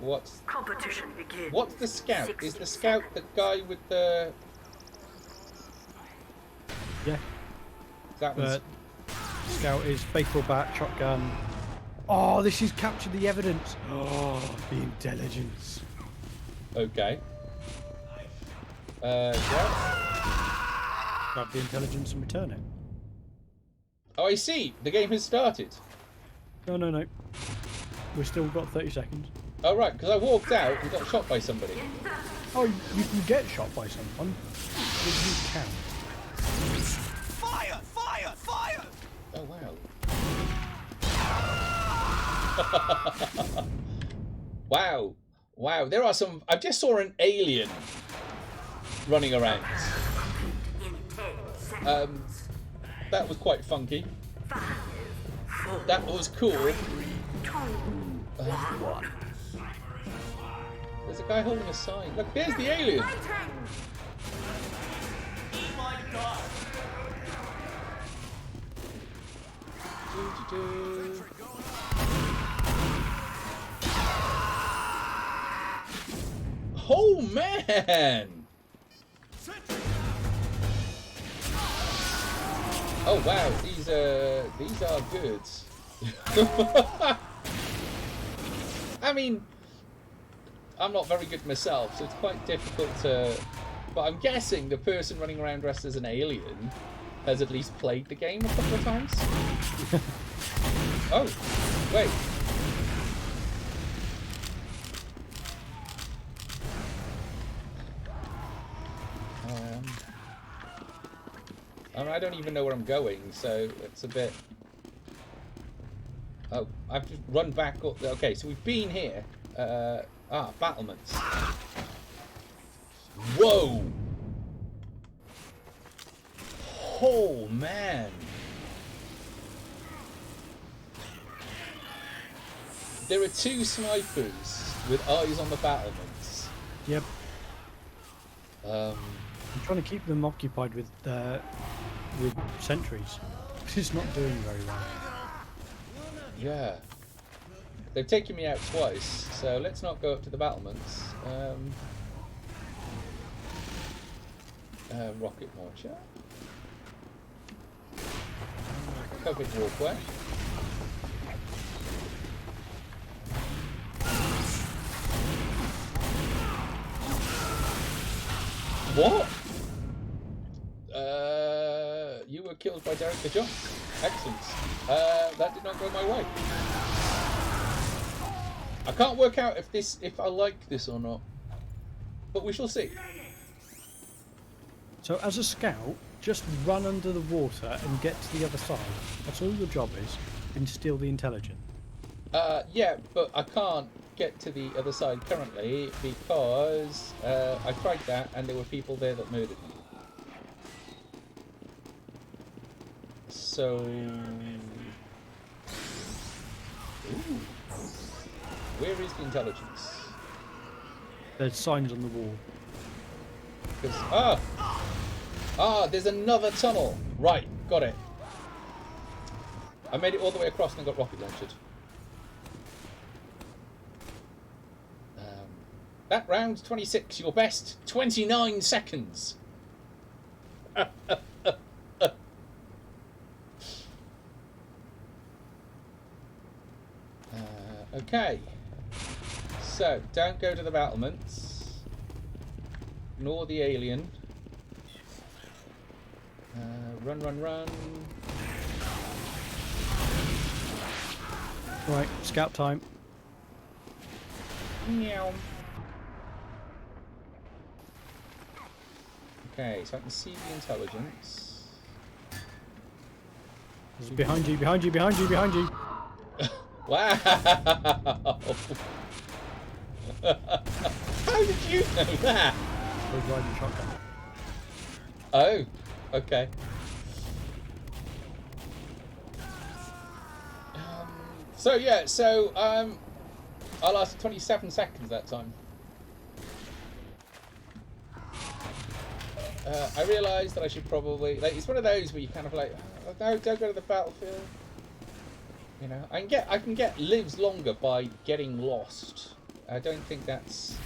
Speaker 1: What's
Speaker 3: Competition begins.
Speaker 1: What's the scout?
Speaker 3: 60
Speaker 1: Is the scout the guy with the?
Speaker 2: Yeah.
Speaker 1: That was.
Speaker 2: Scout is baseball bat, shotgun. Oh, this is capture the evidence. Oh, the intelligence.
Speaker 1: Okay. Yeah.
Speaker 2: Grab the intelligence and return it.
Speaker 1: Oh, I see. The game has started.
Speaker 2: No. We've still got 30 seconds.
Speaker 1: Oh, right, because I walked out and got shot by somebody.
Speaker 2: Oh, you can get shot by someone. But you can.
Speaker 7: Fire! Fire! Fire!
Speaker 1: Oh, wow. Wow, there are some... I just saw an alien running around. That was quite funky. That was cool. There's a guy holding a sign. Look, there's the alien. Oh man! Oh wow, these are good. I mean, I'm not very good myself, so it's quite difficult to. But I'm guessing the person running around dressed as an alien has at least played the game a couple of times. Oh, wait. I mean, I don't even know where I'm going, so it's a bit. Oh, I've just run back up. Okay, so we've been here. Battlements. Whoa! Oh, man. There are 2 snipers with eyes on the battlements.
Speaker 2: Yep.
Speaker 1: Um,
Speaker 2: I'm trying to keep them occupied with sentries. It's not doing very well.
Speaker 1: yeah. They've taken me out twice, so let's not go up to the battlements. Rocket launcher. Covered walkway. What? You were killed by Derek the Jump. Excellent. That did not go my way. I can't work out if I like this or not, but we shall see.
Speaker 2: So as a scout, just run under the water and get to the other side. That's all your job is, and steal the intelligence.
Speaker 1: Yeah, but I can't get to the other side currently because I tried that and there were people there that murdered me. So... Ooh. Where is the intelligence?
Speaker 2: There's signs on the wall.
Speaker 1: Because there's another tunnel. Right, got it. I made it all the way across and I got rocket launched. That round 26, your best 29 seconds. Okay. So, don't go to the battlements. Ignore the alien. Run, run, run.
Speaker 2: Right, scout time.
Speaker 1: Meow. Okay, so I can see the intelligence.
Speaker 2: It's behind you, behind you, behind you, behind you.
Speaker 1: Wow! How did you know that?
Speaker 2: I was riding shotgun.
Speaker 1: Oh, okay. I lasted 27 seconds that time. I realised that I should probably it's one of those where you kind of like, oh, no, don't go to the battlefield. You know, I can get lives longer by getting lost. I don't think that's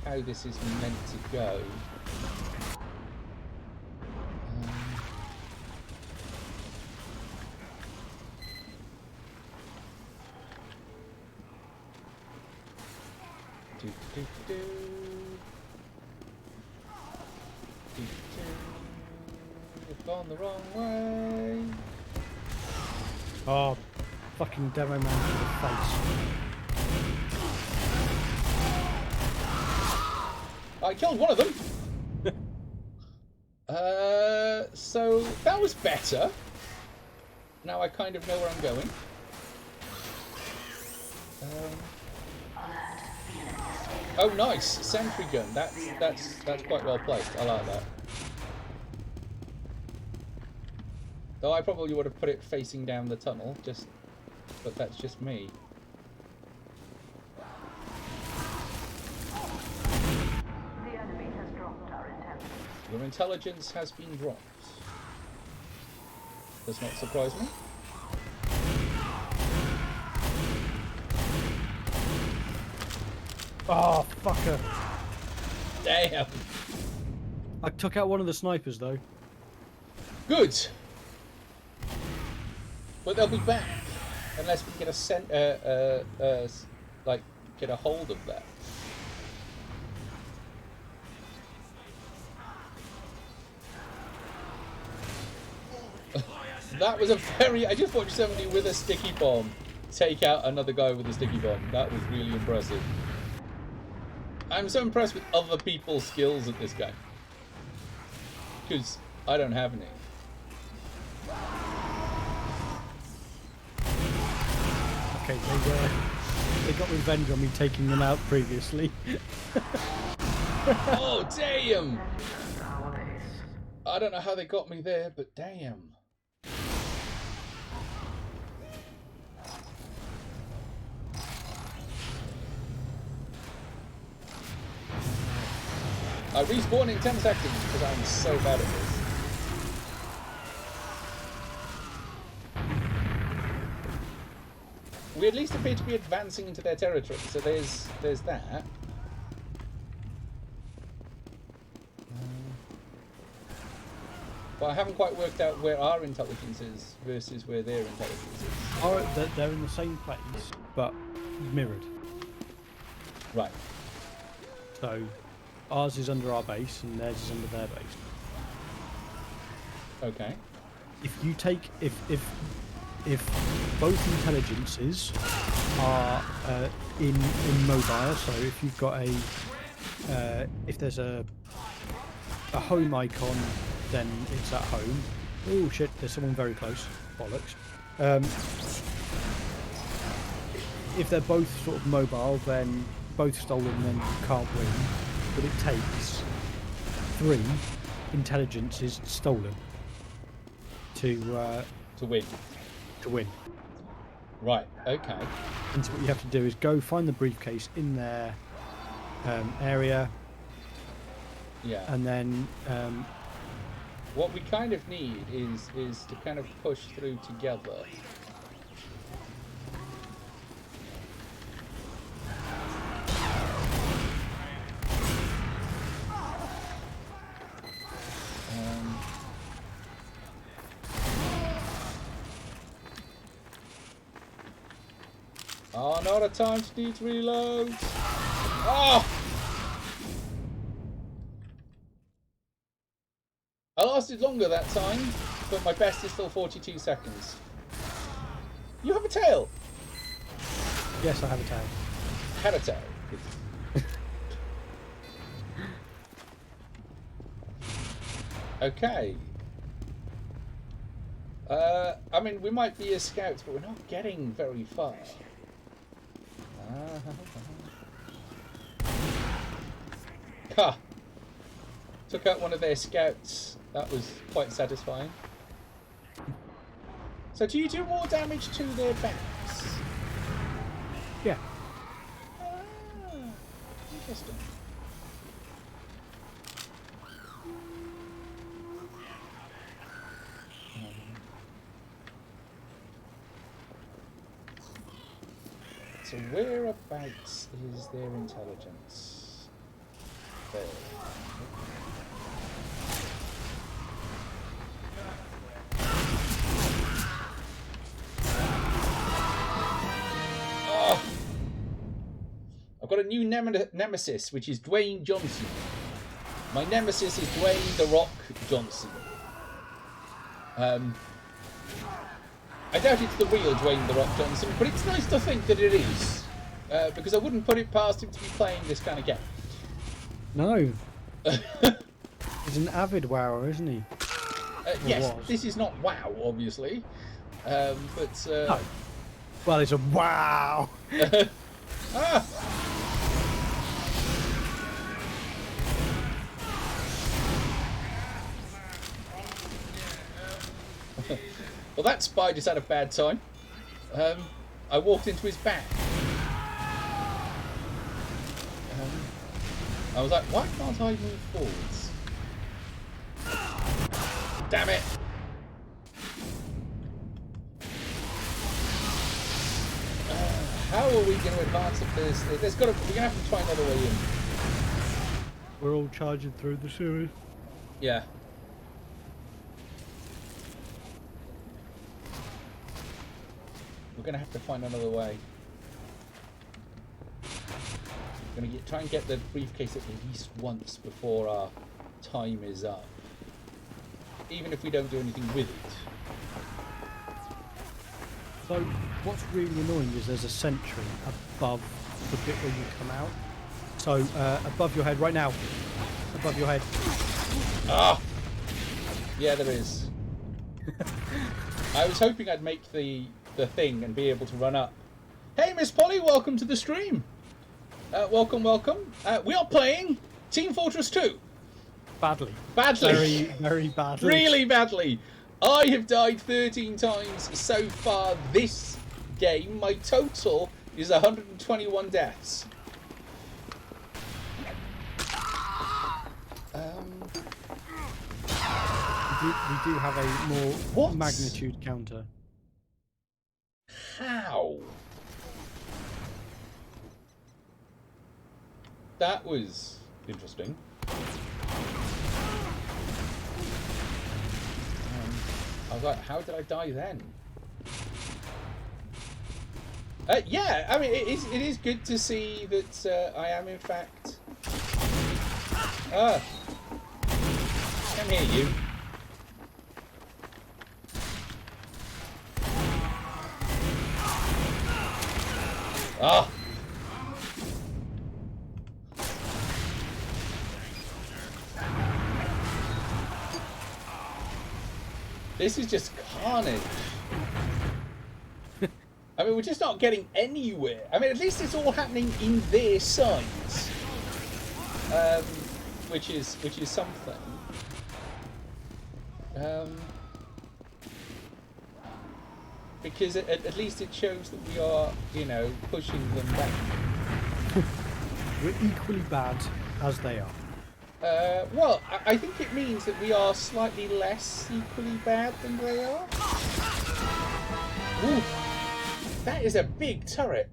Speaker 1: how this is meant to go. We've gone the wrong way.
Speaker 2: Oh, fucking demo man to the face.
Speaker 1: I killed one of them. So that was better. Now I kind of know where I'm going. Oh, nice sentry gun. That's quite well placed. I like that. Though I probably would have put it facing down the tunnel, but that's just me.
Speaker 3: The enemy has dropped our intelligence.
Speaker 1: Your intelligence has been dropped. Does not surprise me.
Speaker 2: Oh, fucker.
Speaker 1: Damn.
Speaker 2: I took out one of the snipers though.
Speaker 1: Good. But they'll be back unless we get get a hold of that. That was a very... I just watched somebody with a sticky bomb take out another guy with a sticky bomb. That was really impressive. I'm so impressed with other people's skills at this game. Because I don't have any.
Speaker 2: Okay, they got revenge on me taking them out previously.
Speaker 1: Oh, damn! I don't know how they got me there, but damn. I respawn in 10 seconds because I'm so bad at this. We at least appear to be advancing into their territory, so there's that. But I haven't quite worked out where our intelligence is versus where their intelligence is.
Speaker 2: They're in the same place, but mirrored.
Speaker 1: Right.
Speaker 2: So ours is under our base and theirs is under their base.
Speaker 1: Okay.
Speaker 2: If you take if both intelligences are in mobile, so if you've got a if there's a home icon, then it's at home. Oh shit! There's someone very close. Bollocks. If they're both sort of mobile, then both stolen, then you can't win. But it takes 3 intelligences stolen to
Speaker 1: win.
Speaker 2: To win.
Speaker 1: Right. Okay.
Speaker 2: And so what you have to do is go find the briefcase in their area.
Speaker 1: Yeah.
Speaker 2: And then
Speaker 1: what we kind of need is to kind of push through together. Oh, not a time to need to reload. Oh! I lasted longer that time, but my best is still 42 seconds. You have a tail?
Speaker 2: Yes, I have a tail.
Speaker 1: Had a tail. Okay. I mean, we might be as scouts, but we're not getting very far. Ha! Took out one of their scouts. That was quite satisfying. So do you do more damage to their backs?
Speaker 2: Yeah.
Speaker 1: Interesting. So whereabouts is their intelligence? There. Oh! I've got a new nemesis, which is Dwayne Johnson. My nemesis is Dwayne The Rock Johnson. I doubt it's the real Dwayne The Rock Johnson, but it's nice to think that it is. Because I wouldn't put it past him to be playing this kind of game.
Speaker 2: No. He's an avid wower, isn't he?
Speaker 1: Yes, this is not WoW, obviously. But...
Speaker 2: No. Well, it's a wow!
Speaker 1: Ah! Well, that spy just had a bad time. I walked into his back. I was like, why can't I move forwards? Damn it! How are we going to advance up this? We're going to have to try another way in.
Speaker 2: We're all charging through the sewers.
Speaker 1: Yeah. We're going to have to find another way. We're going to try and get the briefcase at least once before our time is up. Even if we don't do anything with it.
Speaker 2: So what's really annoying is there's a sentry above the bit where you come out. So above your head right now. Above your head.
Speaker 1: Ah! Yeah, there is. I was hoping I'd make the thing and be able to run up. Hey, Miss Polly, welcome to the stream. Welcome. We are playing Team Fortress 2.
Speaker 2: Badly.
Speaker 1: Badly.
Speaker 2: Very badly.
Speaker 1: Really badly. I have died 13 times so far this game. My total is 121 deaths.
Speaker 2: We do have a more
Speaker 1: What?
Speaker 2: magnitude counter.
Speaker 1: How? That was interesting. I was like, how did I die then? Yeah, I mean, it is good to see that I am in fact... come here, you. Ah! This is just carnage. I mean, we're just not getting anywhere. I mean, at least it's all happening in their sides, which is something. Because at least it shows that we are, you know, pushing them back.
Speaker 2: We're equally bad as they are.
Speaker 1: Well, I think it means that we are slightly less equally bad than they are. Ooh, that is a big turret.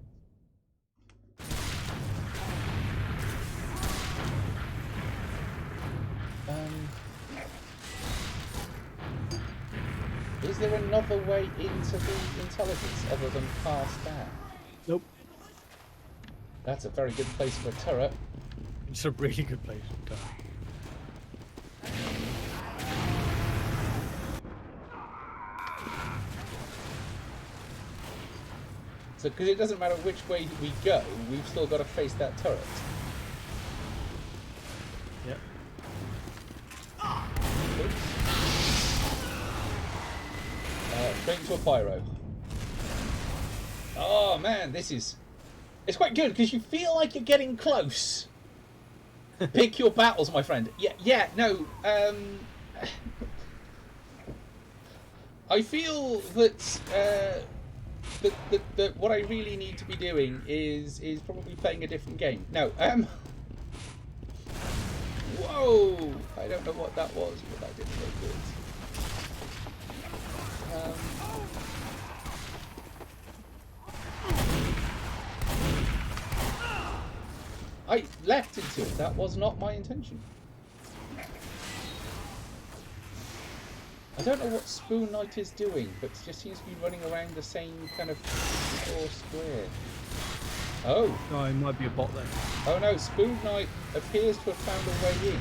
Speaker 1: Is there another way into the intelligence other than past that?
Speaker 2: Nope.
Speaker 1: That's a very good place for a turret.
Speaker 2: It's a really good place to die.
Speaker 1: So, because it doesn't matter which way we go, we've still got to face that turret.
Speaker 2: Yep.
Speaker 1: Straight into a pyro. Oh man, this is... It's quite good because you feel like you're getting close. Pick your battles, my friend. No. I feel that that what I really need to be doing is probably playing a different game. No. Whoa! I don't know what that was, but that didn't look good. I left into it. That was not my intention. I don't know what Spoon Knight is doing, but it just seems to be running around the same kind of square. Oh.
Speaker 2: Oh, it might be a bot then.
Speaker 1: Oh no, Spoon Knight appears to have found a way in.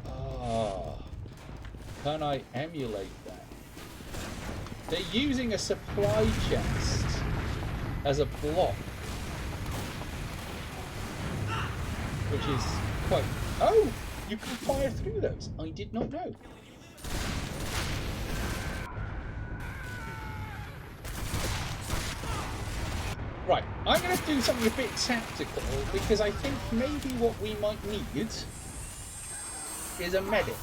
Speaker 1: Ah. Can I emulate that? They're using a supply chest as a block. Which is quite... Oh! You can fire through those. I did not know. Right, I'm going to do something a bit tactical because I think maybe what we might need is a medic.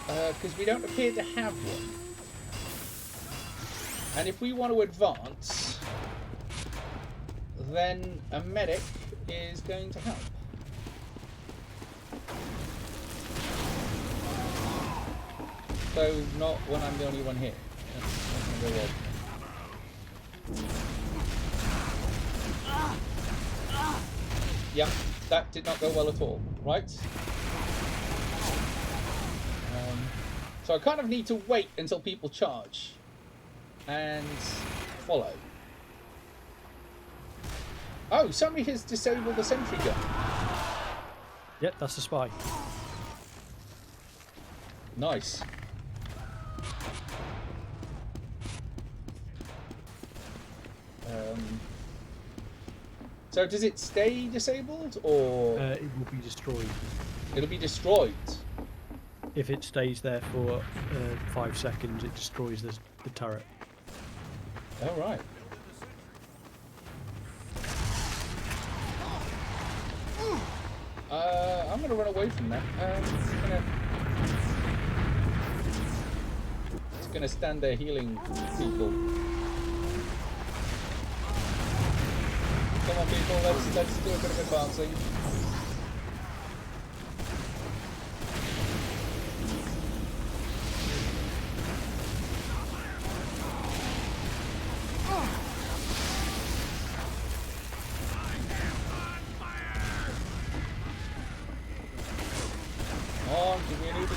Speaker 1: Because we don't appear to have one. And if we want to advance, then a medic is going to help. So not when I'm the only one here. That's not gonna go well. Yeah, that did not go well at all, right? So I kind of need to wait until people charge and follow. Oh, somebody has disabled the sentry gun.
Speaker 2: Yep, that's the spy.
Speaker 1: Nice. So does it stay disabled, or
Speaker 2: It will be destroyed.
Speaker 1: it'll be destroyed?
Speaker 2: If it stays there for 5 seconds, it destroys the turret.
Speaker 1: Oh, right. I'm gonna run away from that. It's gonna stand there healing people. Come on, people. Let's do a bit of advancing.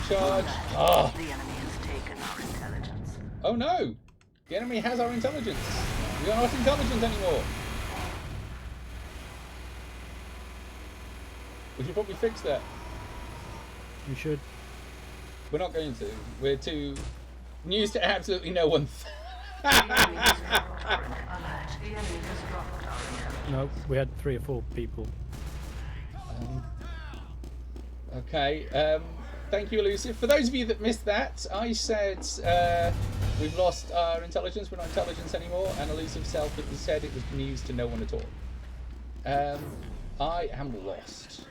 Speaker 1: Charge. Oh.
Speaker 3: The enemy has taken our intelligence.
Speaker 1: Oh no! The enemy has our intelligence. We are not intelligent anymore. We should probably fix that.
Speaker 2: We should.
Speaker 1: We're not going to. We're too news to absolutely no one.
Speaker 3: The enemy has dropped our intelligence. The enemy has dropped our intelligence.
Speaker 2: No, we had 3 or 4 people.
Speaker 1: Okay. Thank you, Elusive. For those of you that missed that, I said we've lost our intelligence. We're not intelligence anymore. And Elusive said it was news to no one at all. I am lost.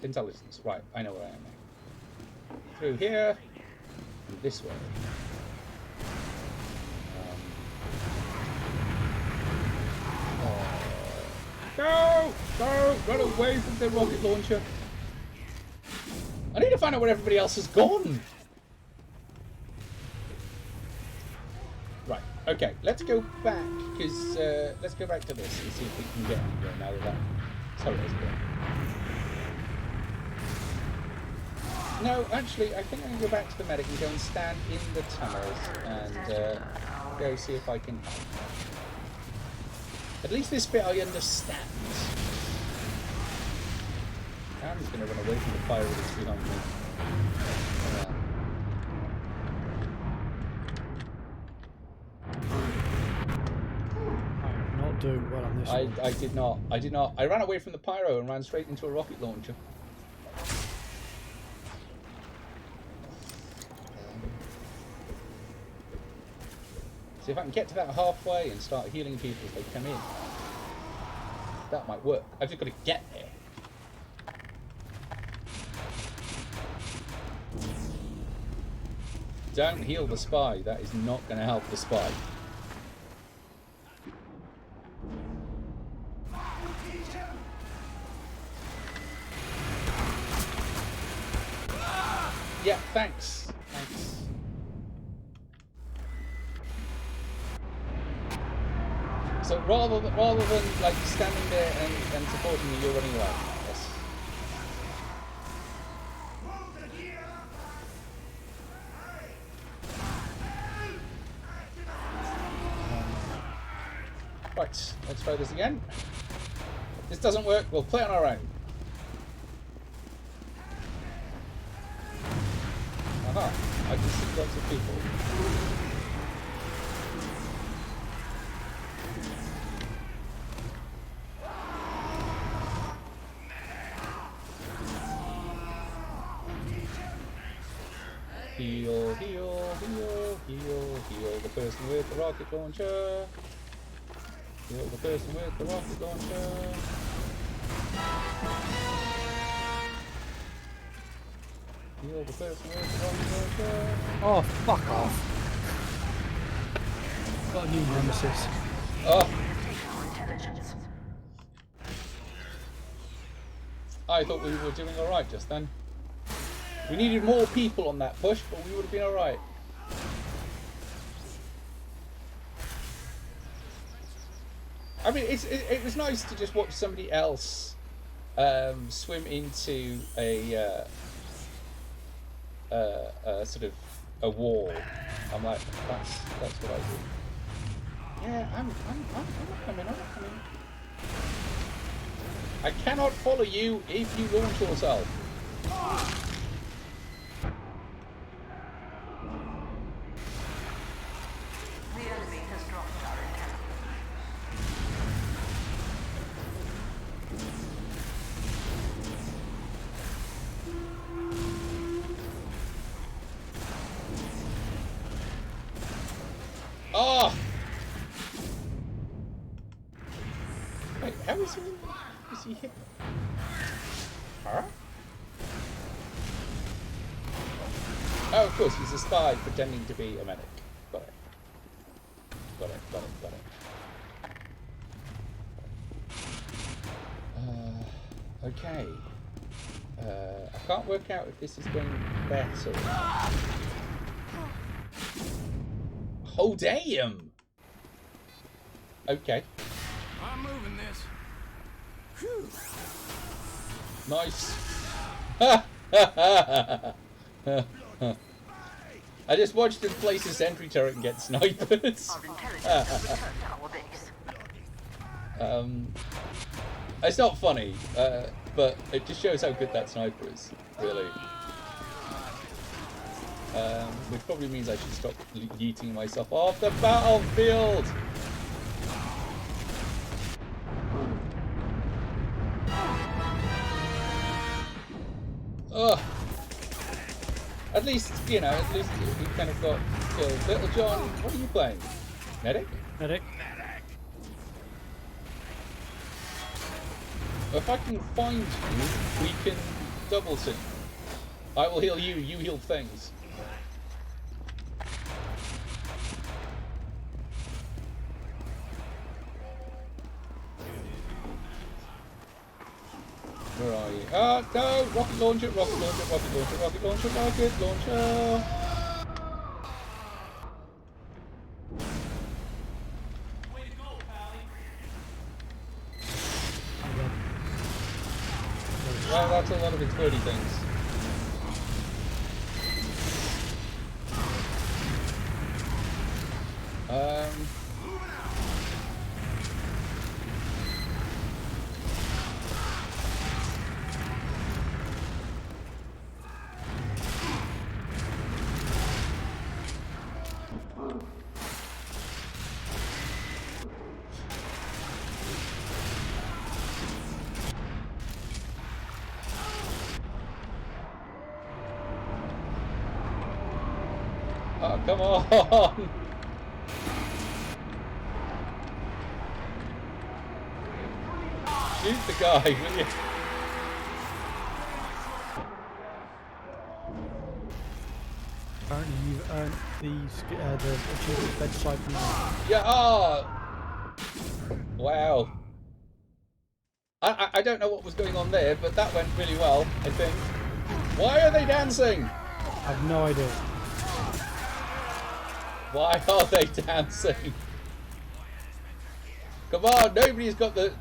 Speaker 1: Intelligence. Right, I know where I am now. Through here, and this way. Go! Go! Run away from the rocket launcher. I need to find out where everybody else has gone. Right. Okay. Let's go back because let's go back to this and see if we can get anywhere now that turret is gone. No, actually, I think I'm going to go back to the medic and go and stand in the tunnels and go see if I can help. At least this bit I understand. I'm just going to run away from the fire that's behind me.
Speaker 2: I'm not doing well on this one.
Speaker 1: I did not. I ran away from the pyro and ran straight into a rocket launcher. See if I can get to that halfway and start healing people as they come in. That might work. I've just got to get there. Don't heal the spy. That is not going to help the spy. Yeah, thanks. Thanks. So rather than like standing there and supporting me, you're running away. Yes. Right, let's try this again. If this doesn't work, we'll play on our own. Aha, I can see lots of people. Heal, heal, heal, heal, heal the person with the rocket launcher. Heal the person with the rocket launcher. Heal the person with the rocket launcher.
Speaker 2: Oh, fuck off. Got a new nemesis.
Speaker 1: Oh. I thought we were doing alright just then. We needed more people on that push, but we would have been alright. I mean, it was nice to just watch somebody else swim into a sort of a wall. I'm like, that's what I do. Yeah, I'm not coming. I cannot follow you if you launch yourself.
Speaker 3: The enemy has dropped our intelligence.
Speaker 1: Oh! Wait, how is he hit? Huh? Oh, of course, he's a spy pretending to be a medic. Got it. Got it, got it, got it. Okay. I can't work out if this is going better. Oh, damn! Okay.
Speaker 4: I'm moving this.
Speaker 1: Nice. I just watched him place a sentry turret and get snipers.
Speaker 3: Our intelligence has returned to our base.
Speaker 1: It's not funny, but it just shows how good that sniper is, really. Which probably means I should stop yeeting myself off the battlefield. Ugh. At least, you know, at least we kind of got killed. Little John, what are you playing? Medic?
Speaker 2: Medic.
Speaker 1: If I can find you, we can double team. I will heal you, you heal things. Where are you? Ah, no! Rocket launcher, rocket launcher, rocket launcher, rocket launcher, rocket launcher! Well, that's a lot of explodey things. Oh, come on! Shoot the guy, will you?
Speaker 2: Apparently you've earned the achievement bedside manner.
Speaker 1: Yeah, oh! Wow. I don't know what was going on there, but that went really well, I think. Why are they dancing?
Speaker 2: I have no idea.
Speaker 1: Why are they dancing? Come on, nobody's got the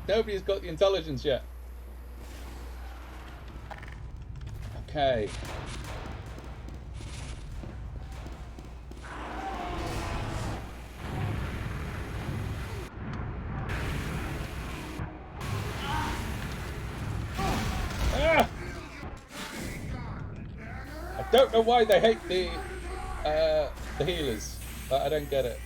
Speaker 1: intelligence yet. Okay. Ah! I don't know why they hate the healers. I don't get it.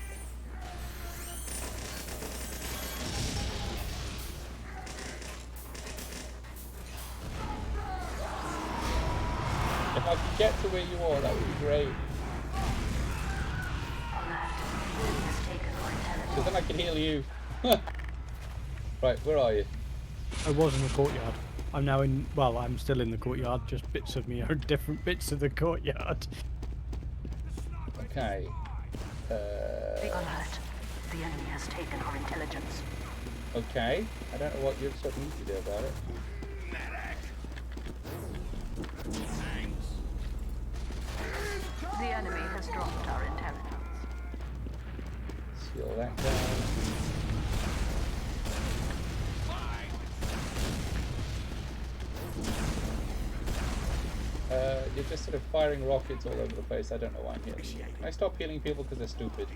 Speaker 1: If I could get to where you are, that would be great. So then I can heal you. Right, where are you?
Speaker 2: I was in the courtyard. I'm now in, well, I'm still in the courtyard, just bits of me are different bits of the courtyard.
Speaker 1: Okay.
Speaker 3: Be alert. The enemy has taken our intelligence.
Speaker 1: Okay. I don't know what you expect me to do about it.
Speaker 3: The enemy has dropped our intelligence.
Speaker 1: Seal that down. You're just sort of firing rockets all over the place. I don't know why I'm healing you. Can I stop healing people because they're stupid?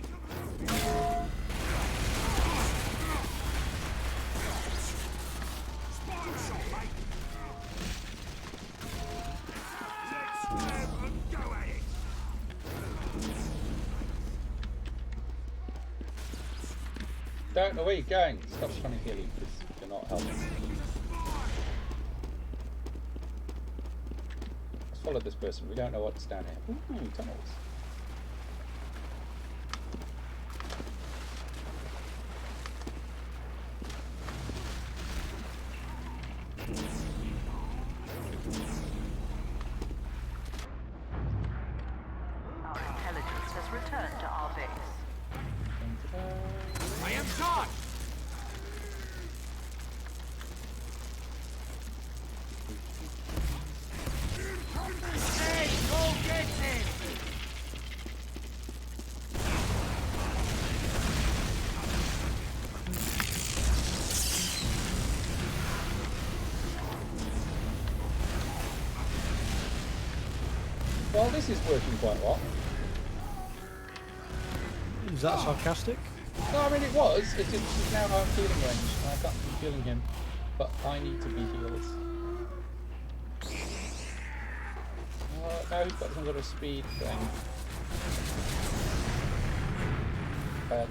Speaker 1: don't know where you're going. Stop trying to heal you because you're not helping. Let's follow this person. We don't know what's down here. Ooh, tunnels.
Speaker 3: Our intelligence has returned to our base.
Speaker 7: I am shot! Hey, go get him!
Speaker 1: Well, this is working quite well.
Speaker 2: Is that sarcastic?
Speaker 1: No, I mean it was. It's just now I'm feeling range. I can't be feeling him, but I need to be healed. Now he's got some sort of speed thing.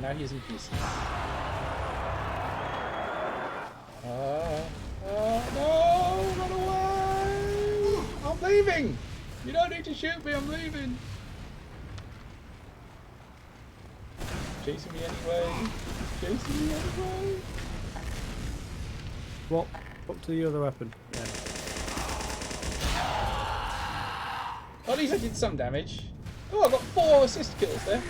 Speaker 1: Now he's in pieces. No! Run away! I'm leaving! You don't need to shoot me, I'm leaving! Chasing me anyway. Chasing me anyway.
Speaker 2: What? Up to the other weapon. Yeah.
Speaker 1: Well, at least I did some damage. Oh, I got 4 assist kills there.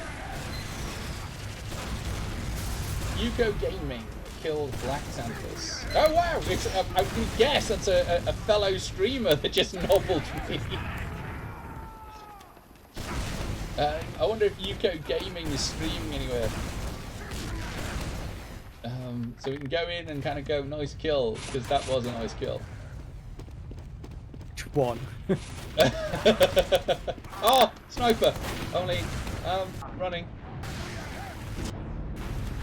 Speaker 1: Yuko Gaming killed Black Santos. Oh wow! It's, I can guess that's a fellow streamer that just nobbled me. I wonder if Yuko Gaming is streaming anywhere. So we can go in and kind of go nice kill, because that was a nice kill.
Speaker 2: Which one?
Speaker 1: Oh, sniper! Only, running.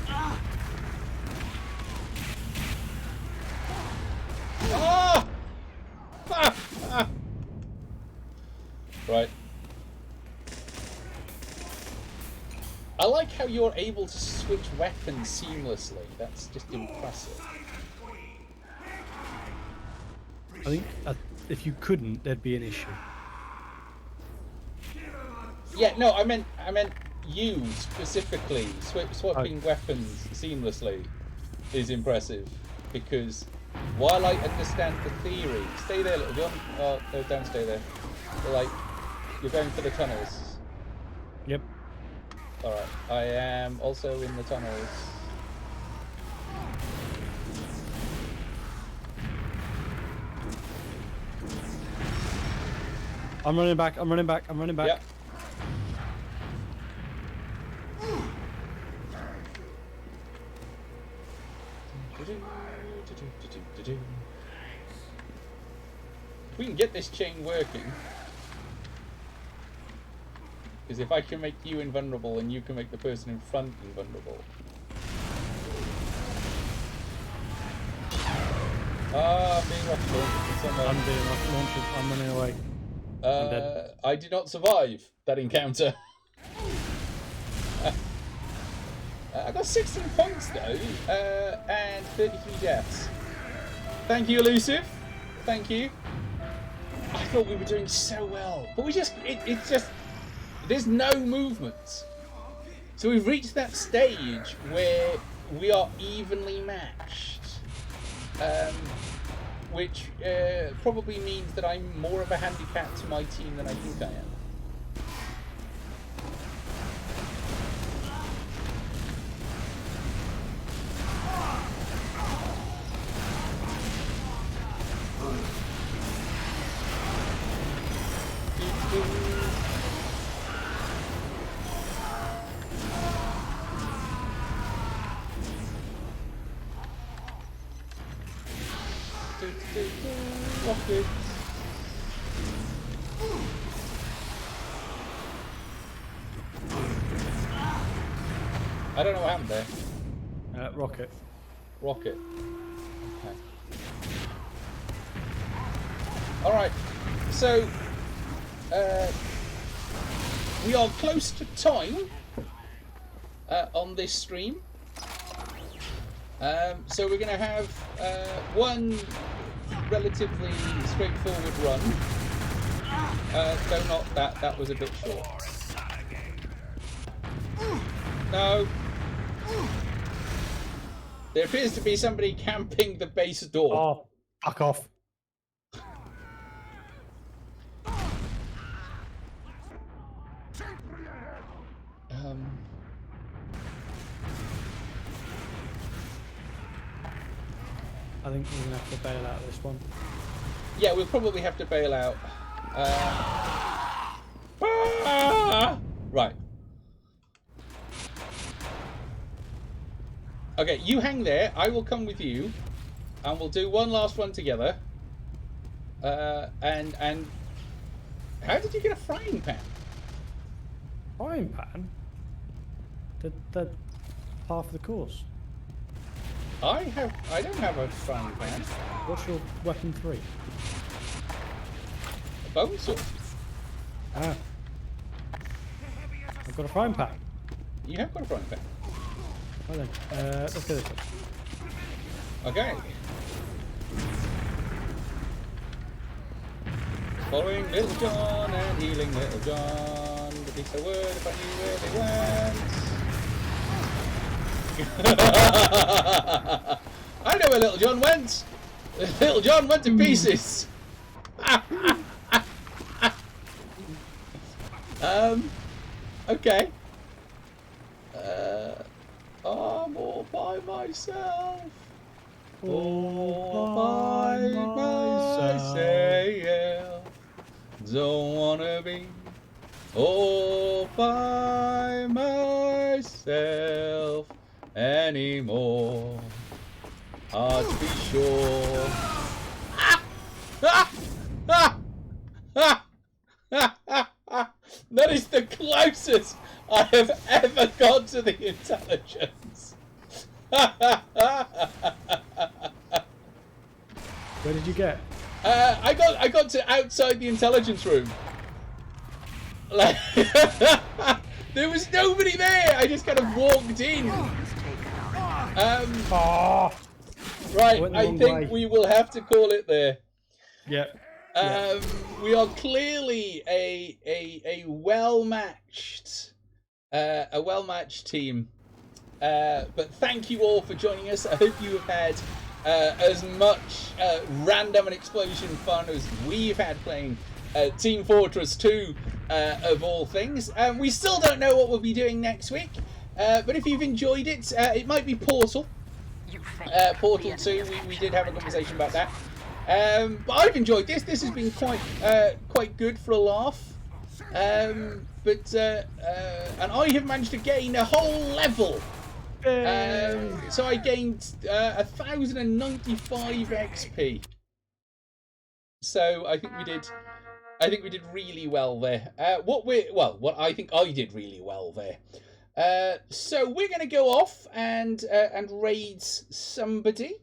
Speaker 1: Ah! Ah! Ah! Right. I like how you're able to switch weapons seamlessly. That's just impressive.
Speaker 2: I think if you couldn't, there'd be an issue.
Speaker 1: Yeah, no, I meant you specifically swapping weapons seamlessly is impressive, because while I understand the theory, stay there, little John. Oh, no, don't stay there. Like, you're going for the tunnels.
Speaker 2: Yep.
Speaker 1: All right, I am also in the tunnels.
Speaker 2: I'm running back. I'm running back. I'm running back.
Speaker 1: Yep. If we can get this chain working, because if I can make you invulnerable and you can make the person in front invulnerable. Ah, I'm being rocket launched.
Speaker 2: I'm being rocket launched. I'm running away. I'm dead.
Speaker 1: I did not survive that encounter. I got 16 points though, and 33 deaths. Thank you, Elusive. Thank you. I thought we were doing so well, but it's just, there's no movement. So we've reached that stage where we are evenly matched, which probably means that I'm more of a handicap to my team than I think I am. Rockets. I don't know what happened there.
Speaker 2: Rocket.
Speaker 1: Rocket. Okay. Alright, so we are close to time on this stream. So we're going to have one relatively straightforward run. Though not that. That was a bit short. No. There appears to be somebody camping the base door.
Speaker 2: Oh, fuck off. I think we're going to have to bail out this one.
Speaker 1: Yeah, we'll probably have to bail out. Right. Okay, you hang there. I will come with you, and we'll do one last one together. And how did you get a frying pan?
Speaker 2: Frying pan? The half of the course.
Speaker 1: I don't have a frying pan.
Speaker 2: What's your weapon 3?
Speaker 1: A bone sword.
Speaker 2: Ah. I've got a frying pan.
Speaker 1: You have got a frying pan.
Speaker 2: Right then, let's go this way.
Speaker 1: Okay. Following Little John and healing Little John. Would be so word if I knew where they went. I know where Little John went. Little John went to pieces. Okay. I'm all by myself. All by myself. Don't wanna be all by myself anymore. Hard to be sure. That is the closest I have ever got to the intelligence.
Speaker 2: Where did you get?
Speaker 1: I got to outside the intelligence room. Like, there was nobody there. I just kind of walked in. Right, I think we will have to call it there.
Speaker 2: Yep.
Speaker 1: We are clearly a well-matched team. But thank you all for joining us. I hope you have had as much random and explosion fun as we've had playing Team Fortress 2 of all things. We still don't know what we'll be doing next week, but if you've enjoyed it, it might be Portal. Portal 2, we did have a conversation about that. But I've enjoyed this. This has been quite good for a laugh. And I have managed to gain a whole level. So I gained 1,095 XP. So I think we did really well there. What I think I did really well there. So we're going to go off and raid somebody.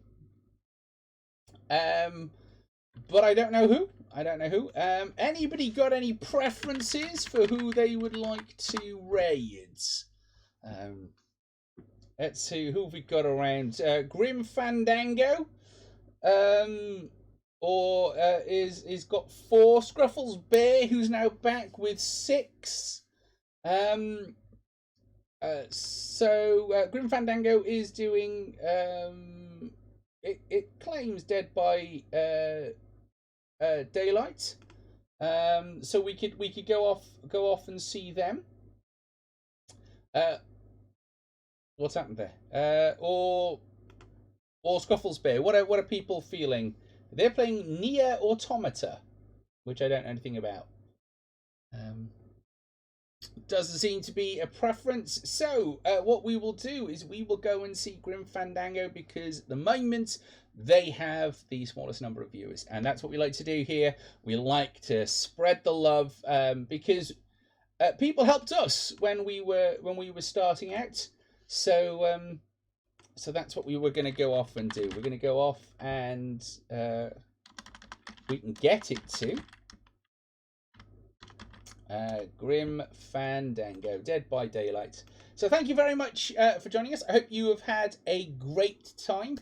Speaker 1: But I don't know who. Anybody got any preferences for who they would like to raid? Let's see who have we got around. Grim Fandango, is got 4. Scruffles Bear, who's now back with 6. Grim Fandango is doing. It claims Dead by Daylight, so we could go off and see them. What's happened there? Or Scruffles Bear. What are people feeling? They're playing Nier Automata, which I don't know anything about. Doesn't seem to be a preference. So what we will do is we will go and see Grim Fandango, because at the moment they have the smallest number of viewers, and that's what we like to do here. We like to spread the love, because people helped us when we were starting out. So that's what we were going to go off and do. We're going to go off and we can get it to Grim Fandango, Dead by Daylight. So thank you very much for joining us. I hope you have had a great time.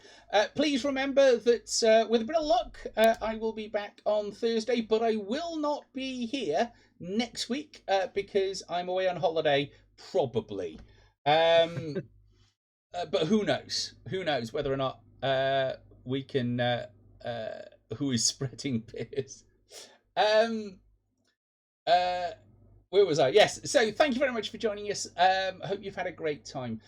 Speaker 1: Please remember that with a bit of luck, I will be back on Thursday, but I will not be here next week because I'm away on holiday, probably. But who knows? Who knows whether or not we can... who is spreading beers? Where was I? Yes. So thank you very much for joining us. I hope you've had a great time.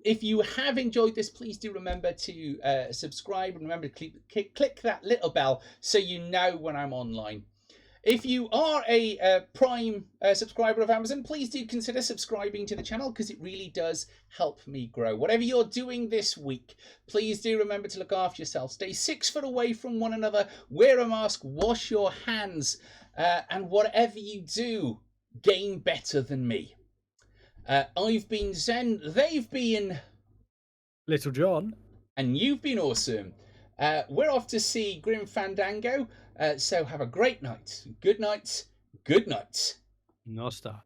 Speaker 1: If you have enjoyed this, please do remember to subscribe and remember to click that little bell so you know when I'm online. If you are a Prime subscriber of Amazon, please do consider subscribing to the channel because it really does help me grow. Whatever you're doing this week, please do remember to look after yourself. Stay 6 foot away from one another. Wear a mask. Wash your hands. And whatever you do, game better than me. I've been Zen, they've been
Speaker 2: Little John,
Speaker 1: and you've been awesome. We're off to see Grim Fandango, so have a great night. Good night. Good night.
Speaker 2: Nosta.